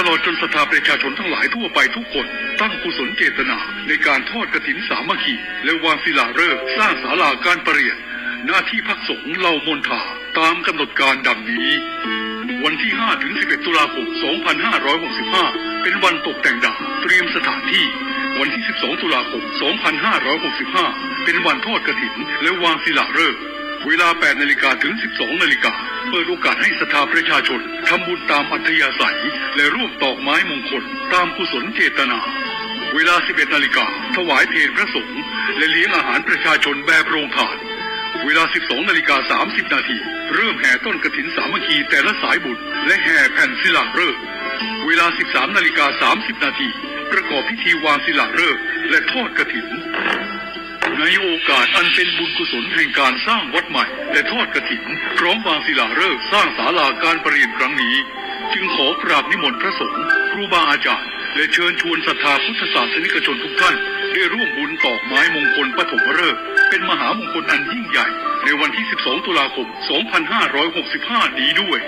ลอดจนศรัทธาประชาชนทั้งหลายทั่วไปทุกคนตั้งกุศลเจตนาในการทอดกฐินสามัคคีและวางศิลาฤกษ์สร้างศาลาการประเรียนหน้าที่พักสงฆ์เหล่ามนทาตามกำหนดการดังนี้วันที่5 ถึง 11 ตุลาคม 2565 เป็นวันตกแต่งดาวเตรียมสถานที่วันที่ 12 ตุลาคม 2565 เป็นวันทอดกฐินและวางศิลาฤกษ์เวลา 8 นาฬิกาถึง 12 นาฬิกาเปิดโอกาสให้ศรัทธาประชาชนทำบุญตามอัธยาศัยและร่วมตอกไม้มงคลตามกุศลเจตนาเวลา 11 นาฬิกาถวายเพลพระสงฆ์และเลี้ยงอาหารประชาชนแบบโรงทานเวลา 12 นาฬิกา 30 นาทีเริ่มแห่ต้นกฐินสามัคคีแต่ละสายบุญและแห่แผ่นศิลาฤกษ์เวลา 13 นาฬิกา 30 นาทีประกอบพิธีวางศิลาฤกษ์และทอดกฐินในโอกาสอันเป็นบุญกุศลแห่งการสร้างวัดใหม่และทอดกฐินพร้อมวางศิลาฤกษ์สร้างศาลาการประเรียนครั้งนี้จึงขอกราบนิมนต์พระสงฆ์ครูบาอาจารย์และเชิญชวนศรัทธาพุทธศาสนิกชนทุกท่านได้ร่วมบุญตอกไม้มงคลปฐมฤกษ์เป็นมหามงคลอันยิ่งใหญ่ในวันที่ 12 ตุลาคม 2565 นี้ด้วย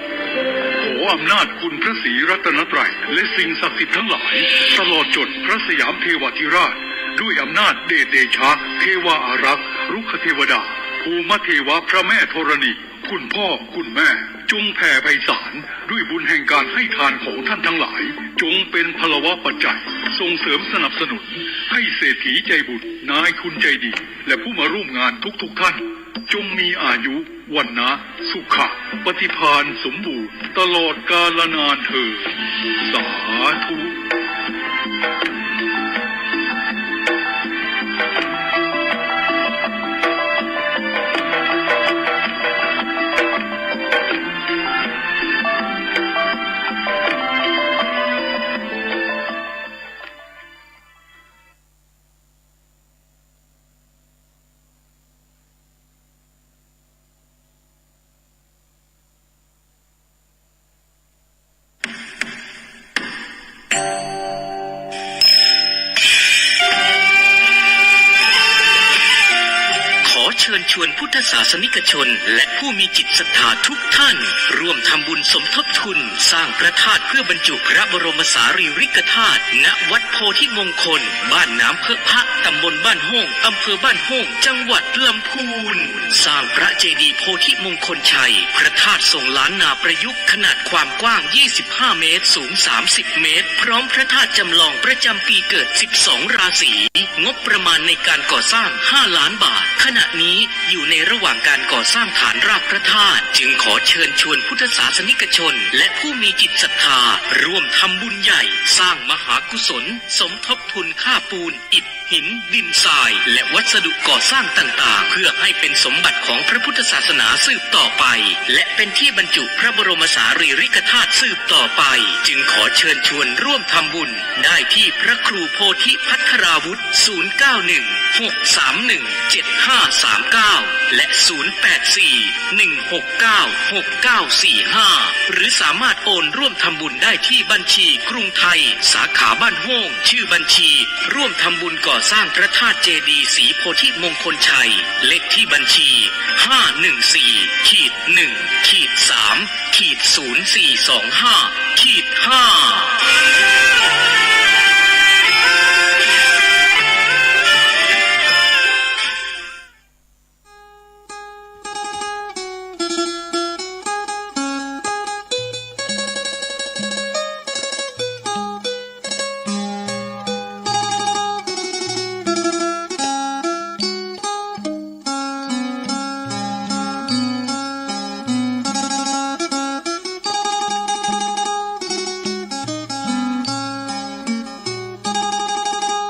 ขออำนาจคุณพระศรีรัตนตรัยและสิ่งศักดิ์สิทธิ์ทั้งหลายตลอดจนพระสยามเทวาธิราชด้วยอำนาจเดชะเทวาอารักษ์รุกขเทวดาภูมิเทวะพระแม่ธรณีคุณพ่อคุณแม่จงแผ่ไพศาลด้วยบุญแห่งการให้ทานของท่านทั้งหลายจงเป็นพลวะปัจจัยส่งเสริมสนับสนุนให้เศรษฐีใจบุญนายคุณใจดีและผู้มาร่วมงานทุกท่านจงมีอายุวันนะสุขะปฏิภาณสมบูรณ์ตลอดกาลนานเถิดสาธุเชิญชวนพุทธศาสนิกชนและผู้มีจิตศรัทธาทุกท่านร่วมทำบุญสมทบทุนสร้างพระธาตุเพื่อบรรจุพระบรมสารีริกธาตุณวัดโพธิมงคลบ้านน้ำเพิกพระตำบลบ้านโฮงอำเภอบ้านโฮงจังหวัดลำพูนสร้างพระเจดีย์โพธิมงคลชัยพระธาตุทรงล้านนาประยุกต์ขนาดความกว้าง25 เมตรสูง30 เมตรพร้อมพระธาตุจำลองประจำปีเกิด12 ราศีงบประมาณในการก่อสร้าง5 ล้านบาทขณะนี้อยู่ในระหว่างการก่อสร้างฐานรากพระธาตุจึงขอเชิญชวนพุทธศาสนิกชนและผู้มีจิตศรัทธาร่วมทำบุญใหญ่สร้างมหากุศลสมทบทุนค่าปูนอิฐหินดินทรายและวัสดุก่อสร้างต่างๆเพื่อให้เป็นสมบัติของพระพุทธศาสนาสืบต่อไปและเป็นที่บรรจุพระบรมสารีริกธาตุสืบต่อไปจึงขอเชิญชวนร่วมทำบุญได้ที่พระครูโพธิภัทราวุธ 091-631-7539 และ 084-169-6945 หรือสามารถโอนร่วมทำบุญได้ที่บัญชีกรุงไทยสาขาบ้านโฮงชื่อบัญชีร่วมทำบุญก่อสร้างพระธาตุเจดีย์ศรีโพธิมงคลชัยเลขที่บัญชี 514-1-3-0425-5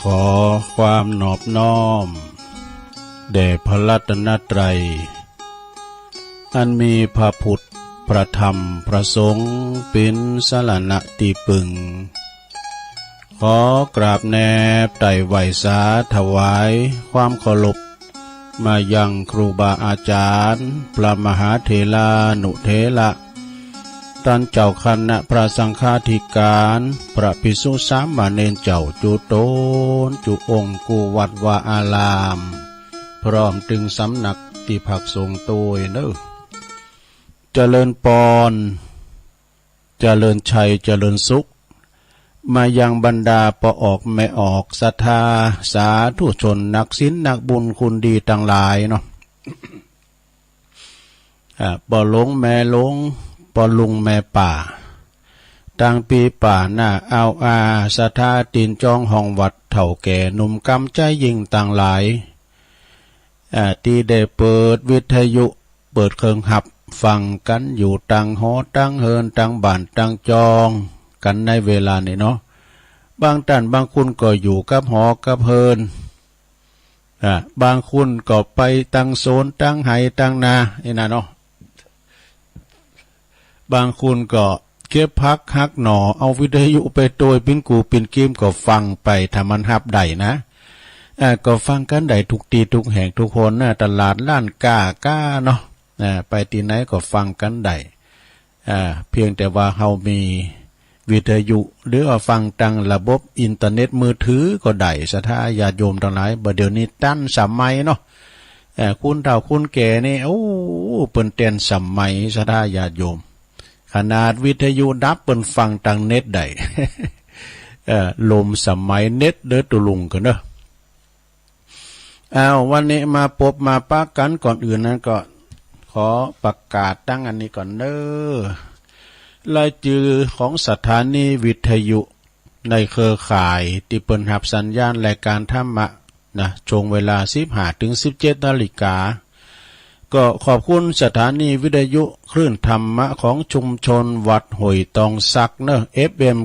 ขอความนอบน้อมแด่พระรัตนตรัยอันมีพระพุทธพระธรรมพระสงฆ์เป็นสรณะที่พึ่งขอกราบแนบไต่ไหวสาถวายความเคารพ มายังครูบาอาจารย์พระมหาเถรานุเถระท่านเจ้าคณะพระสังฆาธิการพระภิกษุสามเณรเจ้าจุโตนจุองค์กุวัดวาอารามพร้อมถึงสำนักที่พักสงฆ์ตัวเนอะเจริญปอนเจริญชัยเจริญสุขมายังบรรดาปออกไม่ออกศรัทธาสาธุชนนักศีลนักบุญคุณดีทั้งหลายเนาะปอหลงแม่หลงปอลุงแม่ป่าตั้งปีป่าหน้าเอาศรัทธาตีนจองห้องวัดเถ่าแก่หนุ่มกำใจยิ่งต่างหลายที่ได้เปิดวิทยุเปิดเครื่องหับฟังกันอยู่ตั้งหอตั้งเฮินตั้งบ้านตั้งจองกันในเวลานี้เนาะบางท่านบางคุณก็อยู่กับหอกับเฮินบางคุณก็ไปตั้งโซนตั้งไหตั้งนาไอ้น่ะเนาะบางคุณก็เก็บพักฮักหนอเอาวิทยุไปโดยปิ้นกูปิ้นกิมก็ฟังไปถ้ามันหับได้นะก็ฟังกันได้ทุกตีทุกแห่งทุกคนนะตลาดล้านก้าเนาะไปที่ไหนก็ฟังกันได้เพียงแต่ว่าเฮามีวิทยุหรือว่าฟังทางระบบอินเทอร์เน็ตมือถือก็ได้ศรัทธาญาติโยมทั้งหลายบ่เดี๋ยวนี้ตั้นสมัยเนาะคุณเฒ่าคุณแก่นี่โอ้เปิ้นเต้นสมัยศรัทธาญาติโยมขนาดวิทยุดับเปิ้นฟังทางเน็ตได้ ลมสมัยเน็ตเด้อตุลุงกันเด้อวันนี้มาพบมาปะกันก่อนอื่นนั้นก็ขอประกาศตั้งอันนี้ก่อนเด้อรายชื่อของสถานีวิทยุในเครือข่ายที่เปิดรับสัญญาณรายการธรรมะนะช่วงเวลา 15 ถึง 17 นาฬิกาก็ขอบคุณสถานีวิทยุคลื่นธรรมะของชุมชนวัดห้วยตองซักเนอะ FM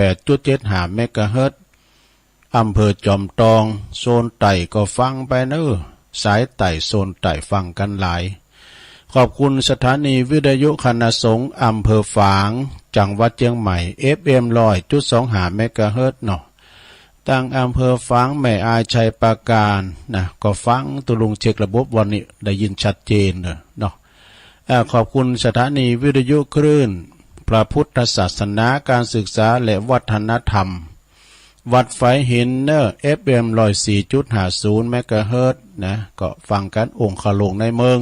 98.75 เมกะเฮิรตซ์อำเภอจอมตองโซนไต่ก็ฟังไปเนอะสายไต่โซนไต่ฟังกันหลายขอบคุณสถานีวิทยุคณะสงฆ์อำเภอฝางจังหวัดเชียงใหม่ FM 100.25 เมกะเฮิรตซ์เนาะตั้งอำเภอฝางแม่อายชัยปราการนะก็ฟังตุลุงเช็คระบบวันนี้ได้ยินชัดเจนเนาะขอบคุณสถานีวิทยุคลื่นพระพุทธศาสนาการศึกษาและวัฒนธรรมวัดไฟหินเนอร์ FM 104.50 เมกะเฮิรตซ์นะก็ฟังกันองค์ขลงในเมือง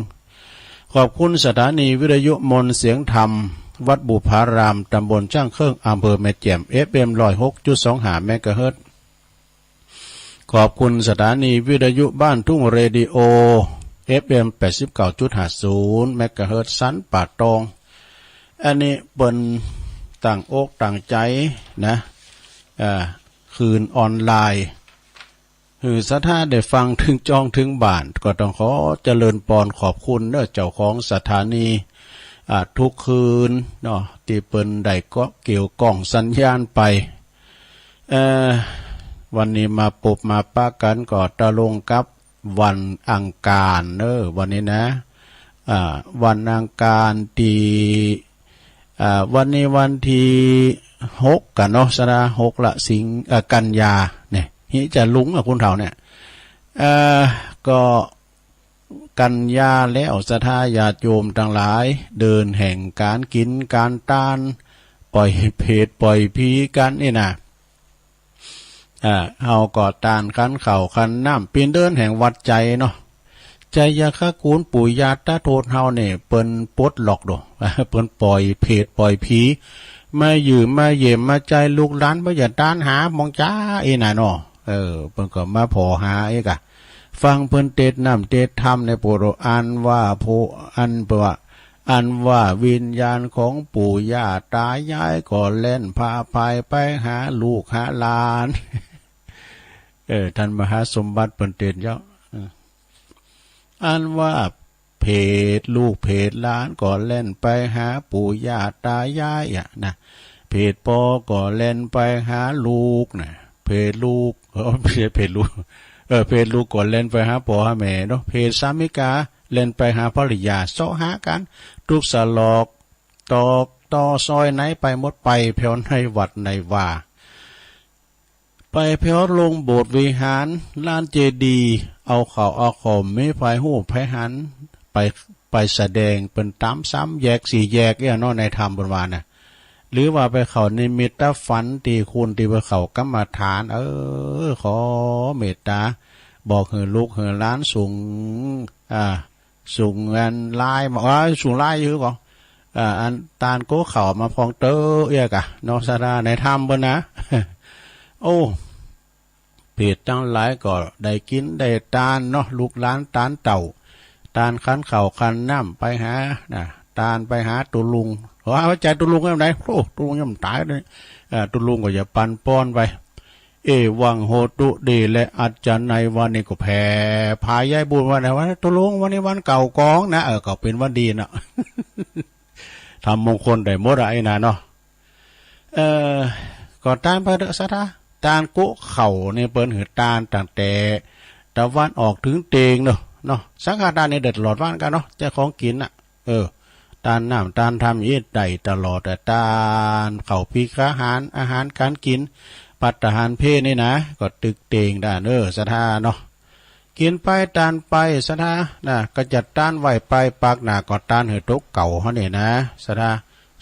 ขอบคุณสถานีวิทยุมนต์เสียงธรรมวัดบุพารามตำบลช่างเครื่องอำเภอแม่แจ่ม FM 106.25 เมกะเฮิรตซ์ขอบคุณสถานีวิทยุบ้านทุ่งเรดิโอ FM 89.50 เมกะเฮิรตซ์สันป่าตองอันนี้เป็นต่างอกต่างใจนะคืนออนไลน์สถานได้ฟังถึงจองถึงบ้านก็ต้องขอเจริญปอนขอบคุณเด้อเจ้าของสถานีทุกคืนเนาะที่เปิ้นได้ก็เกี่ยวกล่องสัญญาณไปวันนี้มาปบมาปะกันก็ตะลงกับวันอังคารวันนี้นะวันอังคารที่วันนี้วันที่6กันเนาะสระ6ละสิงกันยาเนี่ยฮิจะลุงคุณเฒ่าเนี่ยก็กันยาแล้วศรัทธาญาติโยมทั้งหลายเดินแห่งการกินการตานปล่อยเพศปล่อยผีกันนี่นะเฮาก็ตานคันเข่าคันน้ำปีนเดินแห่งวัดใจเนาะใจยาคกูลปู่ย่าตาโทษเฮาเนี่ยเปิ้นปลดล็อกดอกเปิ้นปล่อยเพศปล่อยผีมายืมมาเยี่ยมมาใจลูกหลานบ่อย่าตานหามองจ้าน่ะเนาะเปิ้นก็มาพอหากะฟังเพิ่นเทศน้ำเทศธรรมในโปรอันว่าอันว่าวิญญาณของปู่ย่าตายายก็เล่นพาพายไปหาลูกหาหลานท่านมหาสมบัติเปิ้นเทศเยอะอันว่าเพศลูกเพศหลานก็เล่นไปหาปู่ย่าตายายนะเพศปอก็เล่นไปหาลูกนะเพศลูกเพศลูกเพศลูกก็เล่นไปหาพ่อหาแม่เนาะเพศสามิกาเล่นไปหาภริยาเสาะหากันทุกสลอกตอกต่อซอยไหนไปหมดไปเพลในวัดในว่าไปเพลลงโบสถ์วิหารลานเจดีย์ เอาเขาเอาขมไม่ไฟหูไฟหันไปแสดงเป็นตามซ้ำแยกสี่แยกเนี่ยเนาะในธรรมบนวานน่ะหรือว่าไปเขาในเมตตาฝันตีคุณตีไปเขากรรมฐานขอเมตตาบอกเหือลูกเหือล้านสูงสูงงานลายบอกว่าสูงลายอยู่ก่อนอันตาลโก้เข่ามาพองเตอเอียกะนอสดาในธรรมบนนะ โอ้เพจตั้งหลายก็ได้กินได้ตาลเนาะลูกล้านตาลเต่าตาลคันเข่าคันน้ำไปหาตาลไปหาตุลุงว่าใจตุลุงยังไงโอ้ตุลุงยังตายเลยตุลุงก็อย่าปันป้อนไปวังโหตุดีและอาจารย์ในวันนี้ก็แผ่พายยายบุญวันไหนวันตุลุงวันนี้วันเก่ากองนะก็เป็นวันดีเนาะ ทำมงคลได้หมดอะไรนะเนาะก่อนตานพระเดชสะทาตานกุเข่าในเปิ้นหือตานต่างแต่ตะวันออกถึงเตงเนาะสังฆทานในเด็ดหลอดว่านกันเนาะเจ้าของกินอ่ะตานน้ำตานทำยี่ได้ตลอดแต่ตานเข่าพีกอาหารการกินปัตตาหารเพนี่นะก็ตึกเตงได้สะทาเนาะกินไปตานไปสะทาก็จัดตานไหวไปปากหนาก็ตานหือตกเก่าเขาเนี่ยนะสะทา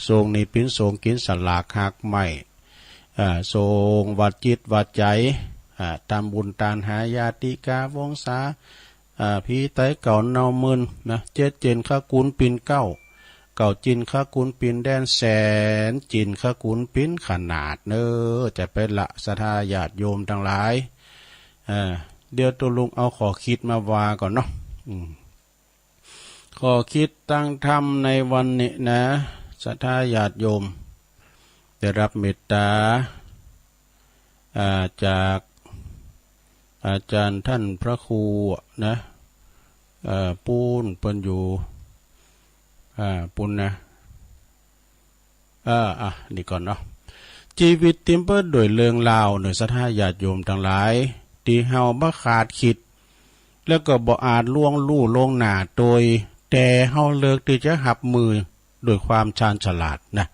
ทรงนี่ปิ้นทรงกินสลากหักใหม่ทรงวัดจิตวัดใจตามบุญตานหายาติกาวงศาพี่ไตเก่าเนามึนนะเจ็ดเจนข้ากุลปินเก้าจินข้ากุลปินแดนแสนจินข้ากุลปินขนาดจะเป็นละสทาญาติโยมทั้งหลายเดี๋ยวตัวลุงเอาขอคิดมาวาก่อนเนาะขอคิดตั้งธรรมในวันนี้นะสทาญาติโยมได้รับเมตตาจากอาจารย์ท่านพระครูนะปูนเปิ้นอยู่ปูนนะนี่ก่อนเนาะชีวิตเต็มไปด้วยเรื่องราวในสถาญาติโยมทั้งหลายที่เฮาบ่ขาดคิดแล้วก็บ่อาจล่วงลู่ลงหน้าโดยแต่เฮาเลิกที่จะหับมือด้วยความชาญฉลาดนะ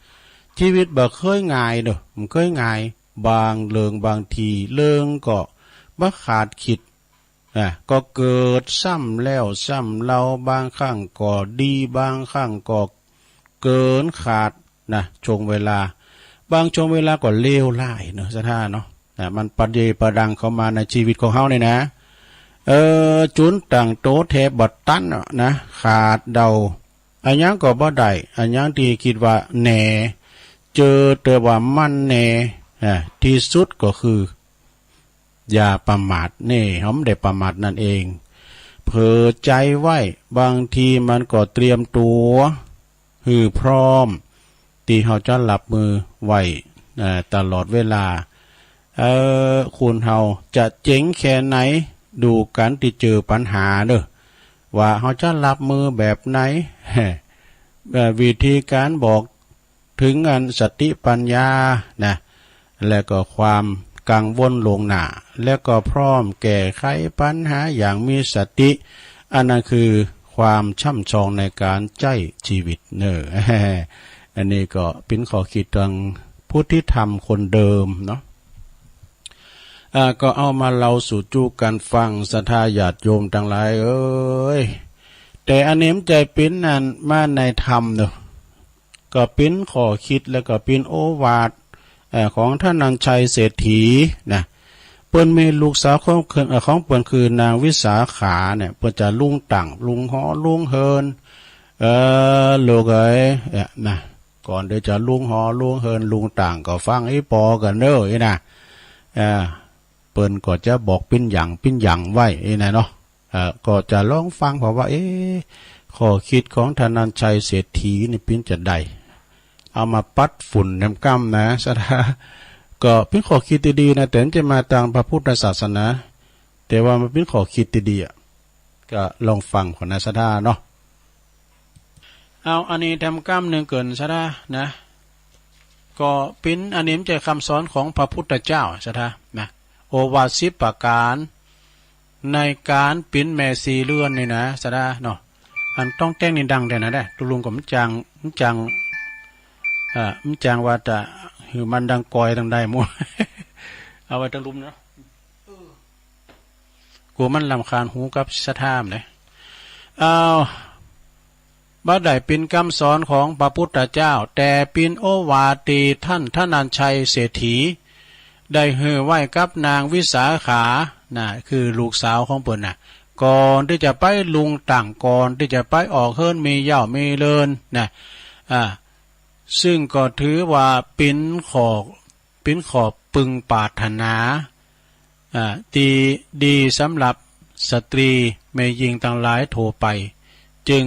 ชีวิตบ่เคยง่ายมันเคยง่ายบางเรื่องบางทีเรื่องก็บ่ขาดคิดก็เกิดซ้ำแล้วซ้ำเล่าบางครั้งก็ดีบางครั้งก็เกินขาดช่วงเวลาบางช่วงเวลาก็เลวร้ายสถานเนาะมันประเดประดังเข้ามาในชีวิตของเฮาเนี่ยนะจุนต่างโตเทบัดตันนะขาดเดาอันยังก็บ่ได้อันยังที่คิดว่าแหน่เจอแต่ว่ามันแหน่ที่สุดก็คืออย่าประมาทเขาไม่ได้ประมาทนั่นเองเผลอใจไว้บางทีมันก็เตรียมตัวพร้อมที่เขาจะหลับมือไว้ตลอดเวลาคุณเขาจะเจ๋งแค่ไหนดูกันที่เจอปัญหาว่าเขาจะรับมือแบบไหน วิธีการบอกถึงอันสติปัญญาและก็ความกังวลลงหน้าแล้วก็พร้อมแก้ไขปัญหาอย่างมีสติอันนั้นคือความช่ำชองในการใจชีวิตอันนี้ก็เป็นข้อคิดทางพุทธิธรรมคนเดิมเนาะก็เอามาเล่าสู่จูกันฟังศรัทธาญาติโยมทั้งหลายแต่อันนี้ใจเป็นนั่นมาในธรรมก็เป็นข้อคิดแล้วก็เป็นโอวาทของท่านนันชัยเศรษฐีเปิ้นมีลูกสาวของเปิ้นคือนางวิสาขาเปิ้นจะลุงตั่งลุงหอลุงเฮินลูกก่อนเดี๋ยวจะลุงหอลุงเฮินลุงต่างก็ฟังไอ้ปอกันเเปิ้นก็จะบอกปิ้นอย่างไว้เนาะก็จะลองฟังเพราะว่าข้อคิดของท่านนันชัยเศรษฐีนี่ปิ้นจะได้เอามาปัดฝุ่นน้ำกั้มสถาก็เป็นข้อคิดดีๆแต่จะมาทางพระพุทธศาสนาแต่ว่ามันเป็นข้อคิดดีๆก็ลองฟังของสถาเนาะเอาอันนี้ทำกั้มหนึ่งเกินสถาก็เป็นอันนี้จะคำสอนของพระพุทธเจ้าสถาโอวาท10 ประการในการปิ้นแม่สีเลื่อนนี่สถาเนาะอันต้องแต่งนี่ดังแต่ได้ตุลุงก็มันจังมันจางว่าจะหือมันดังกอยดังได้มั่ว เอาไว้ตะลุมเนาะก กูมันลำคาญหูกับสะท่ามเลยบ่ได้เป็นคำสอนของพระพุทธเจ้าแต่เป็นโอวาทีท่านธนัญชัยเศรษฐีได้เฮอไว้กับนางวิสาขาน่ะคือลูกสาวของเปิ้นน่ะก่อนที่จะไปลุงต่างก่อนที่จะไปออกเฮิรนมีเหย้ามีเลินนะซึ่งก็ถือว่าเป็นขอปึงปรารถนาดีสำหรับสตรีแม่หญิงทั้งหลายโทรไปจึง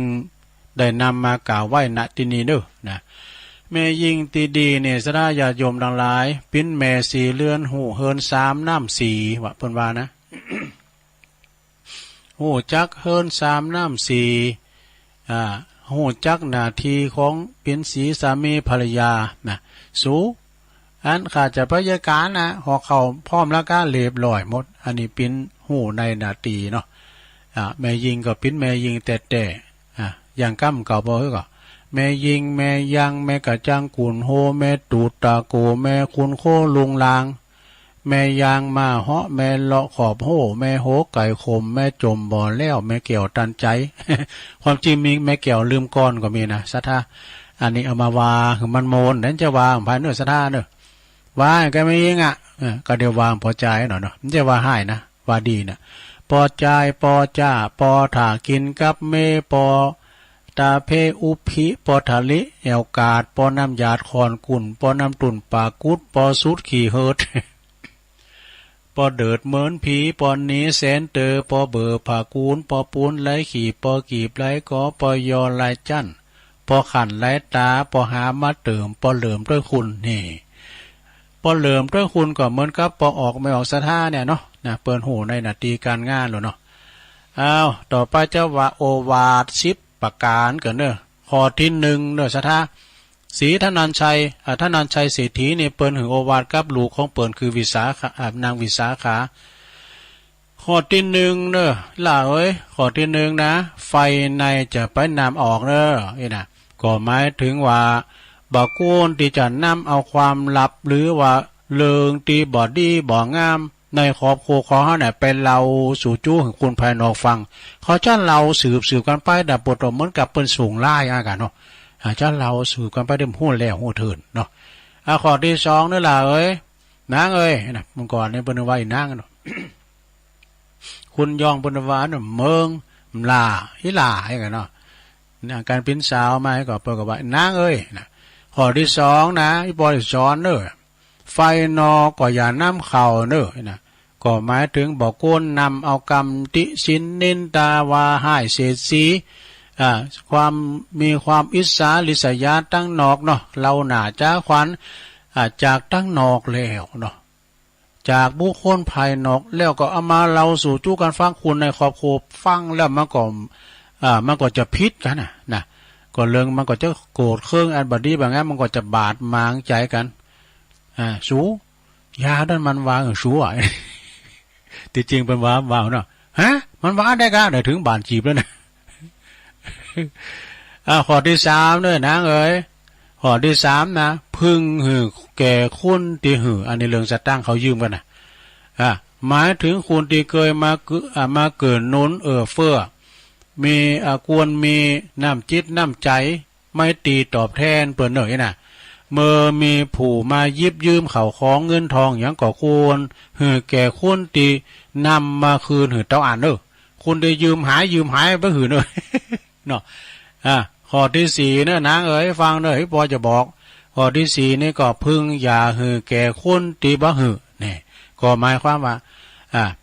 ได้นำมากล่าวไว้ณที่นี้เด้อนะแม่หญิงตีดีเนี่ยสระญาติโยมทั้งหลายปิ้นแม่สีเลือนหูเฮิรนสามน้ำสีว่าเพิ่นว่านะ หูจักเฮิรนสามน้ำสีหูจักหน้าที่ของเป็นสีสามีภรรยานะสูอันข้าจะพยาการนะหอกเขาพร้อมแล้วก็เรียบร้อยหมดอันนี้เป็นหูในนาตีเนาะแม่ยิงก็เป็นแม่ยิงแต่อย่างกั้มเก่าบ่เฮ้ยก็แม่ยิงแม่ยังแม่กะจังกุนโฮแม่ตูตาโกแม่คุณโคลุงลางแม่ยางมาเหาะแม่เลาะขอบโหแม่โหไก่ขมแม่จมบ่อแล้วแม่เกี่ยวตันใจ ความจริงมีแม่เกี่ยวลืมก้อนก็มีนะสัทธาอันนี้เอามาวาคือมันโมนนั่นจะวางภายเนื้อสัทธาเนอะว่าก็ไม่ยิงก็เดี๋ยววางพอใจหน่อยเนาะมันจะว่าให้นะว่าดีนะพอใจพอจ้าพอถ่ากินกับเมพอตาเพอุพิปอทะลิแอวกาดปอน้ำยาดคอนกุ่นปอน้ำตุ่นปากุดปอสุดขี่เฮิด ปอเดิดเหมือนผีปอนี้แสนเตอปอเบอผากูนปอปูนไหลขี่ปอกีบไหลกอปอยอไหลจันปอขันไหลตาปอหามาเติมปอเหลิมด้วยคุณนี่ปอเหลิมด้วยคุณก็เหมือนกับปอออกไม่ออกสะท่าเนี่ยเนาะนะเปิดหูในนาทีการงานหรอเนาะต่อไปเจ้าว่าโอวาท10ประการกันเนอะข้อที่1เนอะสะท่าสีธนัญชัยธนัญชัยเศรษฐีเนี่ยเปิ้นหึงโอวาทกับลูกของเปิ้นคือวิสาขานางวิสาขาข้อที่1เนอะล่ะเอ้ยข้อที่1นะไฟในจะไปนำออกเนอะนี่นะก็หมายถึงว่าบ่กูนที่จะนำเอาความลับหรือว่าเลิงตีบ่ดีบ่งามในครอบครัวของเขาเนี่ยเป็นเราสู่จู้ของคุณภายนอกฟังเขาจะเราสืบกันไปดับบทเหมือนกับเปิ้นสูงล่ายกันเนาะเจ้าเราสืบกันไปเดิมหู้แล้วหู้เถินเนาะข้อที่2นี่ล่ะเอ้ยนางเอ้ยนะเมื่อก่อนในเปิ้นว่าอีนางเนาะ คุณยองเปิ้นว่าน่ะเมืองลาฮิลาให้กันเนาะการเป็นสาวมาให้ก็เปิ้นก็ว่านางเอ้ยนะข้อที่2นะอีปอสอนเด้อไฟนอก็อย่านำเข้าเด้อนะก็หมายถึงบอกโกนนำเอากรรมติชินนินตาวาให้เศษสีความมีความอิสาลิษยาตั้งนอกเนาะเราหน่าจ้าขวัญจากตั้งนอกแล้วเนาะจากบุคคลภายนอกแล้วก็เอามาเราสู่จู้กันฟังคุณในครอบครัวฟังแล้วมันก็จะพิษกันนะก็เรื่องมันก็จะโกรธเครื่องอันบดีบางงั้นมันก็จะบาดหมางใจกันสูยาด้านมันวางสูอ่ะ ที่จริงเป็นวางเนาะฮะมันวางได้กันได้ถึงบานจีบแล้วนะข้อที่3เนี่ยนางเอ๋ยข้อที่3นะพึ่งหือแก่คุณที่หืออันนี้เรื่องสตั้งเขายืมกันนะหมายถึงคุณที่เคยมาเกิดนุนเฟื่อมีควรมีน้ำจิตน้ำใจไม่ตีตอบแทนเปิดหน่อยนะเมื่อมีผู้มายิบยืมเขาของเงินทองอย่างก่อควรหือแก่คุณที่นำมาคืนหือเต้าอ่านคุณได้ยืมหายไปหือเนาะข้อที่4เนี่ยนางเอ๋ยฟังเด้อพอจะบอกข้อที่4นี่ก็พึงอย่าหือแก่คุณที่บ่หือนี่ก็หมายความว่า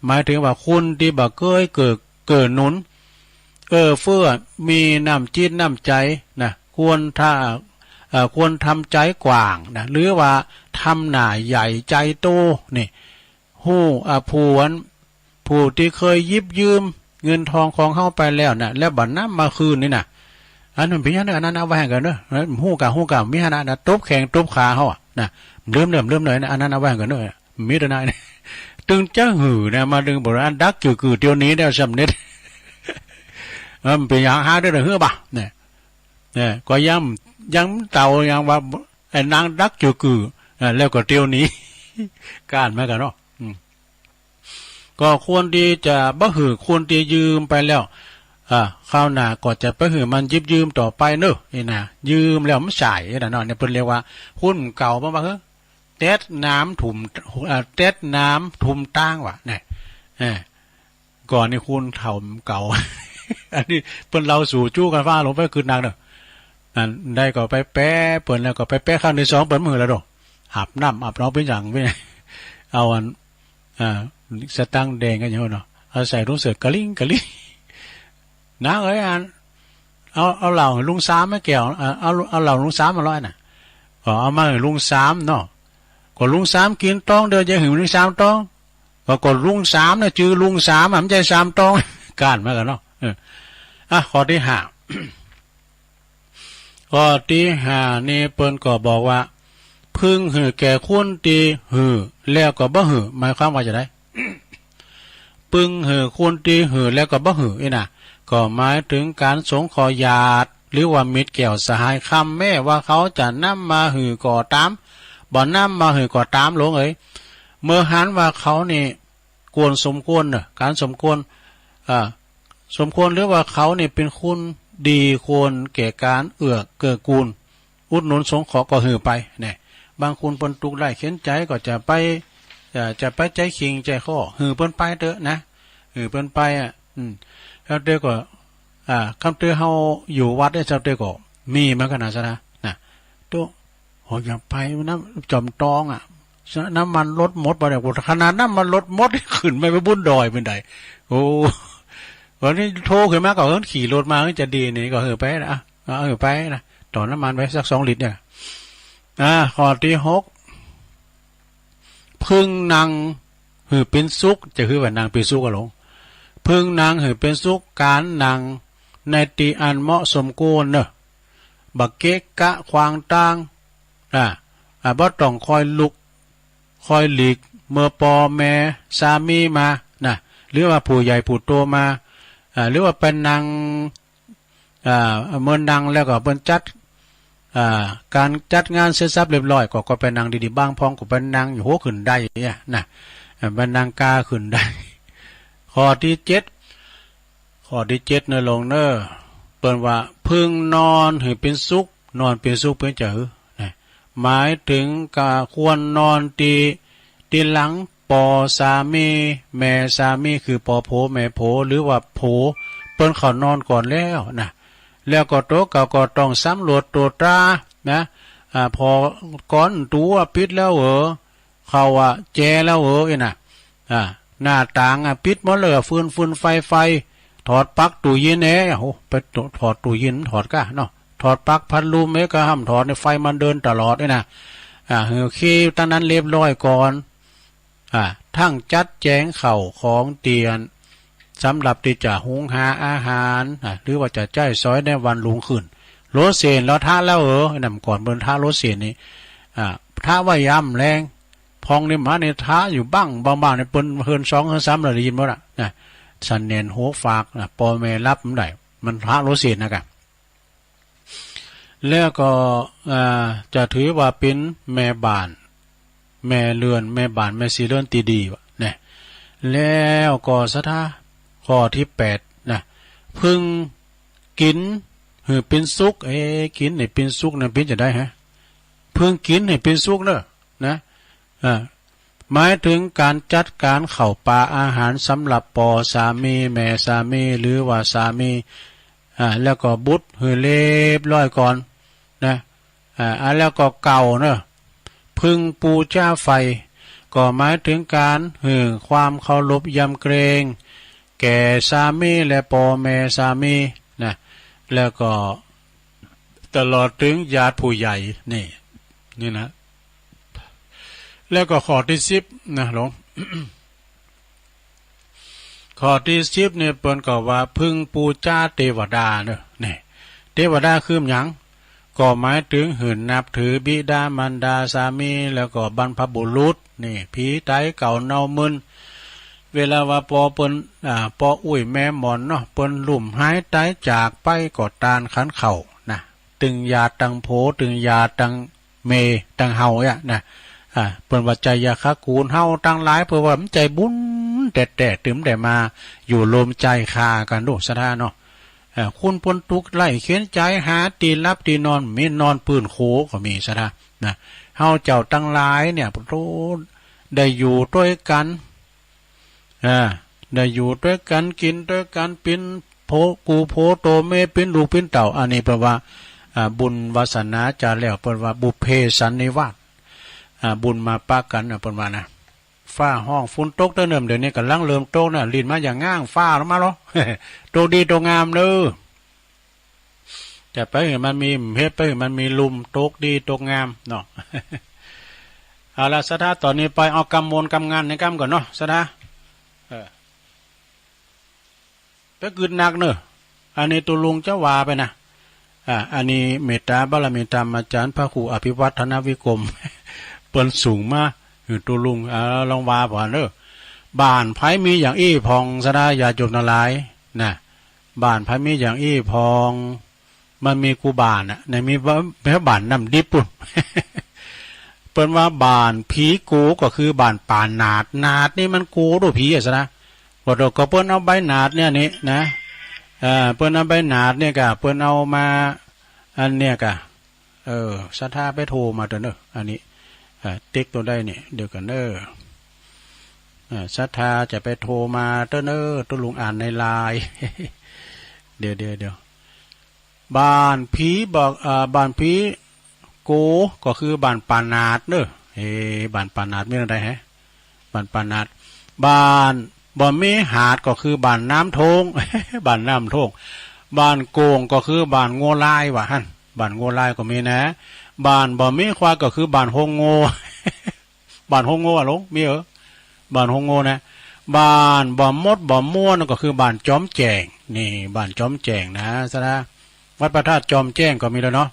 หมายถึงว่าคุณที่บ่เคยเกิดหนุนเฟื่อมีน้ำจิตน้ำใจนะควรทำใจกว้างนะหรือว่าทำหน้าใหญ่ใจโตนี่ผู้ที่เคยยิบยืมเงินทองของเข้าไปแล้วนะแล้วบัดน้ำมาคืนนี่นะอันนั้นเป็นอย่างนั้นเอาไว้ให้กันเนอะหูกะมีขนาดนะตบแข่งตบขาเขานะเริ่มเลยนะอันนั้นเอาไว้ให้กันเนอะมีแต่นายตึงจะหือนะมาดึงโบราณดักกือเดี๋ยวนี้ได้สำเร็จมันเป็นอย่างหาได้หรือเปล่าเนี่ยก็ย้ำเต่าอย่างว่าไอ้นางดักกือแล้วก็เดี๋ยวนี้การมากันเนาะ ก็ควรดีจะบ่หือควรดียืมไปแล้วข้าวหน้าก็จะไปหือมันยืมต่อไปเนอะนี่นะยืมแล้วมันจ่ายนะเนาะเนี่ยเพิ่นเรียกว่าหุ้นเก่าบ่ว่าเฮ้อเต็ดน้ำถุ่มเต็ดน้ำถุ่มตั้งว่ะเนี่ยก่อนนี่คุณเฒ่าเก่า อันนี้เพิ่นเราสู่จู้กันฟ้าลงไปคืนนางเด้อนั่นได้ก็ไปแปะเปิ้นแล้วก็ไปแปะข้างที่2เปิ้นมือแล้วดอกอาบน้ำอาบน้องเป็นหยังไปเอาอันสตังค์แดงกันอย่างเนาะเอาใส่ถุงเสื้อกะลิ่งนางเอ้ยอันเอาเหล่าลุงสามไม่เกี่ยวเอาเหล่าลุงสามมาร้อยน่ะก็เอามาให้ลุงสามเนาะก็ลุงสามกินต้องเดินจะหิวลุงสามต้องก็ลุงสามเนี่ยจื้อลุงสามมันใจสามต้องการมากันเนาะข้อที่5ข้อที่5นี่เปิ้นก็บอกว่าพึงหือแก่คนตีหือแล้วก็บ่หือหมายความว่าจะได้ พึงหือคนตีหือแล้วก็บ่หือนี่นะก็หมายถึงการสงขอญาติหรือว่ามิตรแก้วสหายคำแม่ว่าเขาจะนำมาหือก่อตามบ่นำมาหือก่อตามหลวงเอ๋ยเมื่อหันว่าเขานี่กวนสมควรการสมควรสมควรหรือว่าเขานี่เป็นคุณดีควรแก่การเอื้อเกื้อกูลอุดหนุนสงขอก็หือไปเนี่ยบางคนเปิ้นตุกไล่เข็นใจก็จะไปใจขิงใจข้อหือเปิ้นไปเถอะนะหือเปิ้นไปแล้วเด็กก็คำเตือนเฮาอยู่วัดได้เจ้าเด็กก็มีเหมือนกันนะตัวอย่าไปน้ำจอมตองน้ำมันลดหมดบ่ได้ขนาดน้ำมันลดหมดขึ้นไม่ไปบุญดอยเป็นใดโอ้วันนี้โทรขึ้นมาก็ขี่รถมาจะดีนี่ก็ไปนะไปนะต่อน้ำมันไว้สัก2 ลิตรเนี่ยข้อที่6พึงนางหือเป็นสุขจะคือว่านางเป็นสุขก็หลงพึงนางหือเป็นสุขการนางในตีอันเหมาะสมควรเนอะบักเกะกะควางตั้งบ่ต้องคอยลุกคอยหลีกเมื่อปอแม่สามีมาหรือว่าผู้ใหญ่ผู้โตมาหรือว่าเป็นนางเมื่อนางแล้วก็เป็นจัดการจัดงานเสร็จสับเรียบร้อยก็เป็นนางดีๆบ้างพองก็เป็นนางอยู่โหขึ้นได้เนี่ยเป็นนางกาขึ้นได้ข้อที่7เนอลงเนอเปิ้นว่าพึงนอนให้เป็นสุขนอนเป็นสุขเป็นเจอหมายถึงกะควรนอนตีหลังปอสามีแม่สามีคือปอโผแม่โผหรือว่าโผเปิ้นเขานอนก่อนแล้วแล้วก็โตก็ต้องสำรวจตัวตราพอก่อนตัวปิดแล้วเขาแจแล้วหน้าต่างปิดหมดเลยฟืนไฟถอดปลั๊กตู้เย็นไปถอดตู้เย็นถอดเนาะถอดปลั๊กพัดลมก็ห้ามถอดในไฟมันเดินตลอดโอเคตั้งนั้นเรียบร้อยก่อนทั้งจัดแจงเข่าของเตียนสำหรับที่จะหุงหาอาหารหรือว่าจะจ่ายซอยในวันลุงขึ้นโรเซนแล้วท่าแล้วนำก่อนเบิ่นท่าโรเซนนี่ท่าว่ายำแรงพองนี่มาในท่าอยู่บ้างบางๆในเปิ้นเฮิน2เฮิน3แล้วได้ยินบ่ล่ะสันเนนโหฝากปอแม่รับมันได้มันท่าโรเซนนะครับแล้วก็จะถือว่าเป็นแม่บ้านแม่เรือนแม่บ้านแม่สีเรือนตีดีวะเนี่ยแล้วก็สถาข้อที่8พึงกินหือเป็นสุขกินให้เป็นสุขนั่นเป็นจะได้พึงกินให้เป็นสุขเด้อหมายถึงการจัดการเข้าปลาอาหารสำหรับปอสามีแม่สามีหรือว่าสามีแล้วก็บุตรหือเรียบร้อยก่อนแล้วก็เก่าเนอะพึงปูจ้าไฟก็หมายถึงการหือความเคารพยำเกรงแก่สามีและปอแม่สามีแล้วก็ตลอดถึงญาติผู้ใหญ่นี่นะแล้วก็ข้อที่10หลวง ข้อที่10เนี่ยเปิ้นก็ว่าพึงปูจ้าเทวดาเนอะเทวดาคือหยังก็หมายถึงหื่นนับถือบิดามารดาสามีแล้วก็บรรพบุรุษผีไตเก่าเนามึนเวลาว่าปอเปิ้นปออุ้ยแม่หมอนเนาะเปิ้นลุ่มหายไตจากไปก็ตานขันเข่าตึงยาตังโผตึงยาตังเมตังเฮาเปิ้นว่าใจยาคากูลเฮาตั้งหลายเพื่อว่ามันใจบุญ แต่ตึมแต่มาอยู่ลมใจคากันดูสะท่าเนาะคุณปนตุกไล่เขียนใจหาตีรับตีนอนมีนอนปืนโคก็มีสะท่านะเฮาเจ้าตั้งหลายเนี่ยโตได้อยู่ด้วยกันได้อยู่ด้วยกันกินด้วยกันเป็นโพกูโพโตเมเป็นลูกเป็นเต่าอันนี้แปลว่าบุญวาสนาจะแล้วแปลว่าบุพเพสันนิวาสบุญมาปะกันแปลว่านะฟ้าห้องฝนตกเติมเดี๋ยวนี้กำลังเริ่มตกนะลินมาอย่างง่างฟ้าลงมาหรอ โตดีโตงามเลยจะไปเห็นมันมีเฮ็ดไปเห็นมันมีลุมตกดีตกงามเนาะ เอาละสะท้าตอนนี้ไปเอากำมลกำงานในกำก่อนเนาะสะท้าไปกึดหนักเนอะอันนี้ตัวลุงเจ้าว่าไปนะอันนี้เมตตาบารมีธรรมอาจารย์พระครูอภิวัฒนวิกรม เปิ้นสูงมากตัวลุงลองว่าผ่านเนอะบ้านไผมีอย่างอี้พองสะท้าอย่าจบนาลายนะบ้านไผมีอย่างอี้พองมันมีกูบ้านในมีแม่บ้านน้ำดิบปุ่น เปิ้นว่าบ้านผีโกก็คือบ้านป่านาดนี่มันโกโดผีอ่ะซะนะว่าเราก็เปิ้นเอาใบนาดเนี่ยนี่นะเปิ้นเอาใบนาดเนี่ยกะเปิ้นเอามาอันเนี่ยกะศรัทธาไปโทรมาเด้อเนอะอันนี้ติ๊กตัวได้เนี่ยเดี๋ยวกันเด้อศรัทธาจะไปโทรมาเด้อเนอะตัวลุงอ่านในไลน์ เดี๋ยวบ้านผีบอกบ้านผีโกก็คือบ้านปานาดเนอะบ้านปานาดมีอะไรฮะบ้านปานาดบ้านบ่มีหาดก็คือบ้านน้ำทง บ้านน้ำทงบ้านโกงก็คือบ้านโง่ลายว่ะฮั่นบ้านโง่ลายก็มีนะบ้านบ่มีควายก็คือบ้านโฮงโง่ บ้านโฮงโง่อะลงมีบ้านโฮงโง่นะบ้านบ่มดบ่ม่วนก็คือบ้านจอมแจงนี่บ้านจอมแจงนะซะนะวัดพระธาตุจอมแจ้งก็มีแล้วเนาะ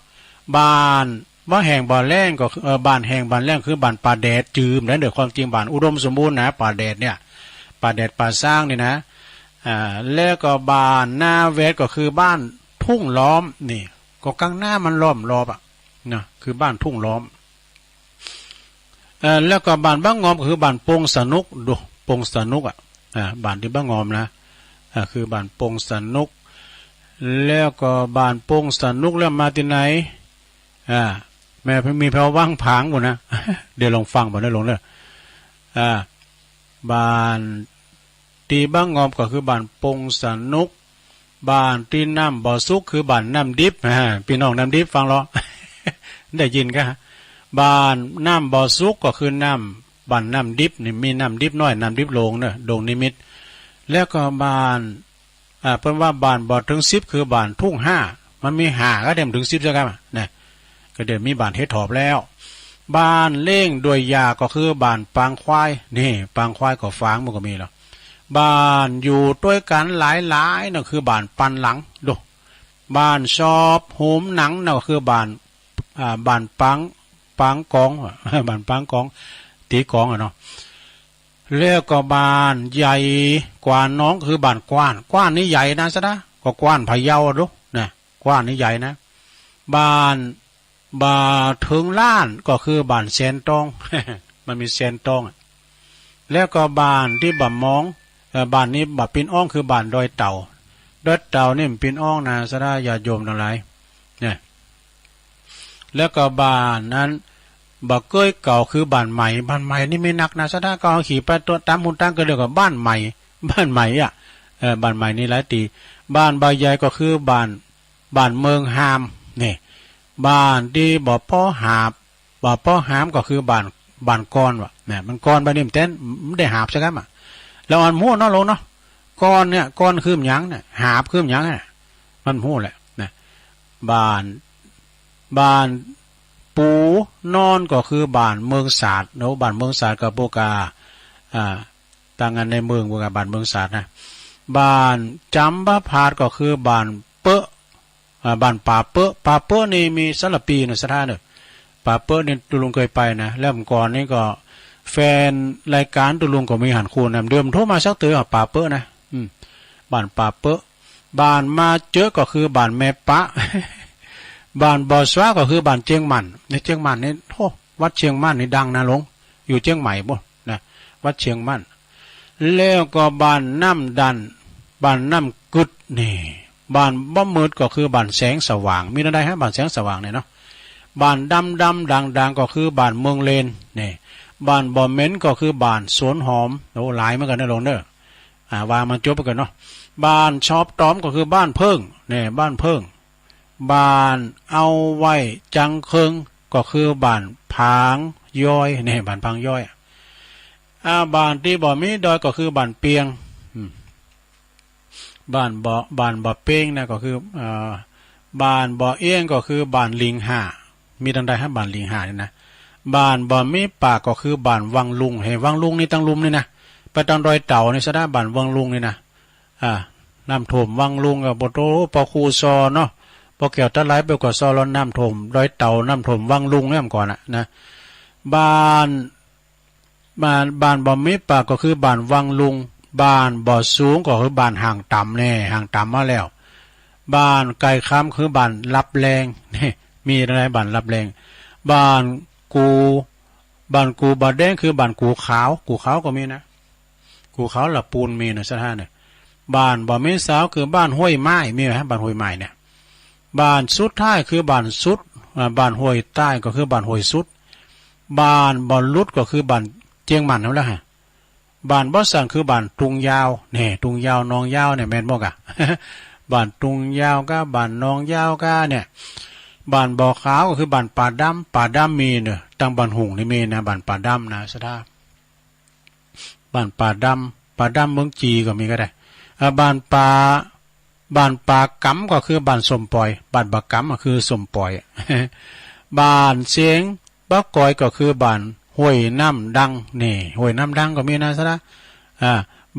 บ้านว่าแห่งบ่อแรงก็บ้านแห่งบ้านแรงคือบ้านป่าแดดจืมนะเดี๋ยวความจริงบ้านอุดมสมบูรณ์นะป่าแดดเนี่ยป่าแดดป่าสร้างนี่นะแล้วก็บ้านหน้าเวทก็คือบ้านทุ่งล้อมนี่ก็กลางหน้ามันล้อมรอบนะคือบ้านทุ่งล้อมแล้วก็บ้านบ้างงอมก็คือบ้านโป่งสนุกดูโป่งสนุกบ้านที่บ้างงอมนะคือบ้านโป่งสนุกแล้วก็บ้านโป่งสนุกแล้วมาที่ไหนแม่มีแพรว่างผางหมดนะ เดี๋ยวลองฟังบ่ได้ลงเลยบ้านตีบ้างงอมก็คือบ้านโป่งสนุกบ้านตีน้ำบ่อซุกคือบ้านน้ำดิบพี่น้องน้ำดิบฟังหรอ ได้ยินกะบ้านน้ำบ่อซุกก็คือน้ำบ้านน้ำดิบนี่มีน้ำดิบน้อยน้ำดิบโลงเนอะโดงนิมิตแล้วก็บ้านเพิ่นว่าบ้านบ่ถึง10คือบ้านทุ่ง5มันมี5ก็เต็มถึง10ซะครับนะก็เดี๋ยวมีบ้านเฮ็ดถอบแล้วบ้านเล่งด้วยยาก็คือบ้านปางควายนี่ปางควายก็ฟางมันก็มีแล้วบ้านอยู่ด้วยกันหลายๆนั่นคือบ้านปันหลังดูบ้านชอบโหมหนังนั่นก็คือบ้านบ้านปังกอง บ้านปังกองตีกองเนาะแล้วก็บ้านใหญ่กว่าน้องคือบ้านกว้านนี่ใหญ่นะซะนะก็กว้านพะเยาดูนะกว้านนี่ใหญ่นะบ้านถึงล้านก็คือบ้านแสนตอง มันมีแสนตองแล้วก็บ้านที่บ่มองบ้านนี้บ่ปินอ้องคือบ้านดอยเต่านี่มันปินอ้องนะซะนะอย่าโยมทั้งหลายเนี่ยแล้วก็บ้านนั้นบ่เก้ยเก่าคือบ้านใหม่นี่ไม่นักนะซะนะก็ขี่ไปตัวตามหุ่นตั้งก็เรียกว่าบ้านใหม่บ้านใหม่บ้านใหม่นี่หลายตีบ้านใบใหญ่ก็คือบ้านเมืองหามนี่บ้านที่บ่พ่อหาบบ่พ่อหามก็คือบ้านก้อนว่ะเนี่ยมันก้อนบ้านนี่มันเต้นไม่ได้หาบใช่ไหมแล้วอันมั่วเนาะลงเนาะก้อนเนี่ยก้อนคือหยังเนี่ยหาบคือหยังเนี่ยมันมั่วแหละนะบ้านปูนอนก็คือบ้านเมืองศาสตร์เนาะบ้านเมืองศาสตร์กับโบกาต่างกันในเมืองโบกาบ้านเมืองศาสตร์นะบ้านจำบะพาดก็คือบ้านเปะบ้านป่าเปะนี่มีสลับปีนะสถานเนี่ยป่าเปะนี่ตุลุงเคยไปนะแล้วเมื่อก่อนนี่ก็แฟนรายการตุลุงก็มีหันคูนเดิมโทรมาสักเตือป่าเปะนะบ้านป่าเปะบ้านมาเจอก็คือบ้านแม่ปะ บ้านบ่อสวาก็คือบ้านเชียงมันในเชียงมันนี่วัดเชียงมันนี่ดังนะลงอยู่เชียงใหม่บ่นะวัดเชียงมัน แล้วก็บ้านน้ำดันบ้านน้ำกึดนี่บ้านบ่มืดก็คือบ้านแสงสว่างมีอะไรฮะบ้านแสงสว่างเนี่ยเนาะบ้านดำดังก็คือบ้านเมืองเลนนี่บ้านบ่อเม้นก็คือบ้านสวนหอมโอ้หลายเหมือนกันนะลงเด้อวางมันจบไปกันเนาะบ้านชอบตอมก็คือบ้านเพิ่งนี่บ้านเพิ่งบ้านเอาไว้จังเคิงก็คือบ้านพางย้อยนี่บ้านพางย้อยบ้านที่บ่มีดอยก็คือบ้านเปียงบ้านบ่เป้งนะก็คือบ้านบ่เอี้ยงก็คือบ้านลิงห่ามีดังใดฮะบ้านลิงห่านี่นะบ้านบ่มีปากก็คือบ้านวังลุงให้วังลุงนี่ตั้งลุมนี่นะไปตอนดอยเต่านี่ซะได้บ้านวังลุงนี่นะน้ำท่วมวังลุงกับบ่โตปอคูซอเนาะพอเกี่ยวตะไลไปกว่าซอร้อนน้ำท่วมดอยเต่าน้ำท่วมวังลุงเนี่ยก่อนนะบ้านบ่มีปากก็คือบ้านวังลุงบ้านบ่อสูงก็คือบ้านห่างต่ำแน่ห่างต่ำมาแล้วบ้านไก่ค้ำคือบ้านรับแรงนี่มีอะไรบ้านรับแรงบ้านกูบ่แดงคือบ้านกูขาวก็มีนะกูขาวละปูนมีนะสถานเนี่ยบ้านบ่มีสาวคือบ้านห้วยไม้มีไหมบ้านห้วยไม้เนี่ยบ้านสุดท้ายคือบ้านสุดบ้านห้วยใต้ก็คือบ้านห้วยสุดบ้านบ่อลุดก็คือบ้านเจียงมันนั่นแหละฮะบ้านบ่อสังคือบ้านตุงยาวเนี่ยตุงยาวนองยาวเนี่ยแม่นบ่กะ บ้านตุงยาวก็บ้านนองยาวก็เนี่ยบ้านบ่อขาวก็คือบ้านป่าดำมีเนี่ยตั้งบ้านหุงนี่มีนะบ้านป่าดำนะสถาบ้านป่าดำเมืองจีก็มีก็ได้บ้านป่ากำก็คือบ้านสมปอยบ้านบักกำก็คือสมปอย บ้านเสียงบักกอยก็คือบ้านห้วยน้ำดังนี่ห้วยน้ำดังก็มีนะซะนะ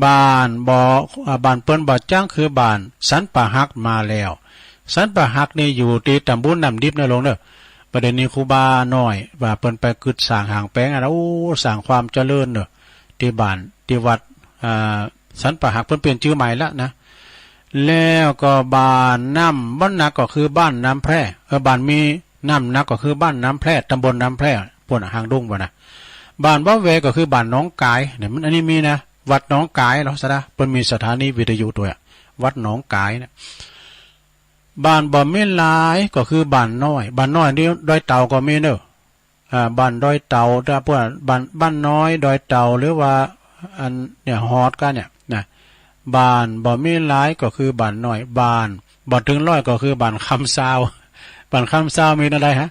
บ้านเปิ้นบ่อจ้างคือบ้านสันป่าฮักมาแล้วสันป่าฮักนี่อยู่ที่ตำบลน้ำดิบนะลงเด้อประเด็นนี้ครูบาน้อยว่าเปิ้นไปกึดสร้างหางแป้งโอ้สร้างความเจริญเด้อที่บ้านที่วัดสันป่าฮักเพิ่นเปลี่ยนชื่อใหม่แล้วนะแล้วก็บ้านน้ำบ้านนักก็คือบ้านน้ำแพร่บ้านมีน้ำนักก็คือบ้านน้ำแพร่ตำบลน้ำแพร่ปวนหางดุ้งบ่นะบ้านบ่อเวก็คือบ้านน้องกายเนี่ยมันอันนี้มีนะวัดหนองกายเนาะซะนะเพิ่นมีสถานีวิทยุตัววัดหนองกายนะบ้านบ่มีหลายก็คือบ้านน้อยนี่ดอยเต่าก็มีเด้อบ้านดอยเต่าถ้าพวกบ้านน้อยดอยเต่าหรือว่าอันเนี่ยฮอดกันเนี่ยนะบ้านบ่มีหลายก็คือบ้านน้อยบ้านบ่ถึง100ก็คือบ้านคำซาวบ้านคำซาวมีอะไรฮะ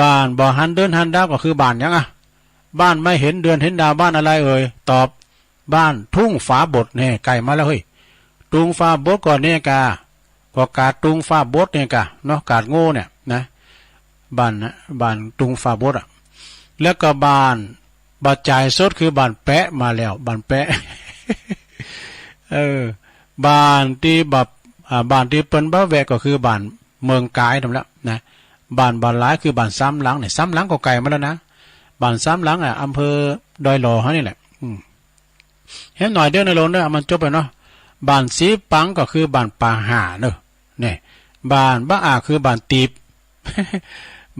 บ้านบ่หันเดินหันดาวก็คือบ้านยังบ้านไม่เห็นเดือนเห็นดาวบ้านอะไรเอ่ยตอบบ้านทุ่งฝาบดเนี่ยไก่มาแล้วเฮ้ยทุ่งฝาบดก่อนเนี่ยก็กาดทุ่งฝาบดเนี่ยกะเนาะกาดโง่เนี่ยนะบ้านทุ่งฝาบดแล้วก็บ้านบาจ่ายสดคือบ้านแปะมาแล้วบ้านแปะ บ้านที่บ้านที่เปิ้นบ้าแวกก็คือบ้านเมืองกายทำแล้วนะบ้านหลายคือบ้านซ้ำหลังเนี่ยซ้ำหลังก็ไก่มาแล้วนะบ้านซ้ำหลังอำเภอดอยหล่อเขานี่แหละเห็นหน่อยเดียวในโลนเนี่ยมันจบไปเนาะบ้านสีปังก็คือบ้านป่าห่าเนอะเนี่ยบ้านบ้าอาคือบ้านตีบ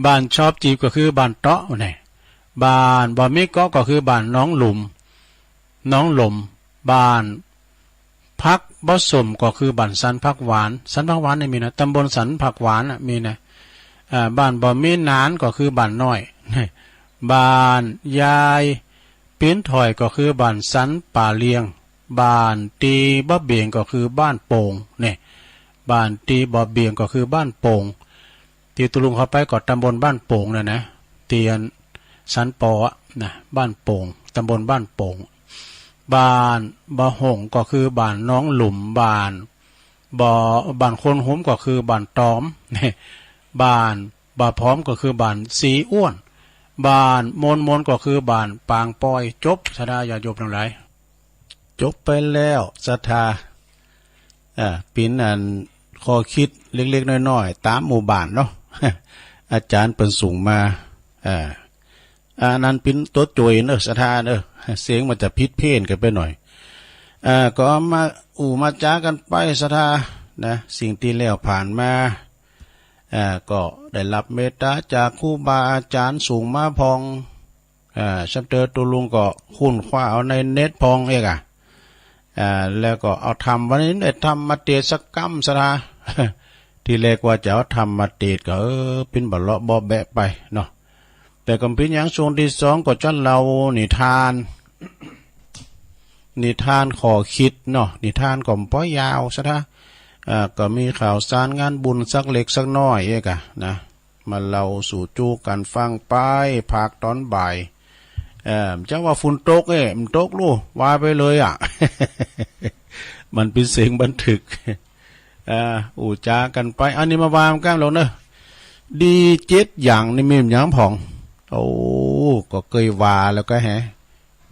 บ้านชอบจีบก็คือบ้านเตาะเนี่ยบ้านบ่มีเกาะก็คือบ้านน้องหลุมบ้านพักบ่สมก็คือบ้านสันพักหวานเนี่ยมีนะตำบลสันพักหวานมีนะบ้านบ่มีนานก็คือบ้านน้อยบ้านยายปิ้นถอยก็คือบ้านสันป่าเลียงบ้านตีบ่เบียงก็คือบ้านโป่งเนี่ยบ้านตีบ่เบียงก็คือบ้านโป่งตีตุลุงเข้าไปก็ตำบลบ้านโป่งนะเตียนสันปอนะบ้านโป่งตำบลบ้านโป่งบ้านบ่หงก็คือบ้านน้องหลุมบ้านคนหุ้มก็คือบ้านตอมเนี่ยบ้านบ่พร้อมก็คือบ้านสีอ้วนบ้านมนก็คือบ้านปางปอยจบสถาอย่าจบทั้งหลายจบไปแล้วศรัทธาปิ่นอันข้อคิดเล็กๆน้อยๆตามหมู่บ้านเนาะ อาจารย์เปิ้นส่งมานั้นปิ่นตัวจุยศรัทธาเสียงมันจะพิษเพ่นกันไปหน่อยก็มาจ้ากันไปศรัทธานะสิ่งที่แล้วผ่านมาก็ได้รับเมตตาจากครูบาอาจารย์สูงมาพองชับเตอร์ตุลุงก็คุ้นคว้าเอาในเน็ตพอง แล้วก็เอาทำวันนี้ได้ทำมาเตสกรรมซะนะ ที่แรกว่าจะเอาทำมาเตก็เป็นบ่เลาะบ่แบะไปเนาะแต่ก็เป็นอย่างช่วงที่สองก็จนเรานิทาน นิทานขอคิดเนาะนิทานก็ป้อยยาวซะนะก็มีข่าวสารงานบุญสักเล็กสักน้อยเอกะนะมาเล่าสู่จูกันฟังไปภาคตอนบ่ายจะว่าฝุ่นตกมันตกลูกว่าไปเลยอ่ะ มันเป็นเสียงบันทึกอูจากันไปอันนี้มาวางกันแล้วเนอะดีเจ็ดอย่างนี่มีอย่างผ่องโอ้ก็เคยว่าแล้วก็แฮะ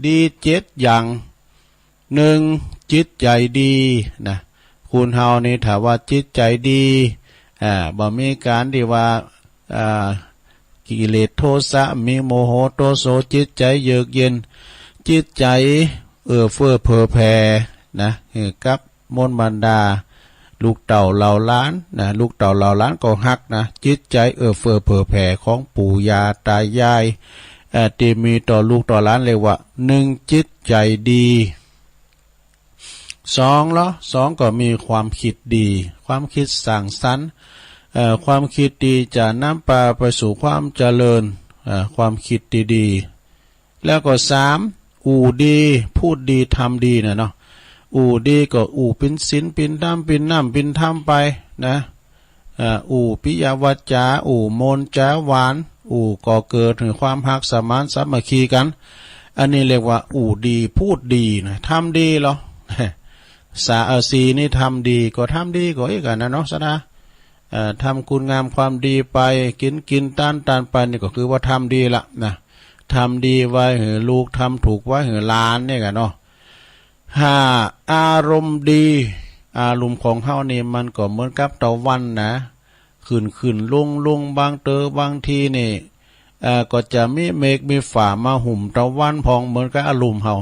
ดีเจ็ดอย่างหนึ่งจิตใจดีนะคุณเฮานี่ถามว่าจิตใจดีบ่มีการที่ว่ากิเลสโทสะมีโมโหโทโสจิตใจเยือกเย็นจิตใจเฟื้อเผ่อแผ่นะกับมนต์บรรดาลูกเต่าเหล่าล้านนะลูกเต่าเหล่าล้านก็ฮักนะจิตใจเฟื้อเผ่อแผ่ของปู่ย่าตายายที่มีต่อลูกต่อล้านเรียกว่าหนึ่งจิตใจดีสองก็มีความคิดดีความคิดสร้างสรรค์ความคิดดีจะนำพาไปสู่ความเจริญความคิดดีๆแล้วก็สามอู่ดีพูดดีทำดีเนาะอู่ดีก็อู่เป็นศีลเป็นธรรมเป็นน้ำเป็นธรรมไปนะอู่ปิยวาจาอู่มนจาหวานอู่ก่อเกิดถึงความหักสมานสามัคคีกันอันนี้เรียกว่าอู่ดีพูดดีนะทำดีเหรอ สีนี่ทำดีก็ทำดีก็อีกกันนะเนาะซะนะทำคุณงามความดีไปกินต้านไปนี่ก็คือว่าทำดีละนะทำดีไว้เหอลูกทำถูกไว้เหอหลานเนี่ยกันเนาะห้าอารมณ์ดีอารมณ์ของเฮานี่มันก็เหมือนกับตะวันนะขึ้นลงบางบางทีนี่ก็จะมีเมฆมีฝามาหุ่มตะวันพองเหมือนกับอารมณ์เฮา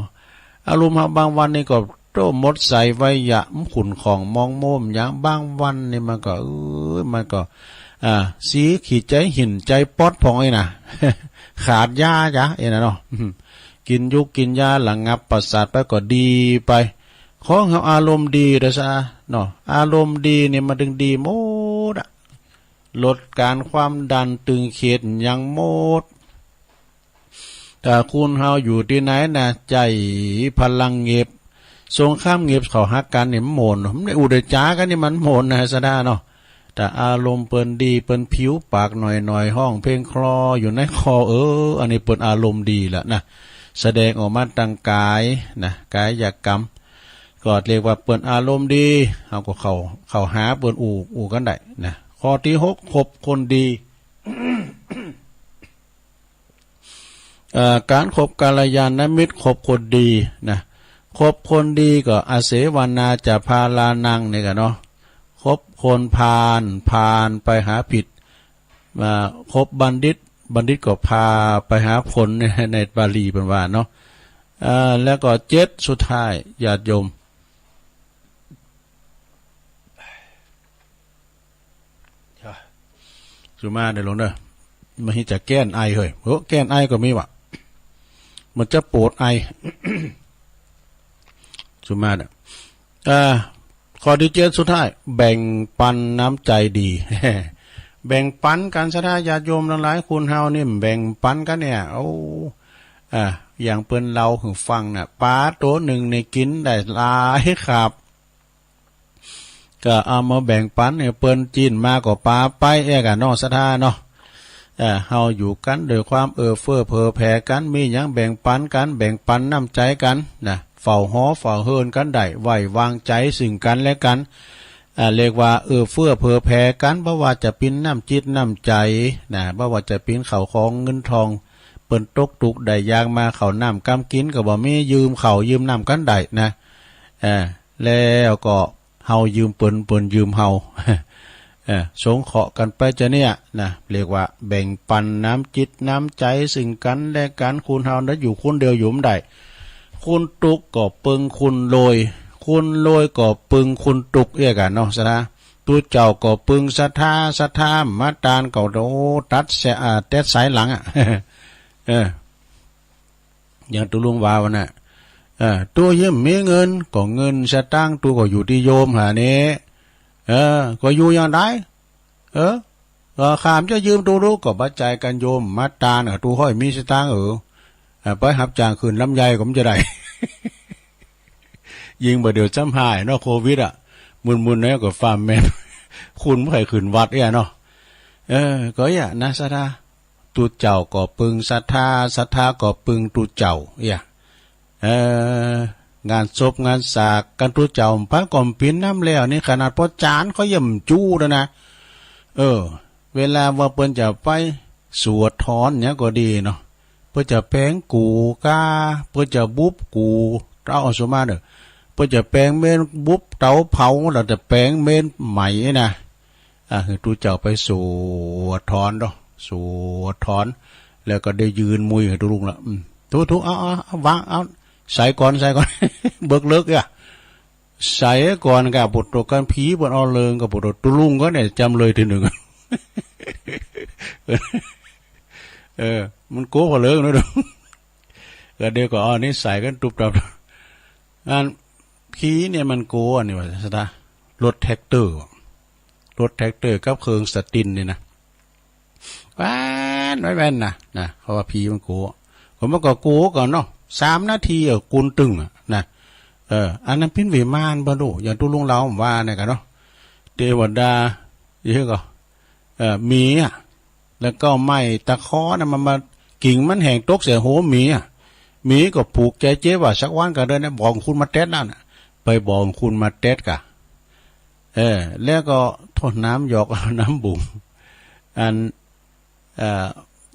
บางวันนี่ก็โตมดใส่ไว้ยะขุนของมองโมมอย่างบางวันนี่มันก็มันก็สีขีดใจหินใจป๊อดพองไอ้น่ะ ขาดยาจ้ะไอ้น่ะเนาะ กินยุกกินยาหลังงับประสาทไปก็ดีไปของเฮาอารมณ์ดีเด้อซะเนาะอารมณ์ดีนี่มันดึงดีหมดอะลดการความดันตึงเคสยังหมดแต่คุณเฮาอยู่ที่ไหนนะใจพลังเงียบสงข้ามเงียบเขาฮักกันนี่มันโหมนในอุดจ้ากันนี่มันโหมนนะซะด้าเนาะแต่อารมณ์เปิ้นดีเปิ้นผิวปากหน่อยห้องเพลงคลออยู่ในคออันนี้เปิ้นอารมณ์ดีละนะแสดงออกมาทางกายนะกายกรรมก็เรียกว่าเปิ้นอารมณ์ดีเฮาก็เข้าหาเปิ้นอู่กันได้นะข้อที่6คบคนดี การคบกัลยาณมิตรคบคนดีนะคบคนดีก็อาเสวนาจะพาลานังเนี่ยกันเนาะคบคนพาลไปหาผิดคบบัณฑิตก็พาไปหาผลในบาลีเป็นว่าเนาะแล้วก็7สุดท้ายญาติโยมสุมาเดี๋ยวลงเด้อมันจะแก้นไอเฮ้ยแก้นไอก็มีวะมันจะปวดไอ สุมาเนี่ยข้อที่7สุดท้ายแบ่งปันน้ำใจดี แบ่งปันกันซะนะญาติโยมทั้งหลายคุณเฮานี่แบ่งปันกันเนี่ยอย่างเปิ้นเราถึงฟังน่ะปลาตัวหนึ่งในกินได้หลายครับก็เอามาแบ่งปันเนี่ยเปิ้นจีนมาก็ปลาไปกันเนาะซะท่าเนาะเฮาอยู่กันโดยความเฟื้อเผ่อแผ่กันมีหยังแบ่งปันกันแบ่งปันน้ำใจกันนะเฝ้าหอเฝ้าเฮินกันได้ไว้วางใจซึ่งกันและกันเรียกว่าเฟื้อเผ่อแผ่กันบ่ว่าจะเป็นน้ำจิตน้ำใจนะบ่ว่าจะเป็นข้าวของเงินทองเปิ้นตกทุกข์ได้ยางมาข้าวน้ำกำกินก็บ่มียืมข้าวยืมน้ำกันได้นะแล้วก็เฮายืมเปิ้นยืมเฮา สงเคราะห์กันไปจะเนี่ยนะเรียกว่าแบ่งปันน้ำจิตน้ำใจซึ่งกันและกันคุณเฮาได้อยู่คนเดียวอยู่ไม่ได้คุณตุกก็ปึงคุณโรยก็ปึงคุณตุกกันเนาะซะนะตัวเจ้าก็ปึงศรัทธามาตานก็โดตัดเสียเต็ดสายหลังอย่างตุลุงวาวน่ะ ตัวเยี่ยมมีเงินก็เงินสตางค์ตัวก็อยู่ที่โยมหานี้ก็อยู่อย่างไรขามจะยืมตัวรู้ก็บัดใจกันโยมมาตาน่ะตัวห้อยมีสตางค์ไปหับจ้างคืนลำไยก็มันจะได้ ยิงบ่เดี๋ยวจำหายเนาะโควิดมุนๆเนี่ยก็ฟาร์มแมน คุณไม่เคยขึ้นวัดเนี่ยเนาะก็อย่านะศรัทธาตูเจ้าก็ปึงศรัทธาก็ปึงตูเจ้างานศพงานสากกันตูเจ้าพระก่อมปินน้ำแล้วนี่ขนาดพ่อจานเขาย่ำจู้แล้วนะเวลาว่าเปิ้นจะไปสวดถอนเนี่ยก็ดีเนาะเพื่อจะแปลงกูกาเพื่อจะบุบกูเอาสมาเด้อเพื่อจะแปลงเมนบุบเตาเผาเราจะแปลงเมนใหม่นะคือตูเจ้าไปสวดถอนเนาะสวดถอนแล้วก็ได้ยืนมุยให้ตุลุงละทุกเอาวางเอาใส่ก่อน เบิกเลิกใส่ก่อนกับบุตรกันผีบนเอาเลิงกับบุตรตุลุงก็เนี่ยจำเลยทีหนึ่ง มันโก้พอเลิกนะดูก็เดี๋ยวก็เอานี่ใส่กันตุบตับอันผีเนี่ยมันโก้อันนี้ว่าสตารถแท็กเตอร์กับเครื่องสตินเนี่ยนะแว่นนะเพราะว่าผีมันโก้ผมมันก็โก้ก่อนเนาะ3 นาทีกุนตึงนะอันนั้นพิ้นวิมานบ่ดูอย่างตุลุงเราว่าเนี่ยกันเนาะเทวดาเยอะก็มีแล้วก็ไม้ตะเคาะนะมันมากิ่งมันแห้งตกเสียโหมีก็ปลูกใจเจ๊ว่าสักวันก็เดินนะบอกคุณมาเทสนั่นไปบอกคุณมาเทสกะแล้วก็ทดน้ำหยอกน้ำบุ๋งอัน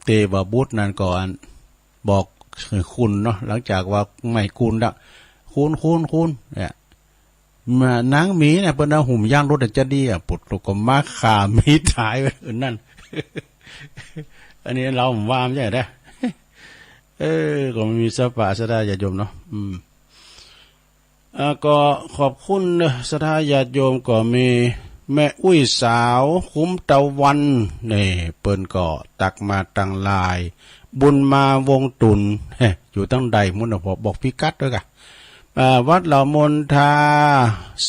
เตวบุตรนั่นก่อนบอกคุณเนาะหลังจากว่าไม่คุณละคุณเนี่ยมานางหมีเนี่ยเป็นหุ่มย่างรถจะดีปุดลูกก็มาขามีถ่ายไว้นั่น อันนี้เราว่าไม่ใช่ได้ ก็ไม่มีสปาสดาญาติโยมเนาะก็ขอบคุณสดาญาติโยมก็มีแม่อุ้ยสาวคุ้มตะวันนี่เปิ้นก็ตักมาตั้งลายบุญมาวงตุนอยู่ตั้งใดมุนพอบอกพิกัดด้วยกันวัดเหล่ามนทา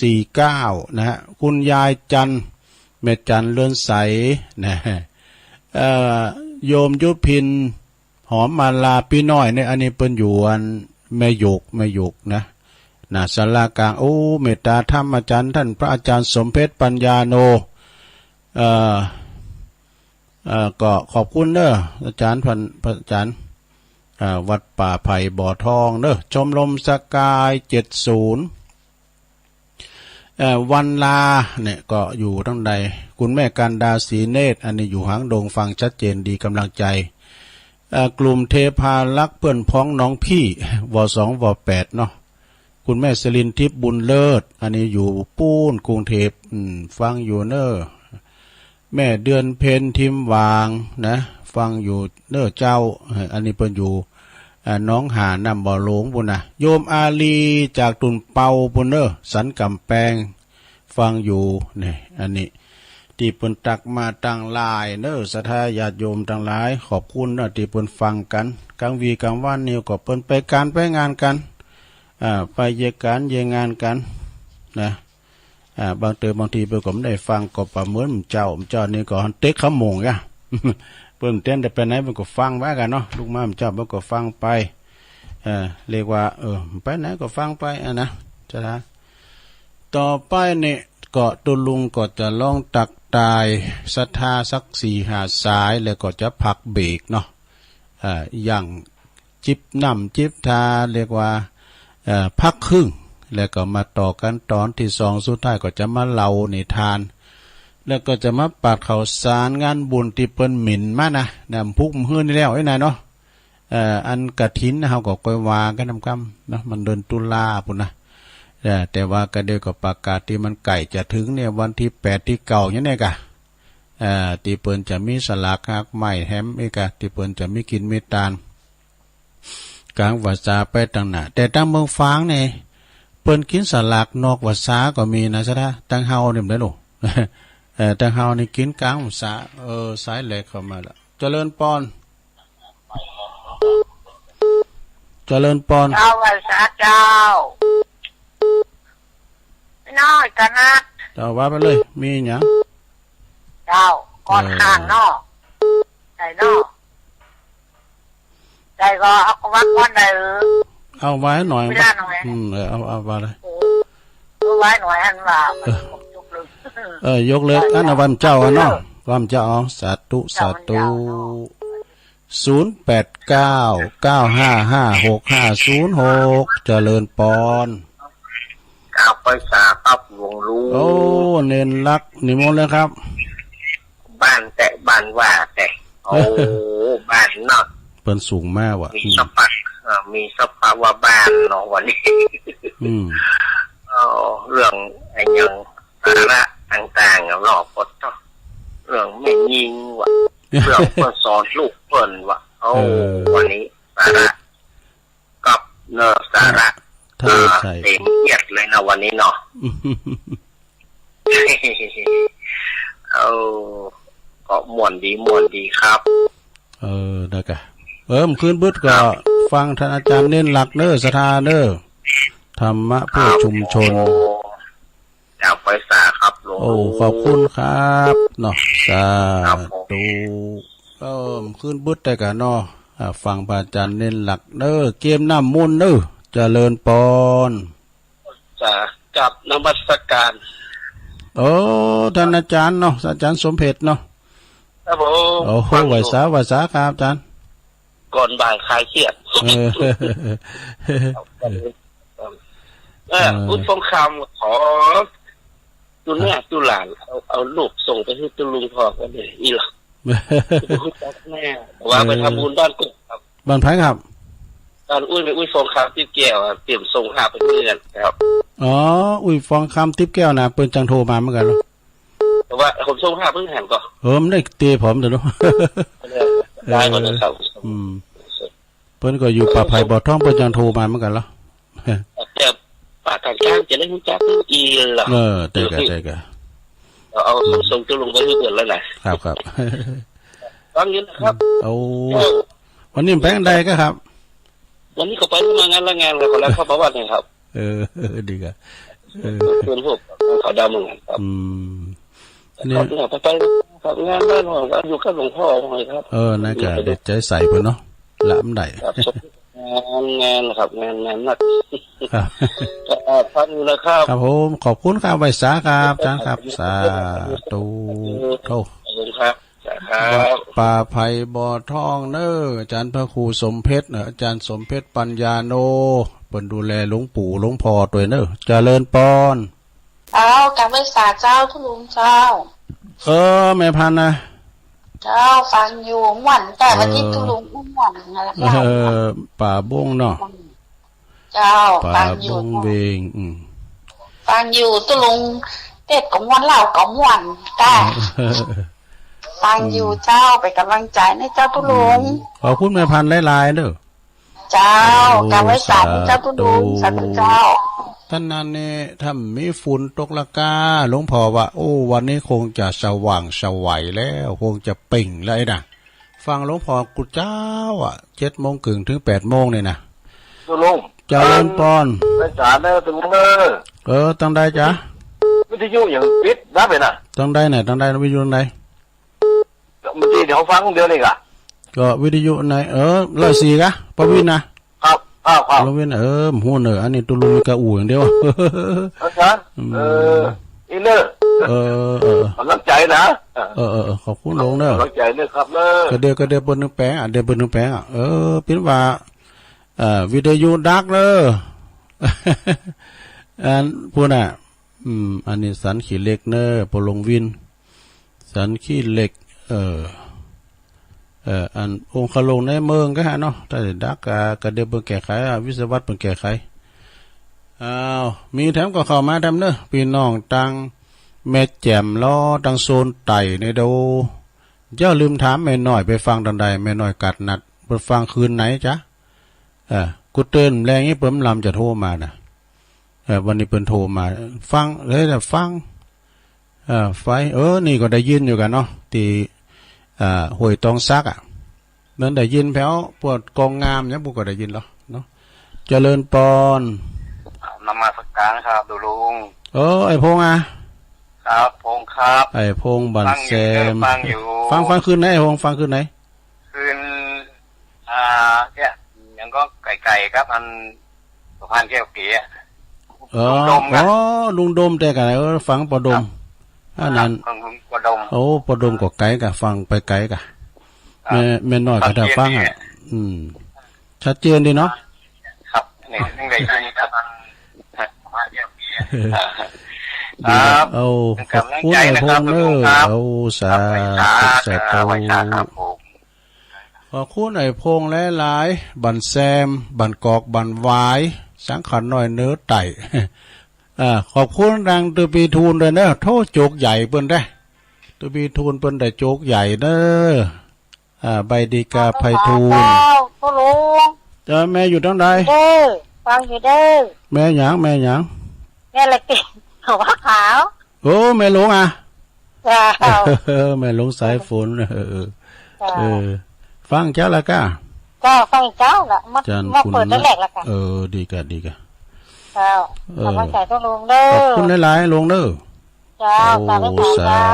49นะฮะคุณยายจันแม่จันเลื่อนใสนะโยมยุพินหอมมาลาพี่น้อยเนี่ยอันนี้เปิ้นอยู่อันแม่ยกนะศาลากลางเมตตาธรรมอาจารย์ท่านพระอาจารย์สมเพชรปัญญาโนก็ขอบคุณเด้ออาจารย์พระอาจารย์วัดป่าไผ่บ่อทองเด้อชมรมสกาย70วันลาเนี่ยก็อยู่ทั้งใดคุณแม่กันดาศรีเนตรอันนี้อยู่หางดงฟังชัดเจนดีกำลังใจกลุ่มเทพาลักษ์เพื่อนพ้องน้องพี่ว2ว8เนาะคุณแม่สลินทิพย์บุญเลิศอันนี้อยู่ปูนกรุงเทพฟังอยู่เนอแม่เดือนเพ็ญทิมวางนะฟังอยู่เนอเจ้าอันนี้เพิ่นอยู่น้องหานำบ่อหลงปุ่นนะโยมอาลีจากตุนเปาปุ่นเนอสันกำแพงฟังอยู่นี่อันนี้ที่เพิ่นตักมาตั้งลายเนอศรัทธาญาติโยมทั้งหลายขอบคุณนะที่เพิ่นฟังกันกลางวีกลางวันนี่ก็เพิ่นไปการไปงานกันไปเยการเยงานกันนะบางทีเพิ่นก็ไม่ได้ฟังก็ประเมินเจ้านี่ก็เต็กขโมงอ่ะ เพิ่นเต้นได้ไปไหนเพิ่นก็ฟังไว้กันเนาะลูกม้ามเจ้าเพิ่นก็ฟังไปเรียกว่าไปไหนก็ฟังไปนะจ้ะต่อไปนี่ก็ตุลุงก็จะลองตักตายศรัทธาสัก4-5สายแล้วก็จะพักเบรกเนาะอย่างจิบน้ำจิบทาเรียกว่าพักครึ่งแล้วก็มาต่อกันตอนที่2สุดท้ายก็จะมาเล่านิทานแล้วก็จะมาปัดข่าวสารงานบุญที่เปิ้นหมิ่นมานะนำพุกมื้อนี่แล้วไอ้นายเนาะอันกฐินเฮาก็ค่อยว่ากันนำกำเนาะมันเดือนตุลาพุ่นนะแต่ว่าก็เดี๋ยวก็ประกาศที่มันใกล้จะถึงเนี่ยวันที่8ที่9อย่างนี้กะที่เปิ้นจะมีสลากหักไม้แฮมอีกะที่เปิ้นจะมีกินมีตาลกลางวาษาไปต่างหน้าแต่ตั้งเมืองฟางเนี่ยเปิ้นกินสลากนอกวาษาก็มีนะซะนะตั้งเฮาเนี่ยได้ลูกตั้งเฮานี่กินกลางวาษาสายแหลกเข้ามาแล้วเจริญปอน เจริญปอน เจ้าไว้สาเจ้าไม่น้อยกันนะ เจ้าว่าไปเลยมีหยัง เจ้าก่อนข้างนอกใจนอกใจก็เอาวัดก้อนใดเอาไว้หน่อย ไม่ได้หน่อย เอาไปเลย ดูไว้หน่อยอันว่ามันจุกเลย ยกเลิกอันวันเจ้าเนาะวันเจ้าสาธุสาธุ0899555656เจริญปอนกล่าวไปสาครับหลวงรู้โอ้เน้นรักนิมนต์เลยครับบ้านแต่บ้านว่าแต่โอ้บ้านนอกเปิ้นสูงมากว่ะมีสภาวะบ้านเนาะวันนี้เรื่องไอ้ยังสาระต่างๆหลอกพดเรื่องไม่ยิงว่ะเรื่องเพื่อสอนลูกเปิ้นว่ะโอ้วันนี้สาระกับเนอสาระเต็มเอียดเลยนะวันนี้เนาะก็ม่วนดีครับได้กะคืนบึดก็ฟังท่านอาจารย์เน้นหลักเด้อสถาเด้อธรรมะเพื่อชุมชนอยากไปสาครับหลวงขอบคุณครับเนาะสาธุคืนบึดได้กะเนาะฟังพระอาจารย์เน้นหลักเด้อเกมน้ำมนต์เด้อเจริญปอนจะกับนมัสการท่านอาจารย์เนาะอาจารย์สมเพชเนาะครับผมไหวสาครับอาจารย์ก่อนบ่ายคลายเครียดพุทธสงครามขอตุแม่ตุหลานเอาลูกส่งไปให้ตุลุงพ่อกันเลยอีหล่ะแม่ว่าไปทำบุญบ้านกุ๊กครับบ้านไผ่ครับตอนอุ้ยฟองคำติ๊บแก้วเตรียมส่งหาไปเพื่อนครับอุ้ยฟองคำติ๊บแก้วนะเปิ้นจังโทรมาเหมือนกันแล้วแต่ว่าผมส่งหาเพิ่งหันก่อนมันได้เตะผมแต่เนาะได้ก่อนนะครับเพิ่นก็อยู่ป่าไผ่บ่อท้องเปิ้นจังโทรมาเหมือนกันแล้วแต่ป่าทางกลางจะได้รู้จักอีหล่ะได้กะเอาส่งตุลุงไปให้เพื่อนแล้วนะครับฟังอยู่นะครับวันนี้แพงใดก็ครับวันนี้เขาไปมางานละงานเลยเขาแล้วเข้าประวัติไงครับดีกะเพื่อนพวกเขาดาวมึงครับนี่ไปครับงานบ้านหลวงอยู่กับหลวงพ่อหน่อยครับน่าจะเด็ดใจใส่เพิ่นเนาะล้ำได้งานครับงานหนักฟังอยู่นะครับครับผมขอบคุณครับไว้สาครับอาจารย์ครับสาธุขอบคุณครับป่าไผ่บ่อทองเน้ออาจารย์พระครูสมเพชรอาจารย์สมเพชรปัญญาโนเปิ้นดูแลหลวงปู่หลวงพ่อตัวเน้อเจริญปอนกับไว้สาเจ้าทุลุงเจ้าแม่พันนะเจ้าฟังอยู่หวันแต่วันที่ทุลุงหวันอะไรป่าบ้งเนาะเจ้าฟังอยู่เบงฟังอยู่ทุลุงเด็ดของวันเหล่าของหวันแต่ฟังอยู่เจ้าไปกำลังใจในเจ้าทุลุงขอบคุณแม่พันหลายๆเด้อเจ้ากับไว้สาเจ้าทุลุงสาธุเจ้าท่านนั้นเนี่ยถ้ามีฝุ่นตกละกาหลวงพ่อว่าวันนี้คงจะสว่างสวัยแล้วคงจะเป่งแล้วนะฟังหลวงพ่อกุเจ้า7:30ถึง8:00เนี่ยนะตุลุงเจริญปอนไปสาเด้อตุลุงเด้อตั้งได้จ้ะวิทยุอย่างปิดรับไปน่ะตั้งได้ไหนตั้งได้วิทยุไหนเมื่อกี้เดี๋ยวฟังเดี๋ยวนี้ก็วิทยุไหน104กะปวินนะครับปวินหูเนออันนี้ตุลุงกะอู่อย่างเดียวอาจารย์อีเนอกำลังใจนะขอบคุณหลวงเด้อกำลังใจเด้อครับก็เดี๋ยวเปิ้นนึงแปลงเดี๋ยวเปิ้นนึงแปลงเป็นว่าวิทยุดักเด้อพูดน่ะอันนี้สันขี้เหล็กเนอปลงวินสันขี้เหล็กอันองค์ขลงในเมืองก็ฮะเนาะแต่ดักกะเดี๋ยวเปิ้นแก้ไขวิศวะเปิ้นแก้ไขมีแถมก็เข้ามาทำเนอะพี่น้องตังแม่แจ่มล้อตังโซนไต่ในโดอย่าลืมถามแม่น้อยไปฟังดังใดแม่น้อยกัดนัดไปฟังคืนไหนจ๊ะกูเตือนแรงนี้เปิ้มลำจะโทรมานะวันนี้เปิ้นโทรมาฟังเลยแต่ฟังไฟนี่ก็ได้ยินอยู่กันเนาะที่ห้วยตองซักนั่นได้ยินแถวปวดกองงามเนี่ยพวกก็ได้ยินหรอเนาะ เจริญปอนนมัสการครับดูลุงไอ้พงอ่ะครับพงครับไอ้พงบันแซมฟังอยู่ฟังคืนไหนไอ้พงฟังคืนไหนคืนเนี่ยยังก็ไก่ครับมันสะพานแก้วเก๋ลุงดมแต่กันฟังปอดมนั้นปอดมปอดมก็ไกลกะฟังไปไกลกะแม่น้อยก็ได้ฟังอ่ะชัดเจนดีเนาะครับนี่ยังไงครับครับขอบคุณไอ้พงเนอสาธุขอบคุณไอ้พงหลายๆบันแซมบันกอกบันวายสังขารน้อยเนื้อไต่ขอบคุณดังตุปีทูนเลยเนอะโทษโจกใหญ่เปิ้นได้ตุปีทูนเปิ้นได้โจกใหญ่เนอะใบดีกาไพทูลพ่อลุงแม่อยู่ตรงใดฟังอยู่เด้อแม่หยังแม่ละกินหัวขาวแม่หลงอ่ะแม่หลงสายฝนฟังเจ้าละก้าฟังเจ้าละมาเปิดตั้งแรกละกันดีกะเจ้าขอบคุณใจต้องลงเด้อขอบคุณหลายๆลงเด้อเจ้าตามไม่เจ้า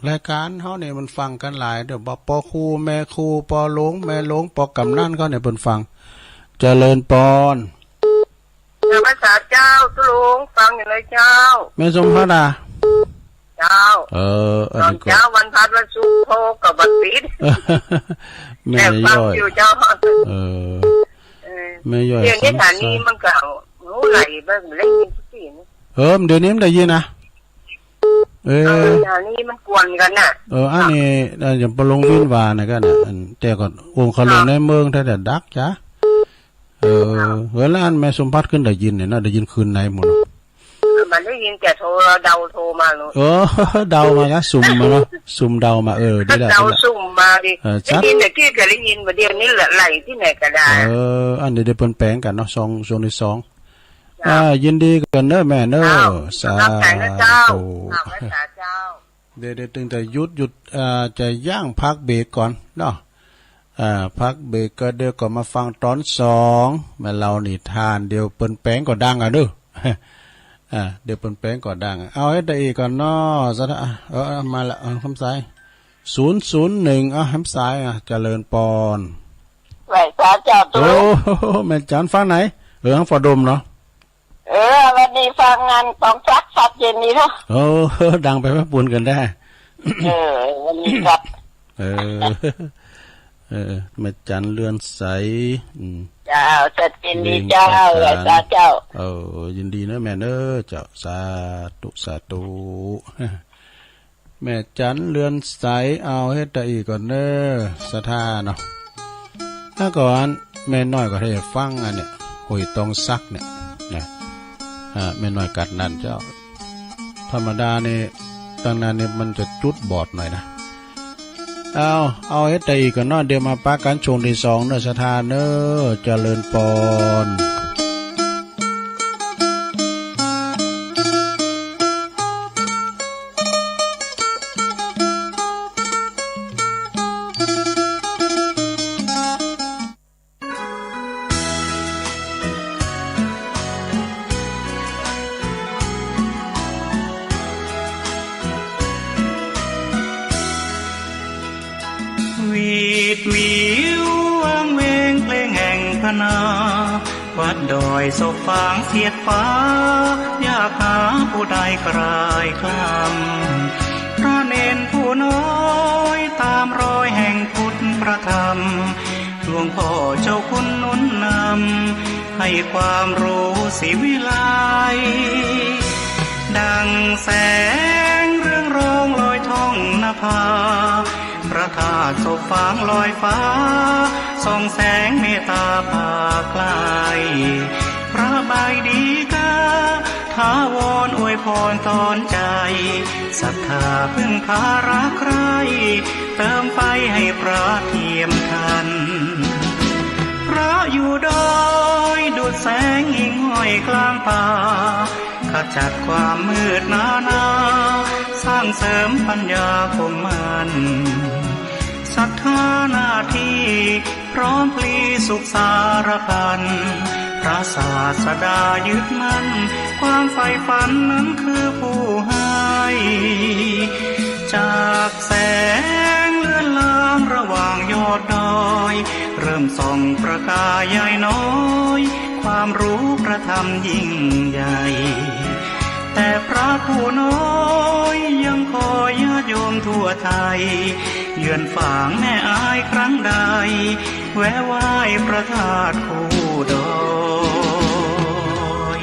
รายการเขาเนี่ยมันฟังกันหลายเดี๋ยวปอครูแม่ครูปอหลงแม่หลงปอกำนั่นเขาเนี่ยเพิ่นฟังเจริญปอนภาษาเจ้าตุลุงฟังอยู่เลยเจ้าแม่สมพระดาเจ้าตอนเจ้าวันพัดวันศุกร์โทกับบัดปิดแม่ย่อยอยู่เจ้าแม่ย่อยเดี๋ยวนี้ฐานนี้มันเก่าไหลเบิ่งได้ยินสิเดี๋ยวนี้มันได้ยินนะฐานนี้มันกวนกันน่ะอันนี้อย่างปลงวินวานะก็น่ะแต่ก่อนองค์เขาลงในเมืองแท้แต่ดักจ้ะเวลาอันแม่สมพัดขึ้นได้ยินเนี่ยน่าได้ยินคืนไหนหมดมันได้ยินแต่เดาโทรมาเนาะเดามานะสุ่มมาเนาะสุ่มเดามาได้เดาสุ่มมาดิได้ยินแต่ที่ก็ได้ยินมาเดียวนี้ไหลที่ไหนก็ได้อันเดี๋ยวเพิ่นแปลงกันเนาะช่วงที่2ยินดีกันเนอะแม่เนอะสาธุเดี๋ยวตึงแต่หยุดจะย่างพักเบรกก่อนเนาะพักเบรกก็เดี๋ยวก็มาฟังตอน2แม่เรานิทานเดี๋ยวเปิ้นแปลงก็ดังอ่ะเด้อเดี๋ยวเปิ้นแปลงก็ดังเอาให้ได้อีกก่อนเนาะซะมาละคำสาย001คำสายเจริญปอนไหวสาเจ้าตัวแม่จันฟังไหนฟังฟอดมเนาะวันนี้ฟังงานต้องซักสัตว์เย็นนี้เนาะดังไปแม่ปูนกันได้วันนี้ครับแม่จันเลื่อนใสเจ้าสัตว์ยินดีเจ้าเจ้ายินดีนะแม่เนอะเจ้าสาธุแม่จันเลื่อนใสเอาให้ตาอีกก่อนเนอะสถาเนาะถ้าก่อนแม่น้อยก็ให้ฟังอันเนี่ยหุยตองซักเนี่ยนะแม่น้อยกัดนั่นเจ้าธรรมดาเนี่ยตั้งนานเนี่ยมันจะจุดบอดหน่อยนะเอาให้แต่อีกก่อนเนาะเดี๋ยวมาปักกันช่วงที่2เนอะสถานเนอะเจริญปอนวัดดอยศพฟางเสียดฟ้าอยากหาผู้ใดกลายคลำพระเนนผู้น้อยตามรอยแห่งพุทธประธรรมหลวงพ่อเจ้าคุณนุนนำให้ความรู้สิวิไลดังแสงเรื่องรองลอยท่องนภาพระธาตุศพฟางลอยฟ้าส่องแสงเมตตาพาไกลพระบายดีกาท้าวรอวยพรตอนใจศรัทธาพึ่งพารักใครเติมไฟให้พระเทียมทันพระอยู่ดอยดุจแสงหิ่งห้อยกลางป่าขจัดความมืดหนาสร้างเสริมปัญญาคมมันศรัทธาหน้าที่พร้อมพลีสุขสารพันพ พระศาสดายึดมั่นความใฝ่ฝันนั้นคือผู้ให้จากแสงเลือนลางระหว่างยอดดอยเริ่มส่องประกายใหญ่น้อยความรู้พระธรรมยิ่งใหญ่แต่พระผู้น้อยยังคอยญาติโยมทั่วไทยเยือนฝางแม่อายครั้งใดแวะไหว้พระธาตุคู่ดอย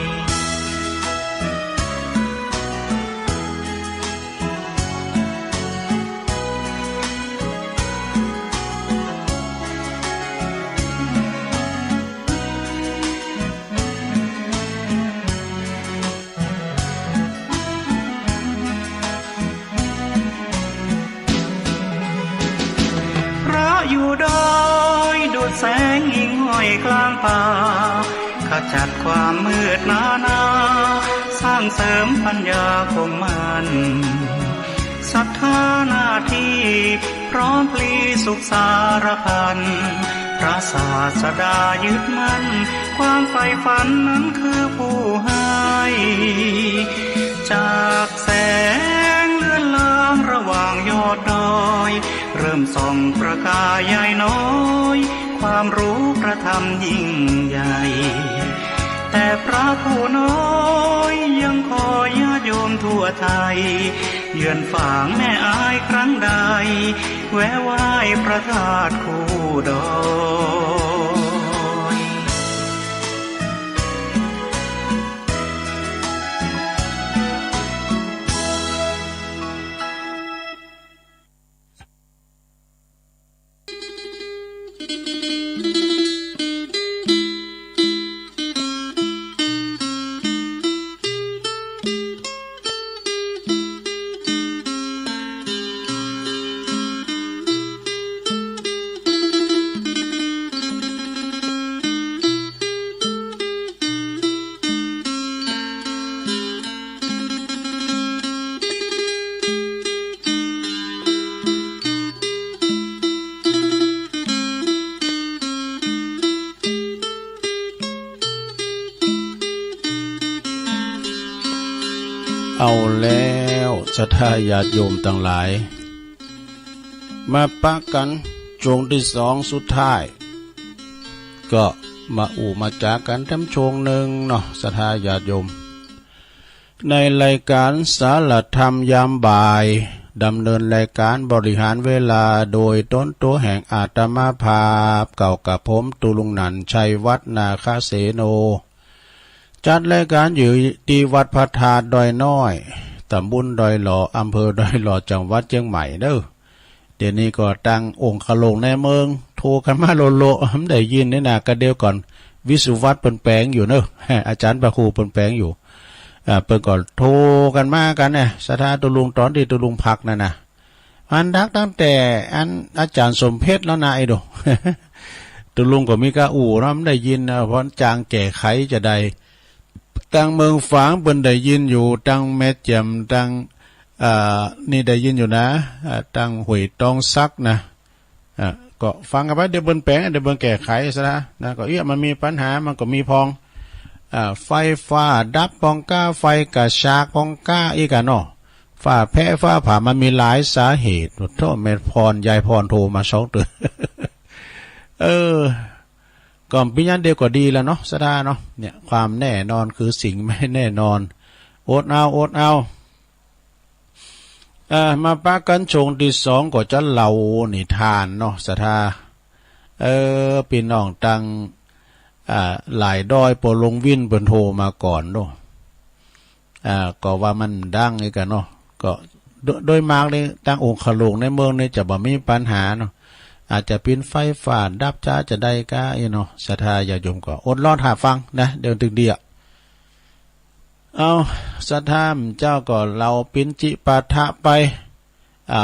อยู่ดอยดูดแสงหิ่งห้อยกลางป่าขจัดความมืดหนาสร้างเสริมปัญญาคงมันศรัทธาหน้าที่พร้อมพลีสุขสารพันพระศาสดายึดมั่นความใฝ่ฝันนั้นคือผู้ให้จากแสงเลือนลางระหว่างยอดดอยเริ่มส่องประกายใหญ่น้อยความรู้พระธรรมยิ่งใหญ่แต่พระผู้น้อยยังคอยญาติโยมทั่วไทยเยือนฝางแม่อายครั้งใดแวะไหว้พระธาตุคู่ดอยเอาแล้วศรัทธาญาติโยมทั้งหลายมาปะกันช่วงที่2สุดท้ายก็มามาจากกันทำช่วงหนึ่งเนาะศรัทธาญาติโยมในรายการสารธรรมยามบ่ายดำเนินรายการบริหารเวลาโดยต้นตัวแห่งอาตมาภาพเก่ากับผมตุลุงนันชัยวัฒนาคาเสโนจัดรายการอยู่ที่วัดพระธาตุดอยน้อยตำบลดอยหล่ออำเภอดอยหล่อจังหวัดเชียงใหม่เด้อเดี๋ยวนี้ก็ตั้งองค์ขลงในเมืองโทรกันมาโลโลได้ยินนี่นะกระเดียวก่อนวิสุวัตเปิ้นแปลงอยู่เนอะอาจารย์พระครูเปิ้นแปลงอยู่เปิ้นก่อนโทรกันมากันเนี่ยศรัทธาตุลุงตอนที่ตุลุงพักนั่นนะอันดักตั้งแต่อันอาจารย์สมเพชรแล้วนะไอ้ดูตุลุงก็มีกะอู่นะได้ยินเพราะจางแก่ไขจะได้ตั้งเมืองฝางเปิ้นได้ยินอยู่ตั้งแม่แจ่มตั้งนี่ได้ยินอยู่นะตั้งห้วยตองซักนะก็ฟังกันไปเดี๋ยวเปิ้นแปลงเดี๋ยวเปิ้นแก้ไขซะนะก็มันมีปัญหามันก็มีพองไฟฟ้าดับพองก้าไฟกระชากพองก้าอีกอะเนาะฟ้าแพ้ฟ้าผ่ามันมีหลายสาเหตุโทษแม่พรยายพรโทรมา2 เดือนก็ปิญญาเดียวก็ดีแล้วเนาะสดาเนาะเนี่ยความแน่นอนคือสิ่งไม่แน่นอนอดเอามาปะกันชงที่2ก็จะเล่านิทานเนาะสดาพี่น้องตังหลายดอยปลงวินเปิ้นโทรมาก่อนเนาะก็ว่ามันดังอีกกันเนาะก็โดยมากเลยตั้งองค์ขลงในเมืองนี่จะบ่มีปัญหาเนาะอาจจะเป็นไฟฟ้าดับจ้าจะได้ก็เนาะศรัทธาญาติโยมก็อดรอหาฟังนะเดี๋ยวตึกเดียวเอาศรัทธาเจ้าก็เราปินจิปาทะไป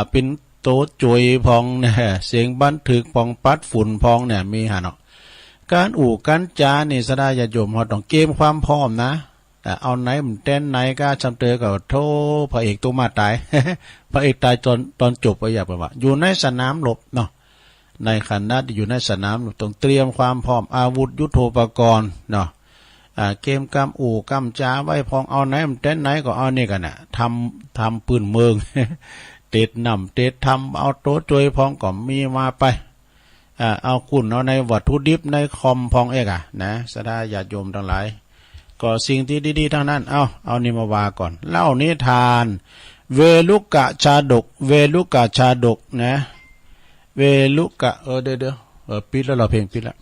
เป็นโตจุยพองเนี่ยเสียงบันทึกพองปัดฝุ่นพองเนี่ยมีหาเนาะการการจานี่ศรัทธาญาติโยมเฮาต้องเกมความพร้อมนะเอาไหนมันเต้นไหนก็จำเตอก็โทพระเอกตัวมาตาย พระเอกตายตอนจบไปอย่าไปว่าอยู่ในสนามรบเนาะในขณะที่อยู่ในสนามต้องเตรียมความพร้อมอาวุธยุทโธปกรณ์เนาะ เกมกำอู่กำจ้าไว้พองเอาไหนมันเต้นไหนก็เอานี่กันน่ะทำปืนเมือง เต็ดนำเต็ดทำเอาโต๊ะจวยพองก็มีมาไปเอาคุณเอาในวัตถุดิบในคอมพองเอกนะสดาญาติโยมทั้งหลายก็สิ่งที่ดีๆทั้งนั้นเอานี่มาว่าก่อนเล่านิทานเวลุกะชาดกเวลุกะชาดกนะเวลุกะเดี๋ยวปิดแล้วเราเพลงปิดแล้ว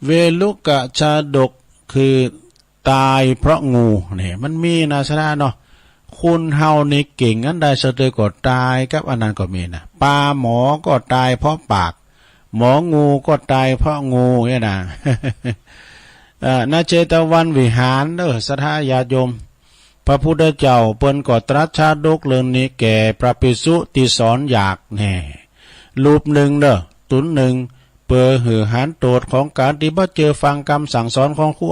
เวลุกะชาดกคือตายเพราะงูเนี่ยมันมีนะสดาเนาะคุณเฮานี่เก่งงั้นได้สเตยก็ตายกับอันนั้นก็มีนะปลาหมอก็ตายเพราะปากหมองูก็ตายเพราะงูเนี่ยนะ นาเจตวันวิหารสทธาญาติโยมพระพุทธเจ้าเปิ้นก็ตรัสชาดกเรื่องนี้แก่พระภิกษุที่สอนอยากแน่รูปหนึ่งตุนหนึ่งเปิดหือหานโตดของการที่บ่เจอฟังคำสั่งสอนของครู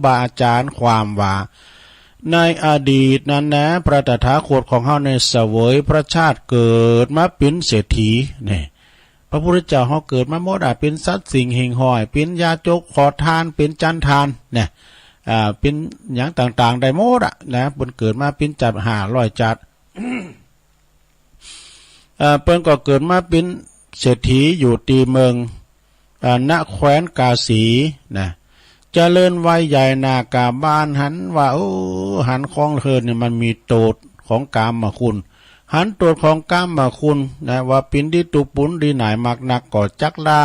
บาอาจารย์ความว่าในอดีตนั้นนะพระตถาคตของเฮาในเสวยพระชาติเกิดมาเป็นเศรษฐีนี่พระพุทธเจ้าเฮาเกิดมาหมดเป็นสัตว์สิ่งหิ่งห้อยเป็นยาจกขอทานเป็นจันทานเนี่ยเป็นอย่างต่างๆได้หมดนะเพิ่นเกิดมาเป็นจัด500จัด เพิ่นก็เกิดมาเป็นเศรษฐีอยู่ตีเมืองณแคว้นกาสีนะเจริญวัยใหญ่นากาบ้านหันว่าหันของเธอเนี่ยมันมีโตดของกามมาคุณหันโตดของกามมาคุณนะว่าปินดีตุปุนดีหน่ายมักนักก่อจักลา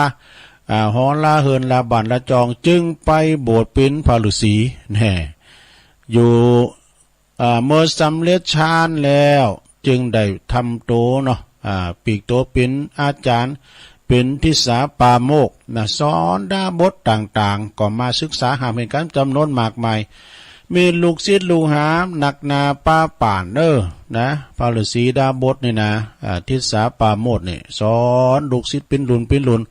หอลาเฮินลาบันละจองจึงไปโบสถ์ปินพระฤาษีแน่อยู่เมื่อสำเร็จฌานแล้วจึงได้ทำโตเนาะปีกโตเป็นอาจารย์เป็นทิสาปาโมกนะสอนดาบทต่างๆก็มาศึกษาหาเหตุการณ์จำนวนมากมายมีลูกศิษย์ลูกหาหนักนาป้าป่านนะพระฤาษีดาบทนี่นะทิสาปาโมกนี่สอนลูกศิษย์เป็นรุ่น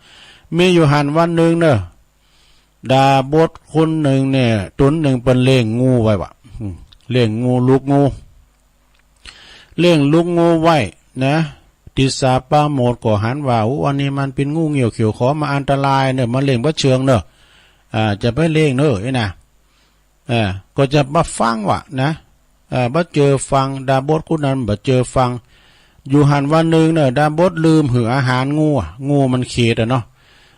มีอยู่หันวันหนึ่งดาบทคนหนึ่งเนี่ยตุนหนึ่งเป็นเลี้ยงงูไว้วะเลี้ยงงูลูกงูไว้นะทิสาปาโมดก็หันว่าวันนี้มันเป็นงูเหี่ยวเขียวขอมาอันตรายมันเลี้ยงบ่เชิงจะไปเลี้ยงนะก็จะมาฟังว่ะนะบ่เจอฟังดาบทคนนั้นบ่เจอฟังอยู่หันวันหนึ่งดาบทลืมหืออาหารงูมันเขตเนาะ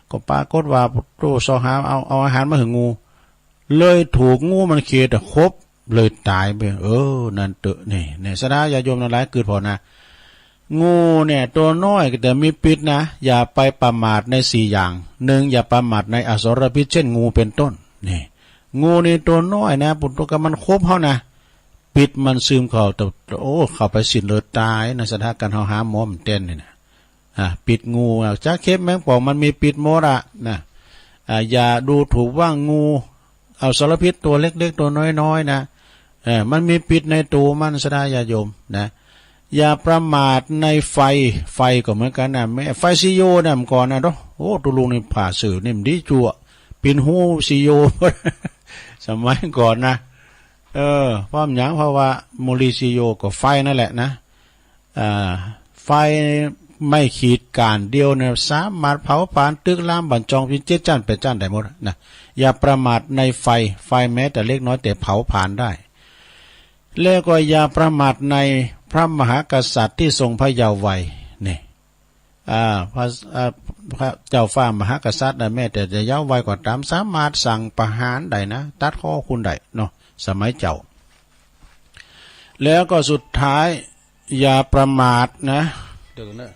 ก็ปรากฏว่าโตสอหาเอาอาหารมาหืองูเลยถูกงูมันเขตครบเลยตายไปนั่นนี่สดาญาโยมทั้งหลายเกิดพอนะงูเนี่ยตัวน้อยแต่มีพิษนะอย่าไปประมาทใน4อย่าง1อย่าประมาทในอสรพิษเช่นงูเป็นต้นนี่งูนี่ตัวน้อยนะปุตตะมันครบเฮานะปิดมันซึมเข้าเข้าไปสิ้นเลือดตายในสถานการณ์เฮาหาหมอมันเต้นนี่นะปิดงูจักเข็บแมงป่องมันมีปิดหมดนะอย่าดูถูกว่างูเอาสารพิษตัวเล็กๆตัวน้อยๆนะมันมีปิดในตัวมันสดาญาโยมนะอย่าประมาทในไฟก็เหมือนกันนะแม่ไฟซีโยนะมันก่อนนะตุลุงนี่ผ่าสื่อนี่มันดีจั่วปินหูซีโย สมัยก่อนนะเพราะอย่างเพราะว่าโมลิซีโยก็ไฟนั่นแหละนะไฟไม่ขีดการเดียวเนี่ยสามารถเผาผลาญตึกล้ามบั่นจองพิจิตจั่นเป็นจั่นได้หมดนะอย่าประมาทในไฟแม้แต่เล็กน้อยแต่เผาผลาญได้แล้วก็อย่าประมาทในพระมหากษัตริย์ที่ทรงพระเยาว์วัยนี่พระเจ้าฟ้ามหากษัตริย์แม้แต่จะเยาว์วัยก็ตามสามารถสั่งประหารได้นะตัดข้อคุณได้เนาะสมัยเจ้าแล้วก็สุดท้ายอย่าประมาทนะเดี๋ยวนะ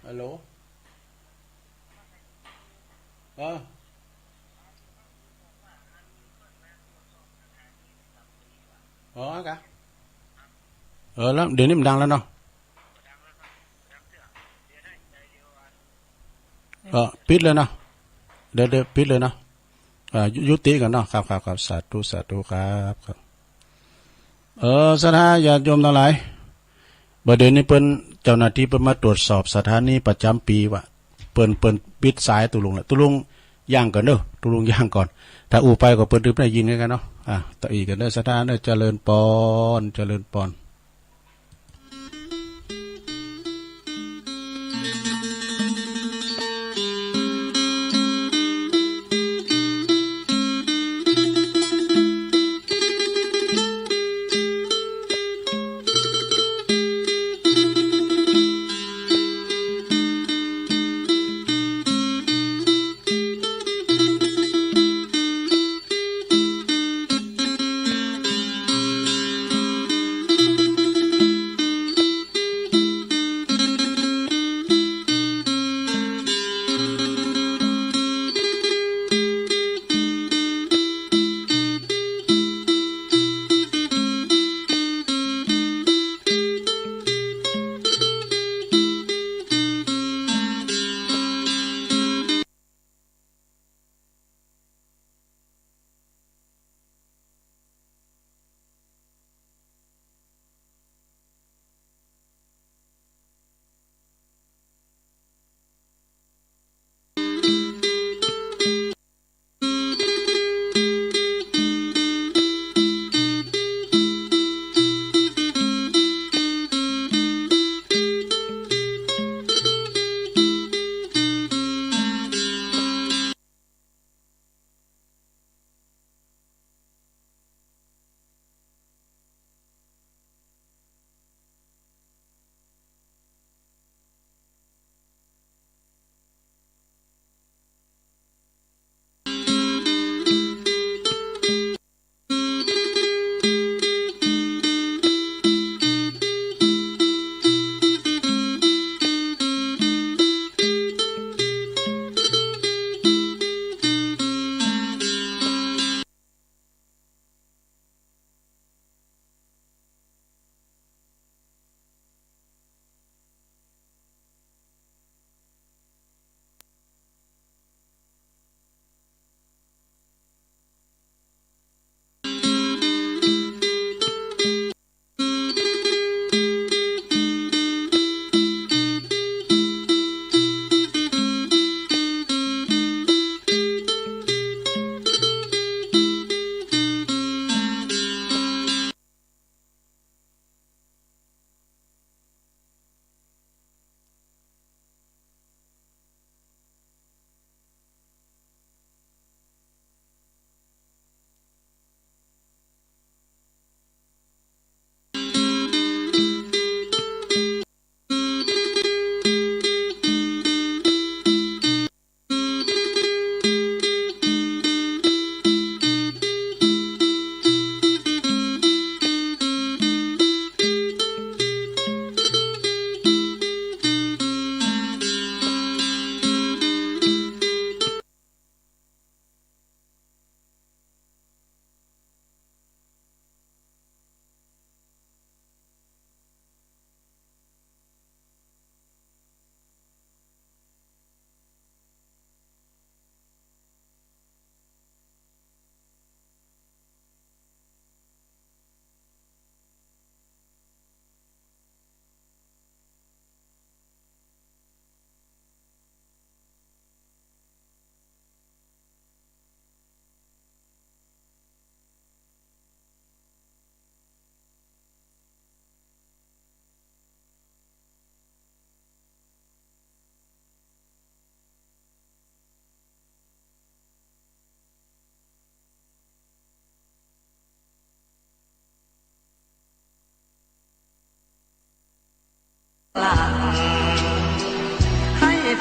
ฮัลโหลกะแล้วเดี๋ยวนี้มันดังแล้วเนาะปิดเลยเนาะเดี๋ยวปิดเลยเนาะยุติกันเนาะครับสาธุครับสถาญาติโยมทั้งหลายประเด็นนี้เปิ้นเจ้าหน้าที่เปิ้นมาตรวจสอบสถานีประจำปีว่าเปิ้นปิดสายตุลุงละตุลุงย่างก่อนตุลุงย่างก่อนถ้าอู่ไปก็เปิ้นได้ยินกันเนาะต่ออีกกันสถานะเจริญปอน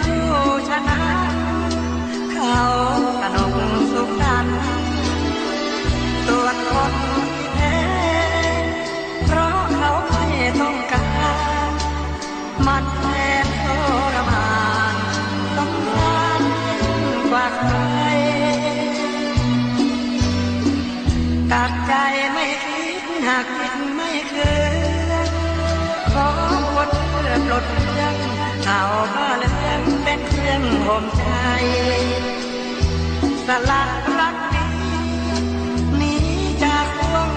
ผู้ชนะเขากนกสุขสันต์ส่วนคนที่แพ้เพราะเขาไม่ต้องการมันแทนทรมานต้องการกว่าใครตัดใจไม่คิดหากคิดไม่คืนขอบทเพื่อปลดเรื่องเอาผ้าเหลืองเป็นเครื่องห่มใจสละรักนี้หนีจากห่วง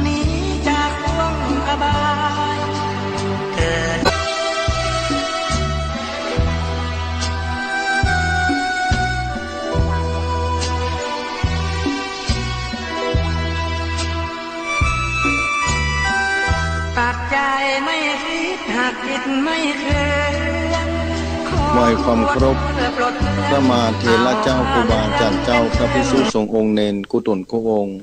หนีจากห่วงอบายเกิดตัดใจไม่คิดหากคิดไม่คืน ไหว้ความเคารพพระมหาเถระเจ้าครูบาอาจารย์เจ้าพระภิกษุสงฆ์องค์เนนกุศลกุองค์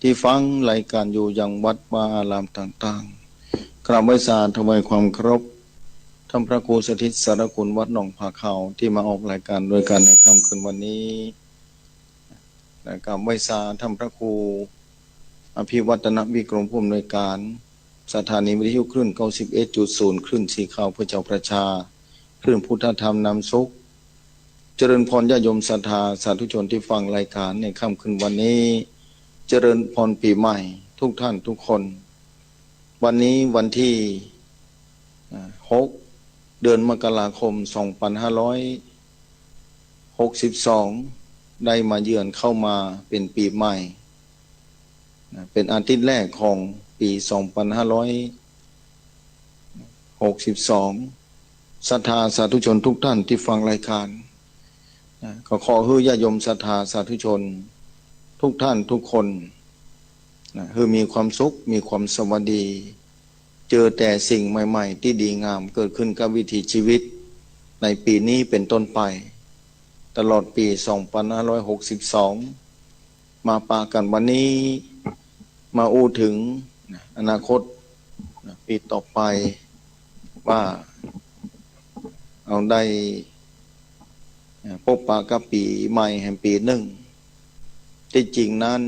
ที่ฟังรายการอยู่ยังวัดวาอารามต่างๆกราบไหว้สาถวายความเคารพท่านพระครูสถิตสารคุณวัดหนองผาขาวที่มาออกรายการโดยการในค่ำคืนวันนี้และกราบไหว้สาท่านพระครูอภิวัฒนวิกรมผู้อำนวยการสถานีวิทยุคลื่น 91.0 คลื่นสีขาวเพื่อเจ้าประชาคลื่นพุทธธรรมนำสุขเจริญพรญาติโยมศรัทธาสาธุชนที่ฟังรายการในค่ำคืนวันนี้เจริญพรปีใหม่ทุกท่านทุกคนวันนี้วันที่6 เดือนมกราคม 2562ได้มาเยือนเข้ามาเป็นปีใหม่เป็นอาทิตย์แรกของปี 2562ศรัทธาสาธุชนทุกท่านที่ฟังรายการก็ขอให้ญาติโยมศรัทธาสาธุชนทุกท่านทุกคนให้มีความสุขมีความสวัสดีเจอแต่สิ่งใหม่ๆที่ดีงามเกิดขึ้นกับวิถีชีวิตในปีนี้เป็นต้นไปตลอดปี 2562มาปากันวันนี้มาอู้ถึงอนาคตปีต่อไปว่าเอาได้พบปะกับปีใหม่แห่งปีหนึ่งที่จริงนั้น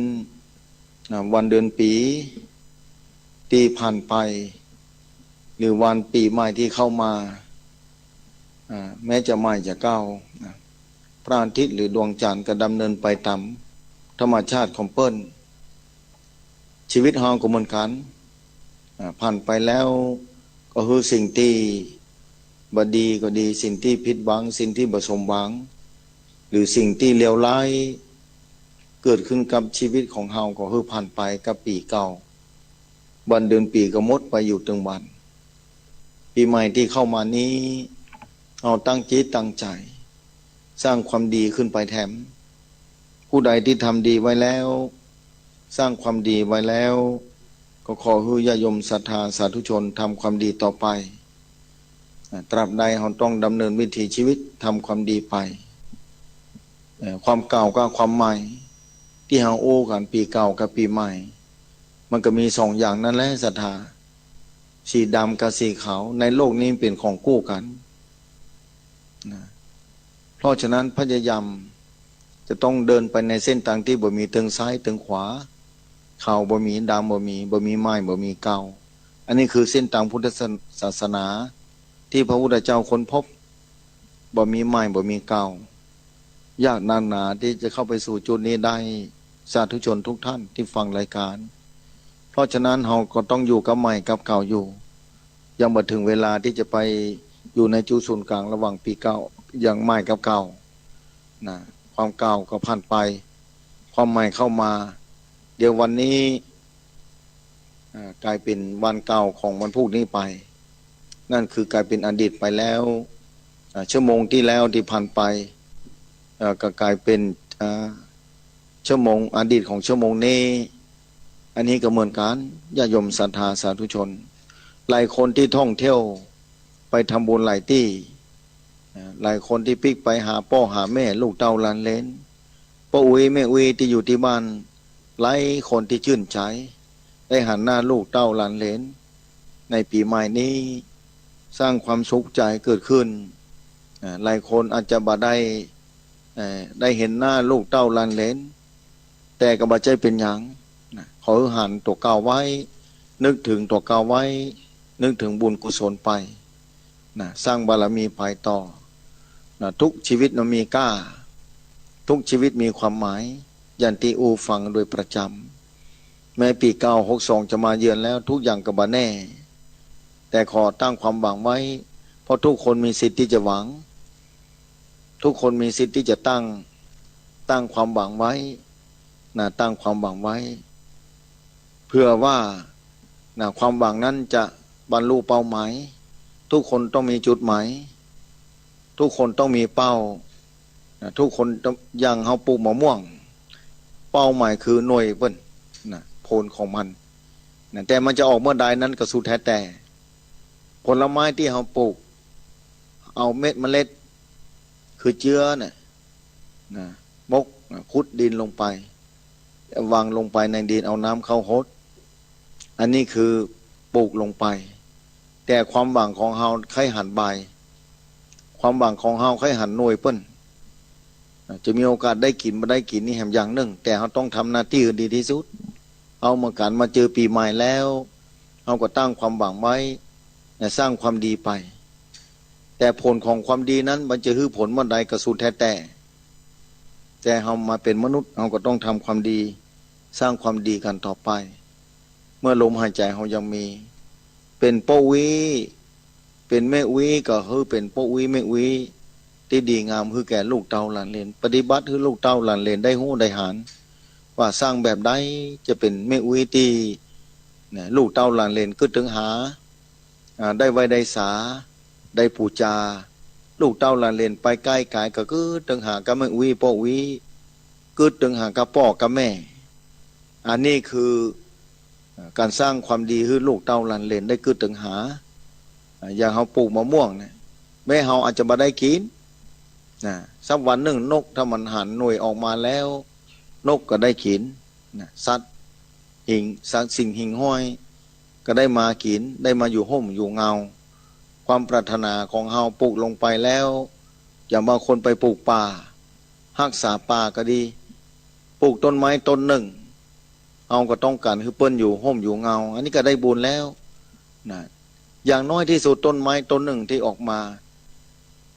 วันเดือนปีที่ผ่านไปหรือวันปีใหม่ที่เข้ามาแม้จะใหม่จะเก้าพระอาทิตย์หรือดวงจันทร์ก็ดำเนินไปตามธรรมชาติของเปิ้ลชีวิตเราก็เหมือนกันผ่านไปแล้วก็คือสิ่งที่บดีก็ดีสิ่งที่ผิดหวังสิ่งที่บ่สมหวังหรือสิ่งที่เลวร้ายเกิดขึ้นกับชีวิตของเราก็คือผ่านไปกับปีเก่าวันเดือนปีก็หมดไปอยู่ตึงวันปีใหม่ที่เข้ามานี้เอาตั้งจิตตั้งใจสร้างความดีขึ้นไปแถมผู้ใดที่ทำดีไว้แล้วสร้างความดีไว้แล้วก็ขอให้ญาติโยมศรัทธาสาธุชนทำความดีต่อไปตราบใดเราต้องดำเนินวิถีชีวิตทำความดีไปความเก่ากับความใหม่ที่เราโอ้กันปีเก่ากับปีใหม่มันก็มีสองอย่างนั่นแหละศรัทธาสีดำกับสีขาวในโลกนี้เป็นของคู่กันเพราะฉะนั้นพยายามจะต้องเดินไปในเส้นทางที่บ่มีเทิงซ้ายเทิงขวาขาวบ่มีดำบ่มีไม้บ่มีเก่าอันนี้คือเส้นทางพุทธศาสนาที่พระพุทธเจ้าค้นพบบ่มีไม้บ่มีเก่ายากนานหนาที่จะเข้าไปสู่จุดนี้ได้สาธุชนทุกท่านที่ฟังรายการเพราะฉะนั้นเราก็ต้องอยู่กับใหม่กับเก่าอยู่ยังบ่ถึงเวลาที่จะไปอยู่ในจุดศูนย์กลางระหว่างปีเก่าอย่างใหม่กับเก่านะความเก่าก็ผ่านไปความใหม่เข้ามาเดี๋ยววันนี้กลายเป็นวันเก่าของวันพรุ่งนี้ไปนั่นคือกลายเป็นอดีตไปแล้วชั่วโมงที่แล้วที่ผ่านไปก็กลายเป็นชั่วโมงอดีตของชั่วโมงนี้อันนี้ก็เหมือนกันญาติโยมศรัทธาสาธุชนหลายคนที่ท่องเที่ยวไปทำบุญหลายที่ หลายคนที่พลิกไปหาพ่อหาแม่ลูกเต้าหลานเหลนป้าอุ้ยแม่อุ้ยที่อยู่ที่บ้านหลายคนที่ชื่นใจได้หันหน้าลูกเต้าหลานเหลนในปีใหม่นี้สร้างความสุขใจเกิดขึ้นหลายคนอาจจะบ่ได้เห็นหน้าลูกเต้าหลานเหลนแต่ก็บ่ใจเป็นหยังขอหันตัวเก่าไว้นึกถึงตัวเก่าไว้นึกถึงบุญกุศลไปสร้างบารมีภายต่อทุกชีวิตมีค่าทุกชีวิตมีความหมายยันตีอูฟังโดยประจำแม้ปี962จะมาเยือนแล้วทุกอย่างก็บ่แน่แต่ขอตั้งความหวังไว้เพราะทุกคนมีสิทธิ์ที่จะหวังทุกคนมีสิทธิ์ที่จะตั้งความหวังไว้ตั้งความหวังไว้เพื่อว่าความหวังนั้นจะบรรลุเป้าหมายทุกคนต้องมีจุดหมายทุกคนต้องมีเป้าทุกคนอย่างเฮาปลูกมะม่วงเป้าหมายคือหน่วยเพิ่นผลของมันแต่มันจะออกเมื่อใดนั้นก็สุดแท้แต่ผลไม้ที่เฮาปลูกเอาเม็ดเมล็ดคือเจือมกขุดดินลงไปวางลงไปในดินเอาน้ำเข้าฮดอันนี้คือปลูกลงไปแต่ความหวังของเฮาใครหันใบความหวังของเฮาใครหันหน่วยเปิ้นจะมีโอกาสได้กินมาได้กินนี่แหมอย่างหนึ่งแต่เฮาต้องทำหน้าที่ดีที่สุดเอาเมื่อการมาเจอปีใหม่แล้วเฮาก็ตั้งความหวังไว้สร้างความดีไปแต่ผลของความดีนั้นมันจะฮื้อผลเมื่อใดก็สุดแท้แต่เฮามาเป็นมนุษย์เฮาก็ต้องทำความดีสร้างความดีกันต่อไปเมื่อลมหายใจเฮายังมีเป็นป้าวีเป็นแม่วีก็คือเป็นป้าวีแม่วีที่ดีงามคือแก่ลูกเต้าหลานเหลนปฏิบัติคือลูกเต้าหลานเหลนได้หู้ได้หารว่าสร้างแบบใดจะเป็นแม่วีที่ลูกเต้าหลานเหลนก็ถึงหาได้ไว้ได้สาได้ปูจาลูกเต้าหลานเหลนไปใกล้กายก็คือถึงหากับแม่วีป้าวีก็ถึงหากับพ่อกับแม่อันนี้คือการสร้างความดีให้ลูกเต้าหลานเหลนได้คือถึงหาอย่างเฮาปลูกมะม่วงแม่เฮาอาจจะบ่ได้กินสักวันหนึ่งนกถ้ามันหันหน่วยออกมาแล้วนกก็ได้กินสัตว์สิ่งหิ่งห้อยก็ได้มากินได้มาอยู่ห่มอยู่เงาความปรารถนาของเฮาปลูกลงไปแล้วอย่างบางคนไปปลูกป่ารักษาป่าก็ดีปลูกต้นไม้ต้นหนึ่งเอาก็ต้องการคือเปิ้นอยู่ห่มอยู่เงาอันนี้ก็ได้บุญแล้วอย่างน้อยที่สุดต้นไม้ต้นหนึ่งที่ออกมา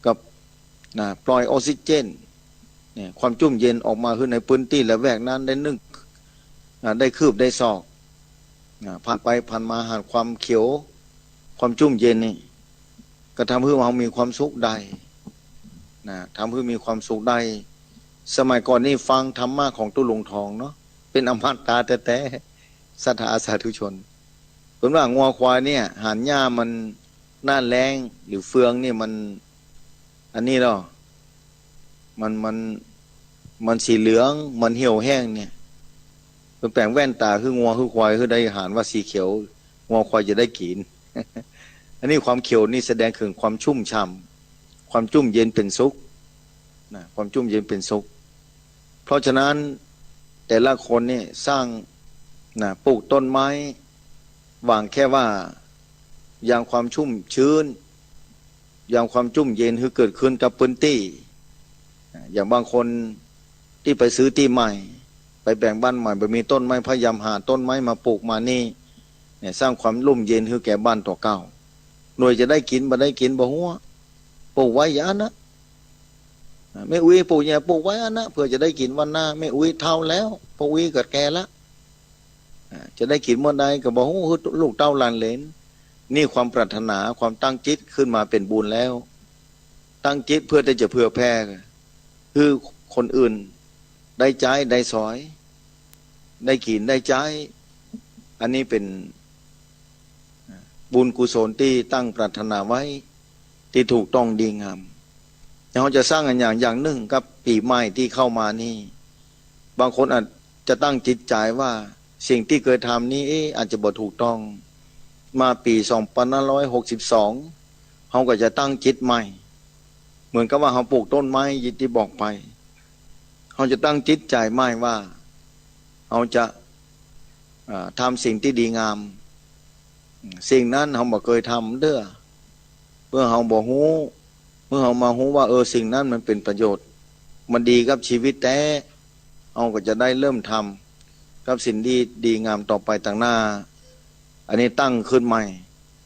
กับปล่อยออกซิเจนความชุ่มเย็นออกมาคือในพื้นที่และแวกนั้นได้นึกได้คืบได้ศอกผ่านไปผ่านมาหาความเขียวความชุ่มเย็นนี่ก็ทำให้เรามีความสุขได้ทำให้มีความสุขได้สมัยก่อนนี่ฟังธรรมะของตุลงทองเนาะเป็นอมตะแต่ศรัทธาสาธุชนเป็นว่างัวควายเนี่ยหานหญ้ามันหน้าแรงหรือเฟืองนี่มันอันนี้เนาะมันสีเหลืองมันเหี่ยวแห้งเนี่ยเป็นแปลงแว่นตาคืองัวคือควายคือได้อาหารว่าสีเขียวงัวควายจะได้กิน อันนี้ความเขียวนี่แสดงถึงความชุ่มฉ่ำความชุ่มเย็นเป็นสุขความชุ่มเย็นเป็นสุขเพราะฉะนั้นแต่ละคนนี่สร้างปลูกต้นไม้หวังแค่ว่าอย่างความชุ่มชื้นอย่างความชุ่มเย็นคือเกิดขึ้นกับพื้นที่อย่างบางคนที่ไปซื้อที่ใหม่ไปแบ่งบ้านใหม่ไปมีต้นไม้พยายามหาต้นไม้มาปลูกมานี่สร้างความร่มเย็นคือแก่บ้านต่อเก่าหน่วยจะได้กินบ่ได้กินบ่หัวปลูกไว้ยานะไม่อุ้ยปลูกเนี่ยปลูกไว้นะเพื่อจะได้กินวันหน้าไม่อุ้ยเท่าแล้วปอุ้ยเกิดแก่แล้วจะได้กินเมื่อใดก็บอกลูกเต้าหลานเหลนนี่ความปรารถนาความตั้งจิตขึ้นมาเป็นบุญแล้วตั้งจิตเพื่อที่จะเผื่อแผ่คือคนอื่นได้ใจได้สอยได้กินได้ใจอันนี้เป็นบุญกุศลที่ตั้งปรารถนาไว้ที่ถูกต้องดีงามเราจะสร้างกันอย่างหนึ่งกับปีใหม่ที่เข้ามานี่บางคนอาจจะตั้งจิตใจว่าสิ่งที่เคยทำนี้อาจจะบ่ถูกต้องมาปี2562เขาก็จะตั้งจิตใหม่ เหมือนกับว่าเขาปลูกต้นไม้ยิที่บอกไปเขาจะตั้งจิตใจไม่ว่าเขาจะทำสิ่งที่ดีงามสิ่งนั้นเขาบอกเคยทำเด้อเพื่อเขาบอกฮู้เมื่อเขามาฮู้ว่าสิ่งนั้นมันเป็นประโยชน์มันดีกับชีวิตแต่เขาก็จะได้เริ่มทำกับสิ่งดีงามต่อไปต่างหน้าอันนี้ตั้งขึ้นใหม่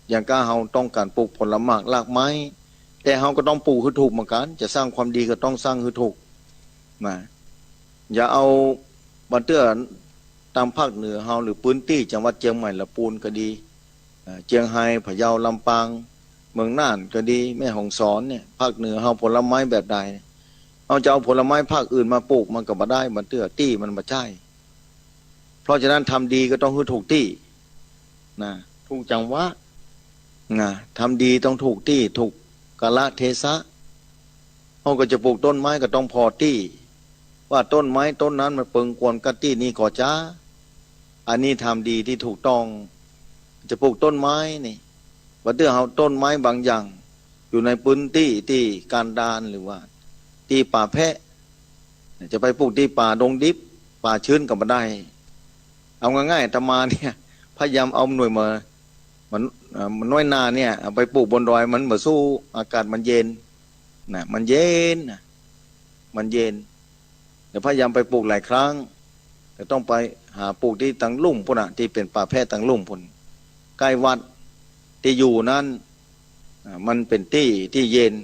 อย่างก้าเขาต้องการปลูกผลไม้รากไม้แต่เขาก็ต้องปลูกให้ถูกเหมือนกันจะสร้างความดีก็ต้องสร้างให้ถูกนะอย่าเอาบันเตื้อตามภาคเหนือเฮาหรือพื้นที่จังหวัดเชียงใหม่ละปูนก็ดีเชียงไฮ้พะเยาลำปางเมืองน่านก็ดีแม่ฮ่องสอนเนี่ยภาคเหนือเฮาผลไม้แบบใดเอาจะเอาผลไม้ภาคอื่นมาปลูกมันก็บ่ได้บันเตื้อที่มันบ่ใช่เพราะฉะนั้นทำดีก็ต้องให้ถูกที่นะถูกจังหวะนะทำดีต้องถูกที่ถูกกาลเทศะเขาก็จะปลูกต้นไม้ก็ต้องพอที่ว่าต้นไม้ต้นนั้นมันเปิงกวนกัตตี้นี่ก่อจ้าอันนี้ทำดีที่ถูกต้องจะปลูกต้นไม้นี่ว่าเตื้อเอาต้นไม้บางอย่างอยู่ในพื้นที่ที่การดานหรือว่าที่ป่าแพะจะไปปลูกที่ป่าดงดิบป่าชื้นก็บ่ได้เอาง่ายๆอาตมาเนี่ยพยายามเอาหน่วยมันน้อยนาเนี่ยเอาไปปลูกบนดอยมันเหมือนสู้อากาศมันเย็นนะมันเย็นนะมันเย็นเดี๋ยวพยายามไปปลูกหลายครั้งแต่ต้องไปหาปลูกที่ตังลุ่มพุ่นที่เป็นป่าแพะตังลุ่มพุ่นใกล้วัดที่อยู่นั้นมันเป็นที่เย็น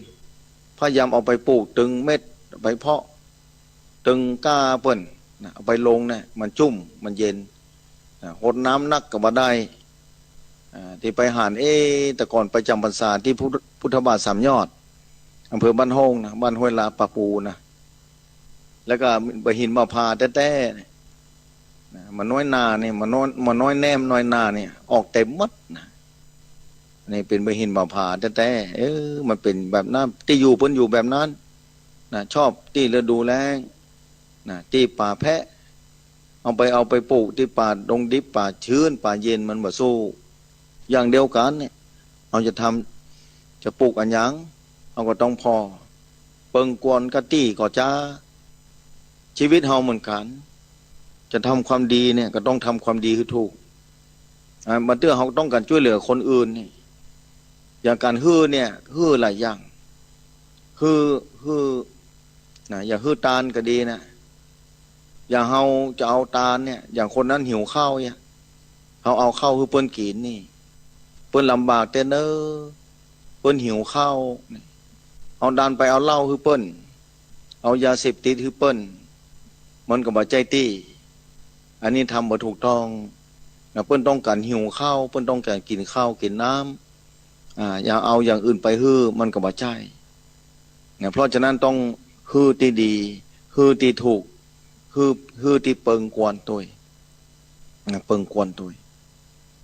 พยายามเอาไปปลูกตึงเม็ดไปเพาะตึงก้าเปิ้นเอาไปลงเนี่ยมันชุ่มมันเย็นหดน้ำนักกับบ่ได้ที่ไปหานแต่ก่อนไปจำพรรษาที่พุทธบาทสามยอดอำเภอบ้านโฮงนะบ้านห้วยลาปะปูนะแล้วก็ไปหินมาพาแต้ๆมันน้อยนาเนี่ยมันน้อยแนมน้อยนาเนี่ยออกเต็มมัดนะนี่เป็นใบหินมาพาแต้ๆมันเป็นแบบนั้นที่อยู่เพิ่นอยู่แบบนั้นนะชอบที่ฤดูแล้งนะที่ป่าแพะเอาไปปลูกที่ป่าดงดิบป่าชื้นป่าเย็นมันบ่สู้อย่างเดียวกันเนี่ยเราจะปลูกอันยังเราก็ต้องพอเปิงกวนกะตี้ก่อจ้าชีวิตเราเหมือนกันจะทำความดีเนี่ยก็ต้องทำความดีให้ถูกมาเตื้อเราต้องการช่วยเหลือคนอื่นนี่อย่างการฮื้อเนี่ยฮื้อหลายอย่างฮื้อนะอย่าฮื้อตาลก็ดีนะอย่างเราจะเอาตาลเนี่ยอย่างคนนั้นหิวข้าวเนี่ยเขาเอาข้าวให้เปิ้นกินนี่เปิ้นลำบากแต่เนอเปิ้นหิวข้าวเอาดันไปเอาเหล้าให้เปิ้นเอายาเสพติดให้เปิ้นมันก็บ่ใจตี้อันนี้ทำบ่ถูกต้องนะเปิ้นต้องการหิวข้าวเปิ้นต้องการกินข้าวกินน้ำอย่าเอาอย่างอื่นไปฮื้อมันก็บ่ใช่เนี่ยเพราะฉะนั้นต้องฮื้อที่ดีฮื้อที่ถูกฮื้อที่เปิงกวนตัวเปิงกวนตัว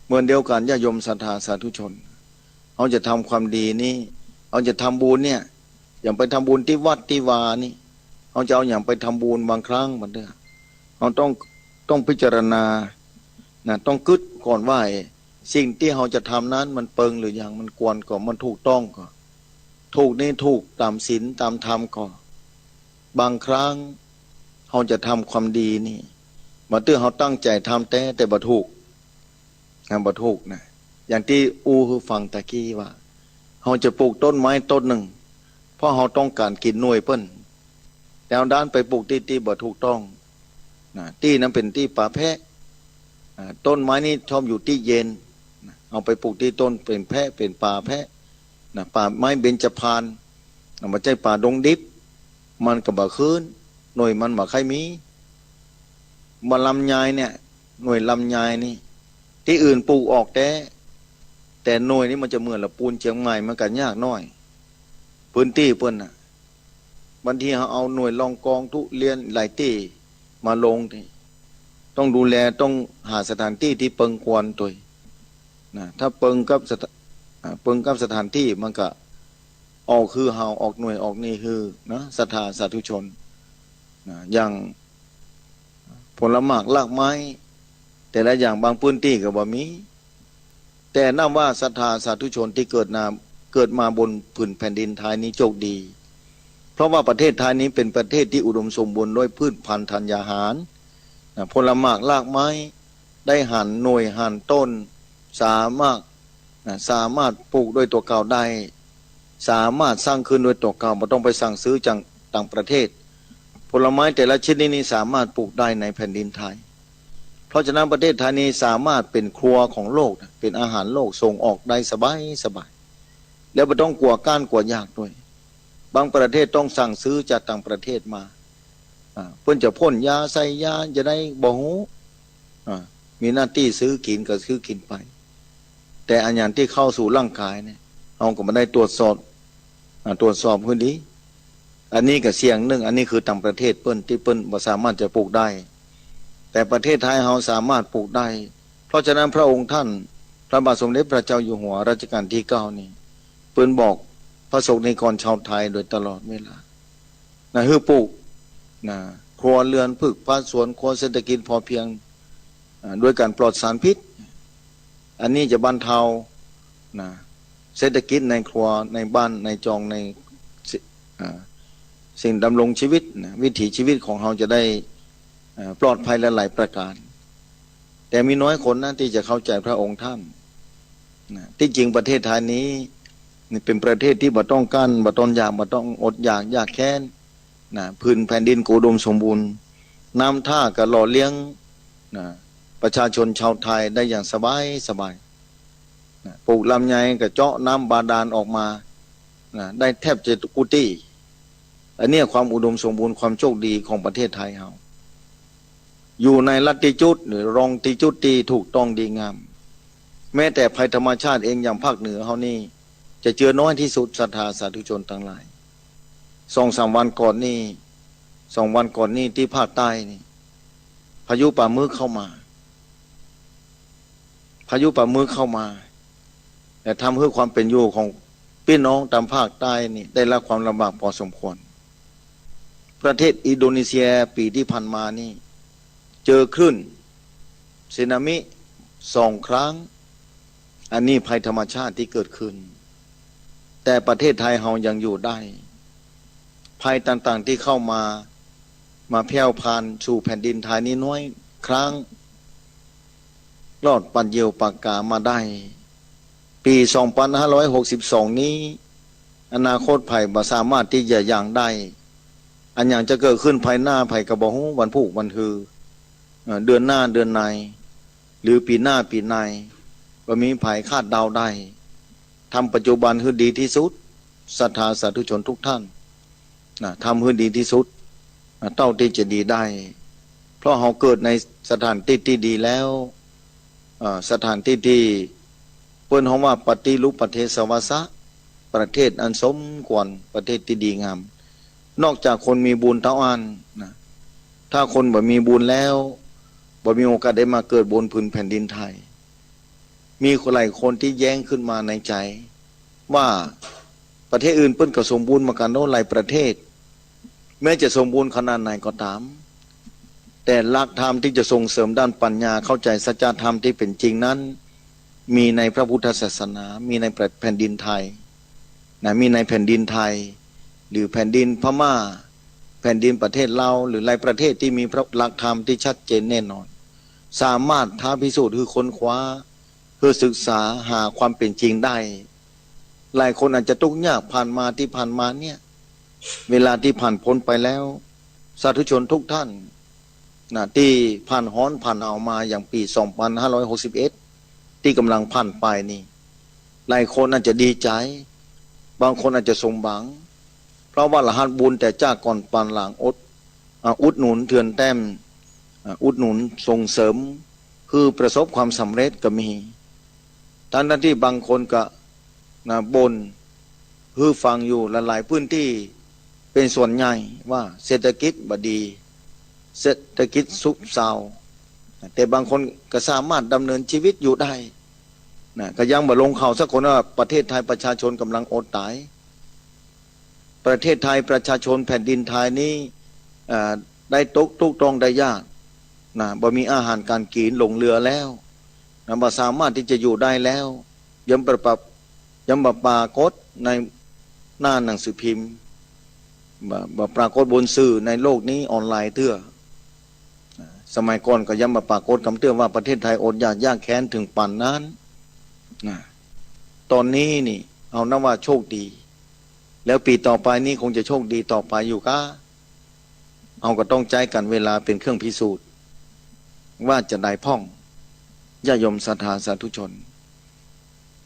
เหมือนเดียวกันญาติโยมศรัทธาสาธุชนเขาจะทำความดีนี่เขาจะทำบุญเนี่ยอย่างไปทำบุญที่วัดที่วานี่เขาจะเอาอย่างไปทำบุญบางครั้งมันเด้อเขาต้องพิจารณานะต้องกึศก่อนว่าสิ่งที่เขาจะทำนั้นมันเปิงหรือยังมันกวนก่อนมันถูกต้องก่อนถูกนี่ถูกตามศีลตามธรรมก่อนบางครั้งเขาจะทำความดีนี่มาเตื้อเขาตั้งใจทำแต่บ่ถูกบ่ถูกนะอย่างที่คือฟังตะกี้ว่าเขาจะปลูกต้นไม้ต้นหนึ่งเพราะเขาต้องการกินหน่วยเปิ้นแต่เอาด้านไปปลูกที่บ่ถูกต้องนะที่นั้นเป็นที่ป่าแพะต้นไม้นี่ชอบอยู่ที่เย็นเอาไปปลูกที่ต้นเป็นแพะเป็นป่าแพะนะป่าไม้เบญจพรรณมาใจป่าดงดิบมันก็บ่คืนหน่วยมันบ่ใครมีมาลำไยเนี่ยหน่วยลำไยนี่ที่อื่นปลูกออกแต่หน่วยนี้มันจะเหมือนละปูนเชียงใหม่มันกันยากน้อยพื้นที่เปิ้นบางทีเขาเอาหน่วยรองกองทุเรียนหลายที่มาลงที่ต้องดูแลต้องหาสถานที่ที่เปิงกวนตัวนะถ้าเปิงกับสถานที่มันก็ออกคือเฮาออกหน่วยออกนี่คือนะศรัทธาสาธุชนนะอย่างผลไม้รากไม้แต่ละอย่างบางพื้นที่ก็บ่มีแต่นับว่าศรัทธาสาธุชนที่เกิดมาบนผืนแผ่นดินไทยนี้โชคดี ราะว่าประเทศไทยนี้เป็นประเทศที่อุดมสมบูรณ์ด้วยพืชพันธุ์ธัญญาหารผลไม้รากไม้ได้หั่นหน่วยหั่นต้นสามารถปลูกด้วยตัวเก่าได้สามารถสร้างขึ้นด้วยตัวเก่าไม่ต้องไปสั่งซื้อจากต่างประเทศผลไม้แต่ละชนิดนี้สามารถปลูกได้ในแผ่นดินไทยเพราะฉะนั้นประเทศไทยนี้สามารถเป็นครัวของโลกเป็นอาหารโลกส่งออกได้สบายแล้วไม่ต้องกลัวก้านกลัวยากด้วยบางประเทศต้องสั่งซื้อจากต่างประเทศมาเพื่อจะพ่นยาใส่ยาจะได้บ่หูมีหน้าที่ซื้อกินก็ซื้อกินไปแต่อันอย่างที่เข้าสู่ร่างกายเนี่ยเราก็ไม่ได้ตรวจสอบคนนี้อันนี้ก็เสี่ยงหนึ่งอันนี้คือต่างประเทศเปิ้นที่เปิ้นบ่สามารถจะปลูกได้แต่ประเทศไทยเราสามารถปลูกได้เพราะฉะนั้นพระองค์ท่านพระบาทสมเด็จพระเจ้าอยู่หัวรัชกาลที่9นี่เปิ้นบอกพระสงฆ์นิกรชาวไทยโดยตลอดเวลาคือปลูกครัวเรือนพืชพันธุ์สวนครัวเศรษฐกิจพอเพียงด้วยการปลอดสารพิษอันนี้จะบรรเทาเศรษฐกิจในครัวในบ้านในจองในสิ่งดำรงชีวิตวิถีชีวิตของเราจะได้ปลอดภัยหลายประการแต่มีน้อยคนนะที่จะเข้าใจพระองค์ท่านที่จริงประเทศไทยนี้เป็นประเทศที่บ่ต้องกั้นบ่ต้องอยากบ่ต้องอดอยากยากแค้นพื้นแผ่นดินอุดมสมบูรณ์น้ำท่าก็หล่อเลี้ยงประชาชนชาวไทยได้อย่างสบายปลูกลำไยก็เจาะน้ำบาดาลออกมาได้แทบจะกุฏิอันนี้ความอุดมสมบูรณ์ความโชคดีของประเทศไทยเราอยู่ในลัทธิจุดหรือรองติจุดที่ถูกต้องดีงามแม้แต่ภัยธรรมชาติเองอย่างภาคเหนือเขานี่จะเจอน้อยที่สุดศรัทธาสาธุชนทั้งหลาย2-3 วันก่อนนี่ที่ภาคใต้นี่พายุป่ามือเข้ามาแต่ทำให้ความเป็นอยู่ของพี่น้องตามภาคใต้นี่ได้รับความลำบากพอสมควรประเทศอินโดนีเซียปีที่ผ่านมานี่เจอคลื่นสึนามิ2 ครั้งอันนี้ภัยธรรมชาติที่เกิดขึ้นแต่ประเทศไทยเรายังอยู่ได้ภัยต่างๆที่เข้ามาแผ่วผ่านสู่แผ่นดินไทยนี้น้อยครั้งรอดปัดเยียวปากกามาได้ปี2562นี้อนาคตภัยบ่สามารถที่จะยังได้อันอย่างจะเกิดขึ้นภายหน้าภัยกระบอกวันพุกวันฮือเดือนหน้าเดือนในหรือปีหน้าปีในก็มีภัยคาดเดาได้ทำปัจจุบันให้ดีที่สุดศรัทธาสาธุชนทุกท่านทำให้ดีที่สุดเท่าที่จะดีได้เพราะเราเกิดในสถานที่ที่ดีแล้วสถานที่ที่เปิ้นเขาว่าปฏิรูปประเทศสวาสะประเทศอันสมควรประเทศที่ดีงามนอกจากคนมีบุญเท่านั้นถ้าคนบ่มีบุญแล้วบ่มีโอกาสได้มาเกิดบนพื้นแผ่นดินไทยมีหลายคนที่แย้งขึ้นมาในใจว่าประเทศอื่นเปิ้นก็สมบูรณ์มากันโน้นหลายประเทศแม้จะสมบูรณ์ขนาดไหนก็ตามแต่หลักธรรมที่จะส่งเสริมด้านปัญญาเข้าใจสัจธรรมที่เป็นจริงนั้นมีในพระพุทธศาสนามีในแผ่นดินไทยมีในแผ่นดินไทยหรือแผ่นดินพม่าแผ่นดินประเทศลาวหรือหลายประเทศที่มีพระหลักธรรมที่ชัดเจนแน่นอนสามารถท้าพิสูจน์คือค้นคว้าเพื่อศึกษาหาความเป็นจริงได้หลายคนอาจจะทุกข์ยากผ่านมาเนี่ยเวลาที่ผ่านพ้นไปแล้วสาธุชนทุกท่านที่ผ่านฮ้อนผ่านเอามาอย่างปี2561ที่กำลังผ่านไปนี่หลายคนอาจจะดีใจบางคนอาจจะสมหวังเพราะว่ารหัสบุญแต่จากก่อนปานหลังอุดหนุนเทือนแต้มอุดหนุนส่งเสริมคือประสบความสำเร็จก็มีทั้งที่บางคนก็บนคือฟังอยู่หลายพื้นที่เป็นส่วนใหญ่ว่าเศรษฐกิจบ่ดีเศรษฐกิจซุบเซาแต่บางคนก็สามารถดำเนินชีวิตอยู่ได้ก็ยังบ่ลงข่าวสักคนว่าประเทศไทยประชาชนกำลังอดตายประเทศไทยประชาชนแผ่นดินไทยนี้ได้ทุกต้องได้ยากบ่มีอาหารการกินลงเรือแล้วบ่สามารถที่จะอยู่ได้แล้วยังปรากฏในหน้าหนังสือพิมพ์ บ่ปรากฏบนสื่อในโลกนี้ออนไลน์เตื้อสมัยก่อนก็ย้ำมาปรากฏคำเตือนว่าประเทศไทยอดอยากยากแค้นถึงป่านนั้นนะตอนนี้นี่เอานะว่าโชคดีแล้วปีต่อไปนี้คงจะโชคดีต่อไปอยู่ก็เอาก็ต้องใจกันเวลาเป็นเครื่องพิสูจน์ว่าจะได้พ่องญาโยมศรัทธาสาธุชน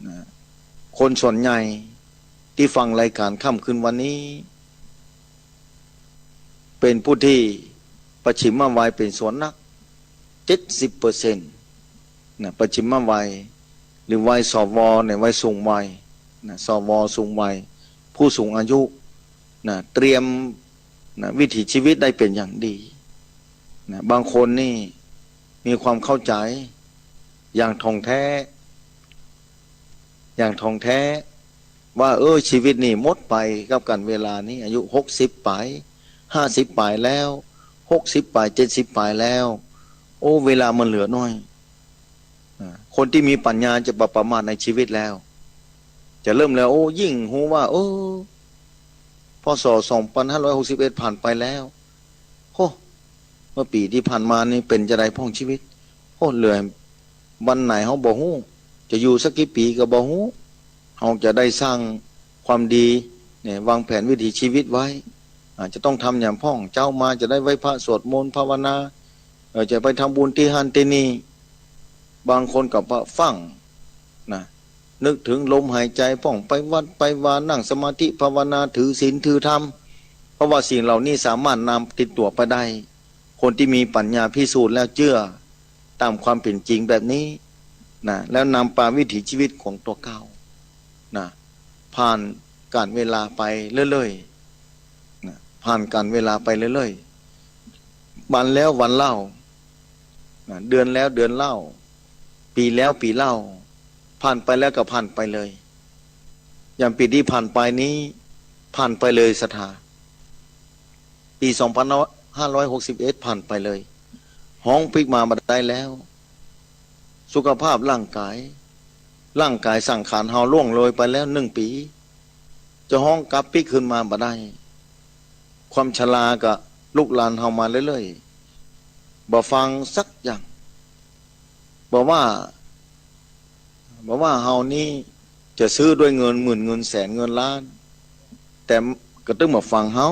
นะคนส่วนใหญ่ที่ฟังรายการค่ำคืนวันนี้เป็นผู้ที่ปัจฉิมวัยเป็นส่วนนัก 70% นะปัจฉิมวัยหรือวัยสวในวัยสูงวัยนะสวสูงวัยผู้สูงอายุนะเตรียมนะวิถีชีวิตได้เป็นอย่างดีนะบางคนนี่มีความเข้าใจอย่างท่องแท้ว่าชีวิตนี่หมดไปกับกันเวลานี้อายุ60ปลาย50ปลายแล้ว60ปลาย70ปลายแล้วเวลามันเหลือน้อยคนที่มีปัญญาจะประมาทในชีวิตแล้วจะเริ่มแล้วยิ่งหูว่าพศ2561ผ่านไปแล้วเมื่อปีที่ผ่านมานี่เป็นจะได้พ่องชีวิตเหลือวันไหนเฮาบ่ฮู้จะอยู่สักกี่ปีก็บ่ฮู้เฮาจะได้สร้างความดีเนี่ยวางแผนวิถีชีวิตไว้จะต้องทำอย่างพ่องเจ้ามาจะได้ไหว้พระสวดมนต์ภาวนาจะไปทำบุญที่ฮันที่นี่บางคนกับฟังนะนึกถึงลมหายใจพ่องไปวัดไปวานั่งสมาธิภาวนาถือศีลถือธรรมเพราะว่าสิ่งเหล่านี้สามารถนำติดตัวไปได้คนที่มีปัญญาพิสูจน์แล้วเชื่อตามความเป็นจริงแบบนี้นะแล้วนำปาวิถีชีวิตของตัวเก่านะผ่านการเวลาไปเรื่อยๆนะผ่านการเวลาไปเรื่อยๆวันแล้ววันเล่านะเดือนแล้วเดือนเล่าปีแล้วปีเล่าผ่านไปแล้วก็ผ่านไปเลยอย่างปีที่ผ่านไปนี้ผ่านไปเลยศรัทธาปี2561ผ่านไปเลยห้องพลิกมาบัดได้แล้วสุขภาพร่างกายสังขารเฮาล่วงเลยไปแล้ว1 ปีจะห้องกลับพลิกขึ้นมาบัดได้ความชราก็ลูกหลานเฮามาเรื่อยๆบ่ฟังสักอย่างบอกว่าเฮานี้จะซื้อด้วยเงินหมื่นเงินแสนเงินล้านแต่ก็ต้องมาฟังเฮา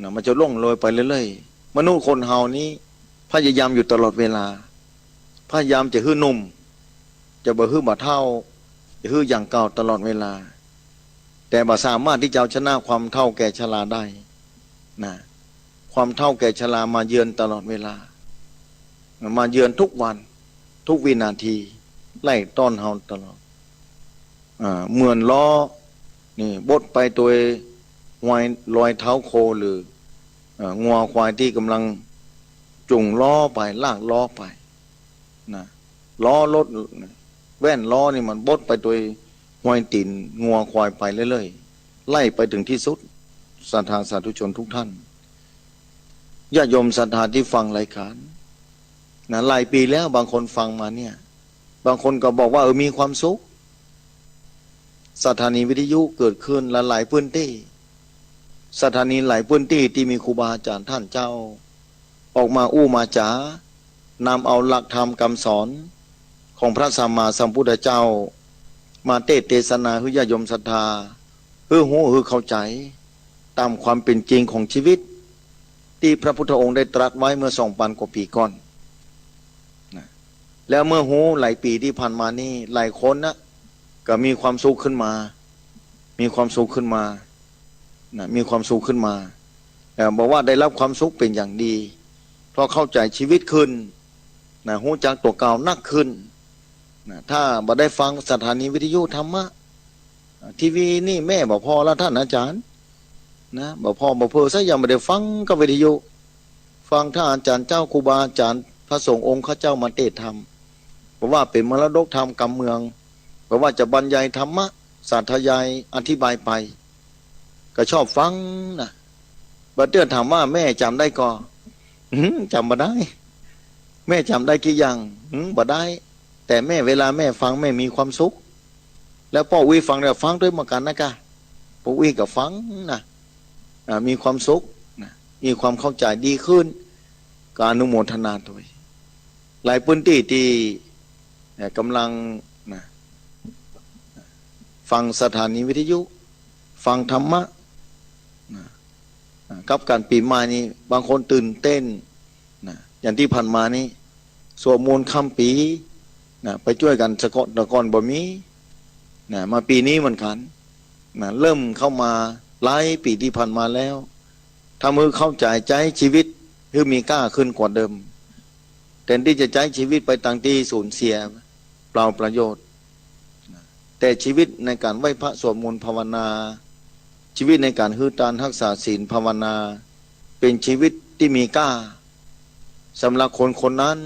นะมันจะล่วงโรยไปเรื่อยๆมนุษย์คนเฮานี้พยายามอยู่ตลอดเวลาพยายามจะฮื้อนุ่มจะบ่ฮื้อบ่เท่าจะฮื้ออย่างเก่าตลอดเวลาแต่บ่สามารถที่จะเอาชนะความเฒ่าแก่ชราได้นะความเฒ่าแก่ชรามาเยือนตลอดเวลามาเยือนทุกวันทุกวินาทีไล่ต้อนเฮาตลอดเหมือนล้อนี่บดไปตัววายลอยเท้าโคหรืองัวควายที่กำลังจุงล้อไปลากล้อไปนะล้อรถแว่นล้อนี่มันบดไปตัววายตีนงัวควายไปเรื่อยๆไล่ไปถึงที่สุดศรัทธาสาธุชนทุกท่านญาติโยมศรัทธาที่ฟังรายการนะหลายปีแล้วบางคนฟังมาเนี่ยบางคนก็บอกว่ามีความสุขสถานีวิทยุเกิดขึ้นหลายพื้นที่สถานีหลายพื้นที่ที่มีครูบาอาจารย์ท่านเจ้าออกมามาจานำเอาหลักธรรมคำสอนของพระสัมมาสัมพุทธเจ้ามาเทศนาให้ญาติโยมศรัทธาหูเข้าใจตามความเป็นจริงของชีวิตที่พระพุทธองค์ได้ตรัสไว้เมื่อ2,000 กว่าปีก่อนแล้วเมื่อหลายปีที่ผ่านมานี่หลายคนนะก็มีความสุขขึ้นมามีความสุขขึ้นมาบอกว่าได้รับความสุขเป็นอย่างดีเพราะเข้าใจชีวิตขึ้นหูจักตัวเก่านักขึ้นถ้าบ่ได้ฟังสถานีวิทยุธรรมะทีวีนี่แม่บอกพ่อแล้วท่านอาจารย์นะบอกพ่อบอกเพื่อซะยังไม่ได้ฟังก็วิทยุฟังท่านอาจารย์เจ้าครูบาอาจารย์พระสงฆ์องค์ข้าเจ้ามาเทศธรรมบอกว่าเป็นมรดกธรรมกำเมืองบอกว่าจะบรรยายธรรมะสาธยายอธิบายไปก็ชอบฟังนะบัดเตือนถามว่าแม่จำได้ก็จำบ่ได้แม่จำได้กี่อย่างบ่ได้แต่แม่เวลาแม่ฟังแม่มีความสุขแล้วพ่ออุ้ยฟังแล้วฟังด้วยเหมือนกันนะกะพ่ออุ้ยก็ฟังนะ มีความสุขนะมีความเข้าใจดีขึ้นการอนุโมทนาด้วยหลายพื้นที่ที่กำลังนะฟังสถานีวิทยุฟังธรรมะนะกับการปีใหม่นี้บางคนตื่นเต้นนะอย่างที่ผ่านมานี้สวดมนต์ค่ำปีนะไปช่วยกันสะกดตะกอนบ่มีนะมาปีนี้เหมือนกันนะเริ่มเข้ามาหลายปีที่ผ่านมาแล้วทำให้เข้าใจใจชีวิตคือมีกล้าขึ้นกว่าเดิมแทนที่จะใช้ชีวิตไปต่างที่สูญเสียเปล่าประโยชน์แต่ชีวิตในการไหว้พระสวดมนต์ภาวนาชีวิตในการฮือตานรักษาศีลภาวนาเป็นชีวิตที่มีกล้าสำหรับคนคนนั้น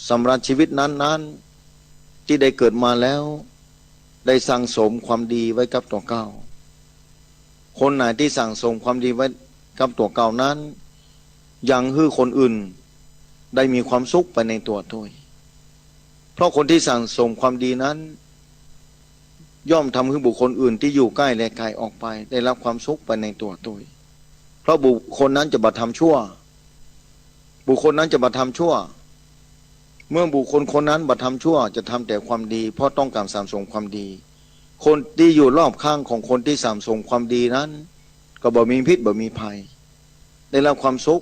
สำหรับชีวิตนั้นที่ได้เกิดมาแล้วได้สั่งสมความดีไว้กับตัวเก่าคนไหนที่สั่งสมความดีไว้กับตัวเก่านั้นยังฮือคนอื่นได้มีความสุขไปในตัวด้วยเพราะคนที่สั่งสมความดีนั้นย่อมทำให้บุคคลอื่นที่อยู่ใกล้และไกลออกไปได้รับความสุขไปในตัวด้วยเพราะบุคคลนั้นจะบัดทำชั่วบุคคลนั้นจะบัดทำชั่วเมื่อบุคคลคนนั้นบัดทำชั่วจะทำแต่ความดีเพราะต้องการสั่งสมความดีคนที่อยู่รอบข้างของคนที่สั่งสมความดีนั้นก็บ่มีพิษบ่มีภัยได้รับความสุข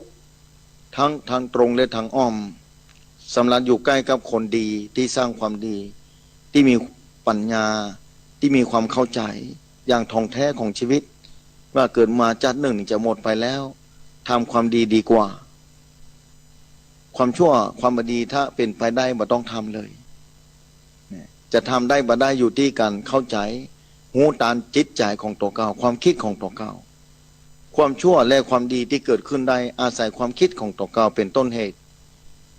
ทั้งทางตรงและทางอ้อมสำหรับอยู่ใกล้กับคนดีที่สร้างความดีที่มีปัญญาที่มีความเข้าใจอย่างท่องแท้ของชีวิตว่าเกิดมาจัดหนึ่งจะหมดไปแล้วทำความดีดีกว่าความชั่วความบดีถ้าเป็นไปได้บ่ต้องทำเลยจะทำได้บ่ได้อยู่ที่การเข้าใจหูตานจิตใจของตัวเก่าความคิดของตัวเก่าความชั่วและความดีที่เกิดขึ้นได้อาศัยความคิดของตัวเก่าเป็นต้นเหตุ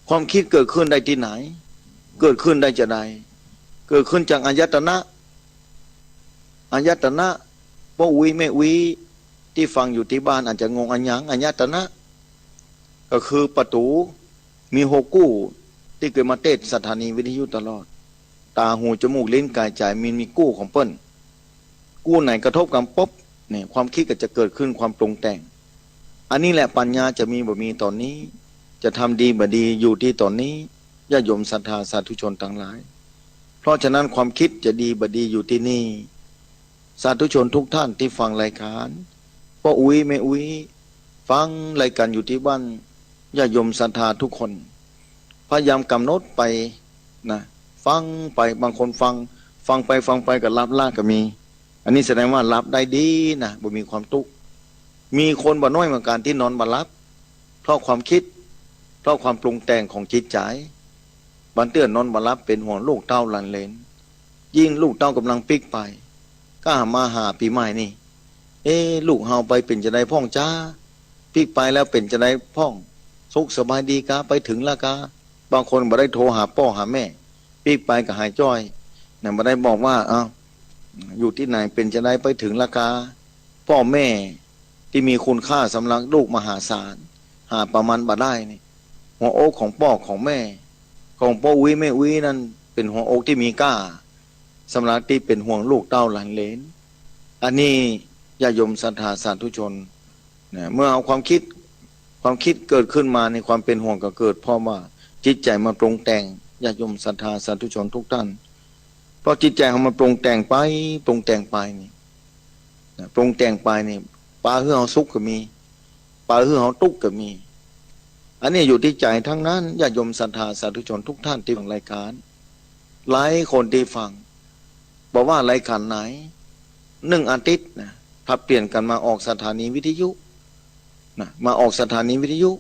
ความคิดเกิดขึ้นได้ที่ไหนเกิดขึ้นได้จะใดเกิดขึ้นจากอายตนะพ่ออุ้ยแม่อุ้ยที่ฟังอยู่ที่บ้านอาจจะงงอันยังอายตนะก็คือประตูมีหกกู้ที่เกิดมาเทศสถานีวิทยุตลอดตาหูจมูกลิ้นกายใจมีกู้ของเปิ้นกู้ไหนกระทบกันปุ๊บเนี่ยความคิดก็จะเกิดขึ้นความปรุงแต่งอันนี้แหละปัญญาจะมีบ่มีตอนนี้จะทำดีบ่ดีอยู่ที่ตอนนี้ญาติโยมศรัทธาสาธุชนทั้งหลายเพราะฉะนั้นความคิดจะดีบ่ดีอยู่ที่นี่สาธุชนทุกท่านที่ฟังรายการพ่ออุ้ยแม่อุ้ยฟังรายการอยู่ที่บ้านญาติโยมศรัทธาทุกคนพยายามกำหนดไปนะฟังไปบางคนฟังไปก็รับล่าก็มีอันนี้แสดงว่ารับได้ดีนะบ่มีความทุกข์มีคนบ่น้อยเหมือนกันที่นอนบ่รับเพราะความคิดเพราะความปรุงแต่งของจิตใจบันเตือนนอนบ่รับเป็นห่วงลูกเต้าหลานเหลนยิ่งลูกเต้ากำลังปิกไปก็มาหาปีใหม่นี่ลูกเฮาไปเป็นจะได้พ่องจ้าปิกไปแล้วเป็นจะได้พ่องสุขสบายดีกาไปถึงละกาบางคนบ่ได้โทรหาพ่อหาแม่ปิกไปก็หายจ้อยเนี่ยบ่ได้บอกว่าอยู่ที่ไหนเป็นจะได้ไปถึงละกาพ่อแม่ที่มีคุณค่าสำหรับลูกมหาศาลหาประมาณบ่ได้นี่หัวอกของพ่อของแม่ของพ่ออุ้ยแม่อุ้ยนั่นเป็นหัวอกที่มีกล้าสำหรับที่เป็นห่วงลูกเต้าหลานเหลนอันนี้ญาติโยมศรัทธาสาธุชนเนี่ยเมื่อเอาความคิดเกิดขึ้นมาในความเป็นห่วงก็เกิดเพราะว่าจิตใจมาปรุงแต่งญาติโยมศรัทธาสาธุชนทุกท่านเพราะจิตใจของมันปรุงแต่งไปนี่ปรุงแต่งไปนี่ปลาเหือเฮาสุขก็มีปลาเหือเฮาทุกข์ก็มีอันนี้อยู่ที่ใจทั้งนั้นญาติโยมศรัทธาสาธุชนทุกท่านที่ฟังรายการหลายคนที่ฟังบอกว่ารายการไหน1 อาทิตย์นะพับเปลี่ยนกันมาออกสถานีวิทยุนะมาออกสถานีวิทยุ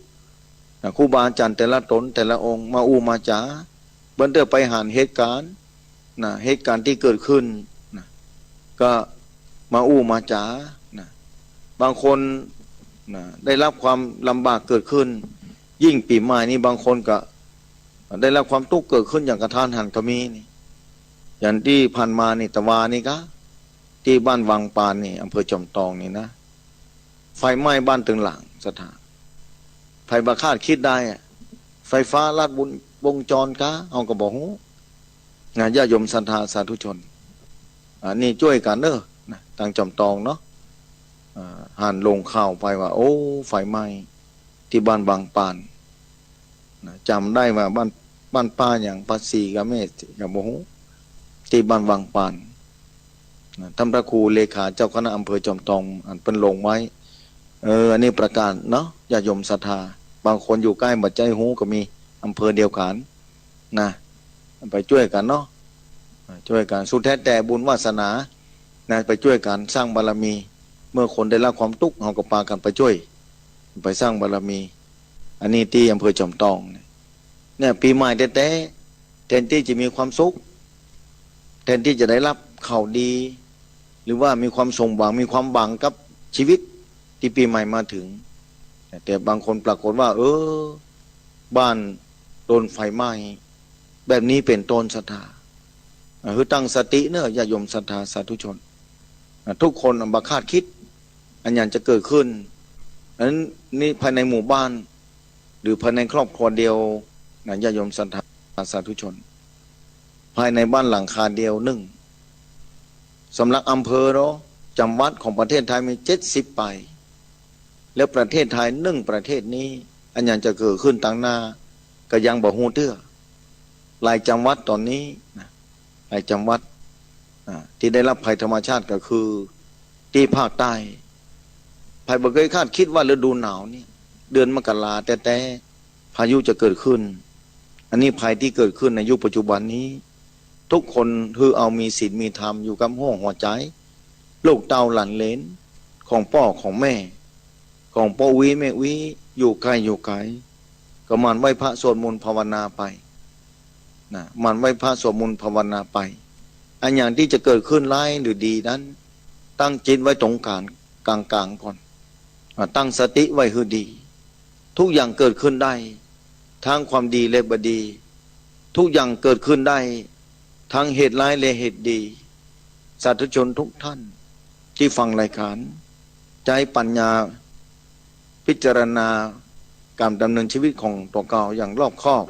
นะครูบาอาจารย์แต่ละตนแต่ละองค์มาอูมาจ๋าเบิ่นเด้อไปหาเหตุการณ์นะเหตุการณ์ที่เกิดขึ้นนะก็มาอูมาจ๋านะบางคนนะได้รับความลำบากเกิดขึ้นยิ่งปีใหม่นี้บางคนก็ได้รับความทุกข์เกิดขึ้นอย่างกระทันหันก็มีนี่อย่างที่ผ่านมานี่ตะวานี่ก็ที่บ้านวังปานนี่อำเภอจอมทองนี่นะไฟไหม้บ้านตึงหลังสถานไฟบาคาดคิดได้ไฟฟ้าลัดวงจรกะเอาก็บอกฮู้ญาติโยมศรัทธาสาธุชนนี่ช่วยกันเด้อนะทางจอมทองเนาะ ห่านลงข่าวไปว่าโอ้ไฟไหม้ที่บ้านบางปานจำได้ว่าบ้านป้าอย่างปัสสีกับเมธกับโมโหที่บ้านบางปานท่านพระครูเลขาเจ้าคณะอำเภอจอมทองอันเป็นลงไว้อันนี้ประกาศเนาะญาติโยมศรัทธาบางคนอยู่ใกล้บัดใจหูก็มีอำเภอเดียวกันนะไปช่วยกันเนาะช่วยกันสุดแท้แต่บุญวาสนานะไปช่วยกันสร้างบารมีเมื่อคนได้รับความทุกข์เราก็พากันไปช่วยไปสร้างบารมี อันนี้ที่อำเภอจอมทองเนี่ยปีใหม่แต่แทนที่จะมีความสุขแทนที่จะได้รับข่าวดีหรือว่ามีความสมหวังมีความหวังกับชีวิตที่ปีใหม่มาถึงแต่บางคนปรากฏว่าบ้านโดนไฟไหม้แบบนี้เป็นต้นศรัทธาคือตั้งสติเนอะญาติโยมศรัทธาสาธุชนทุกคนบังคาดคิดอันอย่างจะเกิดขึ้นนั้นนี่ภายในหมู่บ้านหรือภายในครอบครัวเดียวญาติโยมศรัทธาสาธุชนภายในบ้านหลังคาเดียวหนึ่งสำนักอำเภอเนาะจำวัดของประเทศไทยมี70 ไปแล้วประเทศไทยประเทศนี้อันอย่างจะเกิดขึ้นตั้งหน้าก็ยังบ่ฮู้เตื้อหลายจังหวัดตอนนี้หลายจังหวัดที่ได้รับภัยธรรมชาติก็คือที่ภาคใต้ภัยบ่เคยคาดคิดว่าฤดูหนาวนี่เดือนมกราแต่พายุจะเกิดขึ้นอันนี้ภัยที่เกิดขึ้นในยุคปัจจุบันนี้ทุกคนคือเอามีศีลมีธรรมอยู่กับห้องหัวใจลูกเต้าหลานเหลนของพ่อของแม่ของพ่อวิแม่วิอยู่ไกลก็มันไหว้พระสวดมนต์ภาวนาไปมันไหว้พระสวดมนต์ภาวนาไปอันอย่างที่จะเกิดขึ้นร้ายหรือดีนั้นตั้งจิตไว้ตรงกลางก่อนตั้งสติไว้คือดีทุกอย่างเกิดขึ้นได้ทั้งความดีและบดีทุกอย่างเกิดขึ้นได้ทั้งเหตุร้ายและเหตุดีสาธุชนทุกท่านที่ฟังรายการใจปัญญาพิจารณาการดำเนินชีวิตของตัวเก่าอย่างรอบคอบ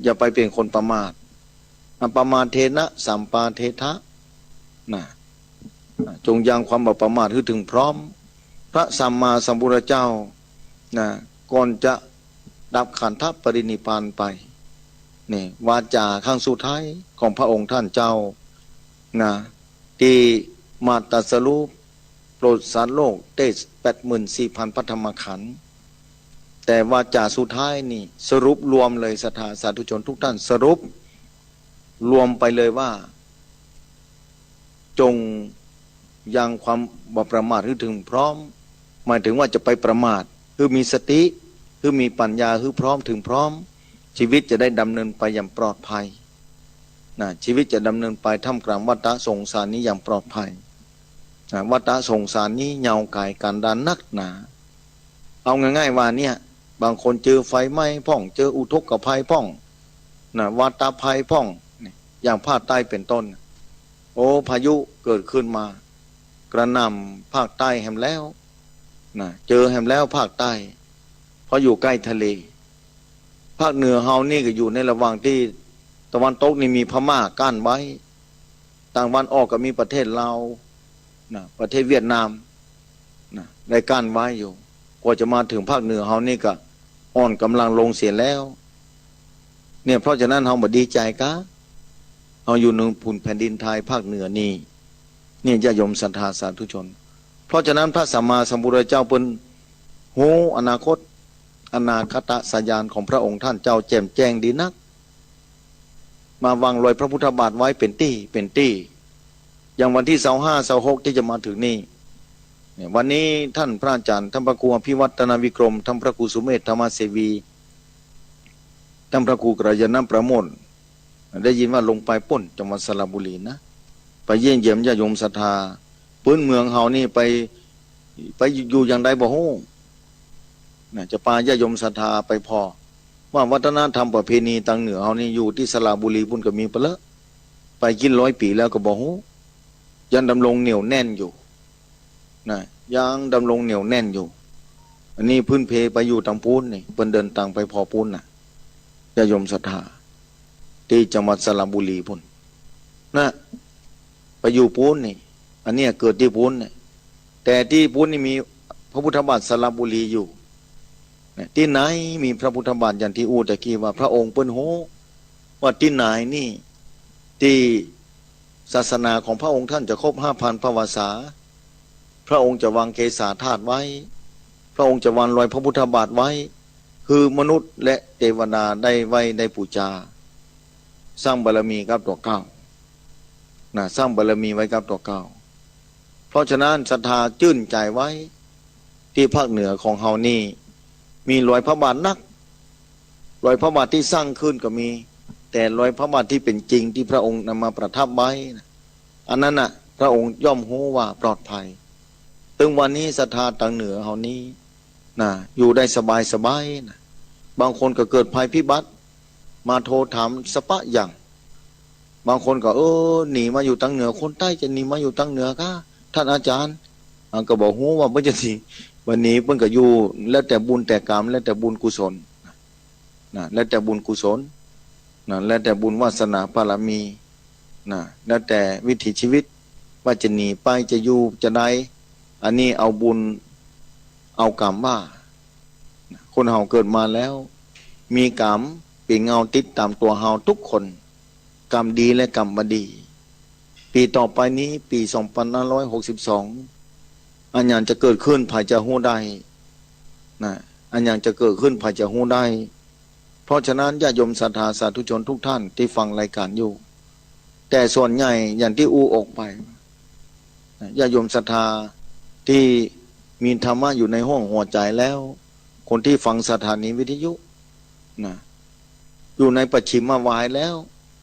อย่าไปเป็นคนประมาทประมาทเทนะสัมปาเททะจงยังความบ่ประมาทให้ถึงพร้อมพระสัมมาสัมพุทธเจ้าก่อนจะดับขันธปรินิพพานไปนี่วาจาครั้งสุดท้ายของพระองค์ท่านเจ้าที่มาตรัสรู้โปรดสารโลกได้84,000 พระธรรมขันธ์แต่วาจาสุดท้ายนี่สรุปรวมเลยศรัทธาสาธุชนทุกท่านสรุปรวมไปเลยว่าจงยังความบ่ประมาทให้ถึงพร้อมหมายถึงว่าจะไปประมาทคือมีสติคือมีปัญญาคือพร้อมถึงพร้อมชีวิตจะได้ดำเนินไปอย่างปลอดภัยชีวิตจะดำเนินไปท่ามกลางวัฏสงสารนี้อย่างปลอดภัยวัฏสงสารนี้เหงาไก่กันดานนักหนาเอาง่ายๆว่าเนี่ยบางคนเจอไฟไหม้พ่องเจออุทกภัยพ่องวัฏภัยพ่องอย่างภาคใต้เป็นต้นพายุเกิดขึ้นมากระหน่ำภาคใต้แห่งแล้วเจอแห่งแล้วภาคใต้เพราะอยู่ใกล้ทะเลภาคเหนือเฮานี่ก็อยู่ในระหว่างที่ตะวันตกนี่มีพม่ากั้นไว้ต่างวันออกก็มีประเทศลาวประเทศเวียดนามได้กั้นไว้อยู่กว่าจะมาถึงภาคเหนือเฮานี่ก็อ่อนกำลังลงเสียแล้วเนี่ยเพราะฉะนั้นเฮาบ่ดีใจกะเฮาอยู่ในผืนแผ่นดินไทยภาคเหนือนี่เนี่ยญาติโยมศรัทธาสาธุชนเพราะฉะนั้นพระสัมมาสัมพุทธเจ้าเพิ่นฮู้อนาคตอนาคตสัญญาณของพระองค์ท่านเจ้าแจ่มแจ้งดีนักมาวางรอยพระพุทธบาทไว้เป็นตี้อย่างวันที่25-26ที่จะมาถึงนี่วันนี้ท่านพระอาจารย์ท่านพระครูอภิวัตนาวิกรมท่านพระครูสุเมธธรรมเสวีท่านพระครูกระยานะประโมทได้ยินว่าลงไปป้นจังหวัดสระบุรีนะไปเยี่ยมญาติโยมศรัทธาพื้นเมืองเฮานี่ไปอยู่อย่างใดบ่ฮู้จะพาญาติโยมศรัทธาไปพอว่าวัฒนธรรมประเพณีทางเหนือเฮานี่อยู่ที่สระบุรีพุ่นก็มีไปแล้วไปกิน100 ปีแล้วก็บ่ฮู้ยังดำรงเหนียวแน่นอยู่ยังดำรงเหนียวแน่นอยู่อันนี้พื้นเพไปอยู่ทางปูนนี่เพิ่นเดินทางไปพอปูนญาติโยมศรัทธาที่จังหวัดสระบุรีพุ่นไปอยู่ปูนนี่อันนี้เกิดที่ปูนนี่แ แต่ที่พุทธนี่มีพระพุทธบาทสระบุรีอยู่ที่ไหนมีพระพุทธบาทอย่างที่อูตะกี้ว่าพระองค์เปิ้นโหว่าที่ไหนนี่ที่ศาสนาของพระองค์ท่านจะครบ 5,000 พรรษาพระองค์จะวางเกศาธาตุไว้พระองค์จะวางรอยพระพุทธบาทไว้คือมนุษย์และเทวดาได้ไว้ได้ปูชาสร้างบารมีกับตัวเก้าสร้างบารมีไว้กับตัวเก้าเพราะฉะนั้นศรัทธาจื่นใจไว้ที่ภาคเหนือของเฮานี่มีรอยพระบาทนักรอยพระบาทที่สร้างขึ้นก็มีแต่รอยพระบาทที่เป็นจริงที่พระองค์นำมาประทับไว้อันนั้นน่ะพระองค์ย่อมรู้ว่าปลอดภัยถึงวันนี้ศรัทธาทางเหนือเฮานี้อยู่ได้สบายบางคนก็เกิดภัยพิบัติมาโทรถามสปะอย่างบางคนก็หนีมาอยู่ทางเหนือคนใต้จะหนีมาอยู่ทางเหนือค่ะท่านอาจารย์ก็บอกฮู้ว่าเพิ่นจะสิวันนี้เพิ่นก็อยู่แล้วแต่บุญแต่กรรมแล้วแต่บุญกุศลแล้วแต่บุญกุศลแล้วแต่บุญวาสนาบารมีแล้วแต่วิถีชีวิตว่าจะหนีไปจะอยู่จะได้อันนี้เอาบุญเอากรรมว่าคนเฮาเกิดมาแล้วมีกรรมเป็นเงาติดตามตัวเฮาทุกคนกรรมดีและกรรมบ่ดีปีต่อไปนี้ปี2562อันอย่างจะเกิดขึ้นภายจะฮู้ได้อันอย่างจะเกิดขึ้นภายจะฮู้ได้เพราะฉะนั้นญาติโยมศรัทธาสาธุชนทุกท่านที่ฟังรายการอยู่แต่ส่วนใหญ่อย่างที่ออกไปญาติโยมศรัทธาที่มีธรรมะอยู่ในห้องหัวใจแล้วคนที่ฟังสถานีวิทยุอยู่ในปัจฉิมวายแล้ว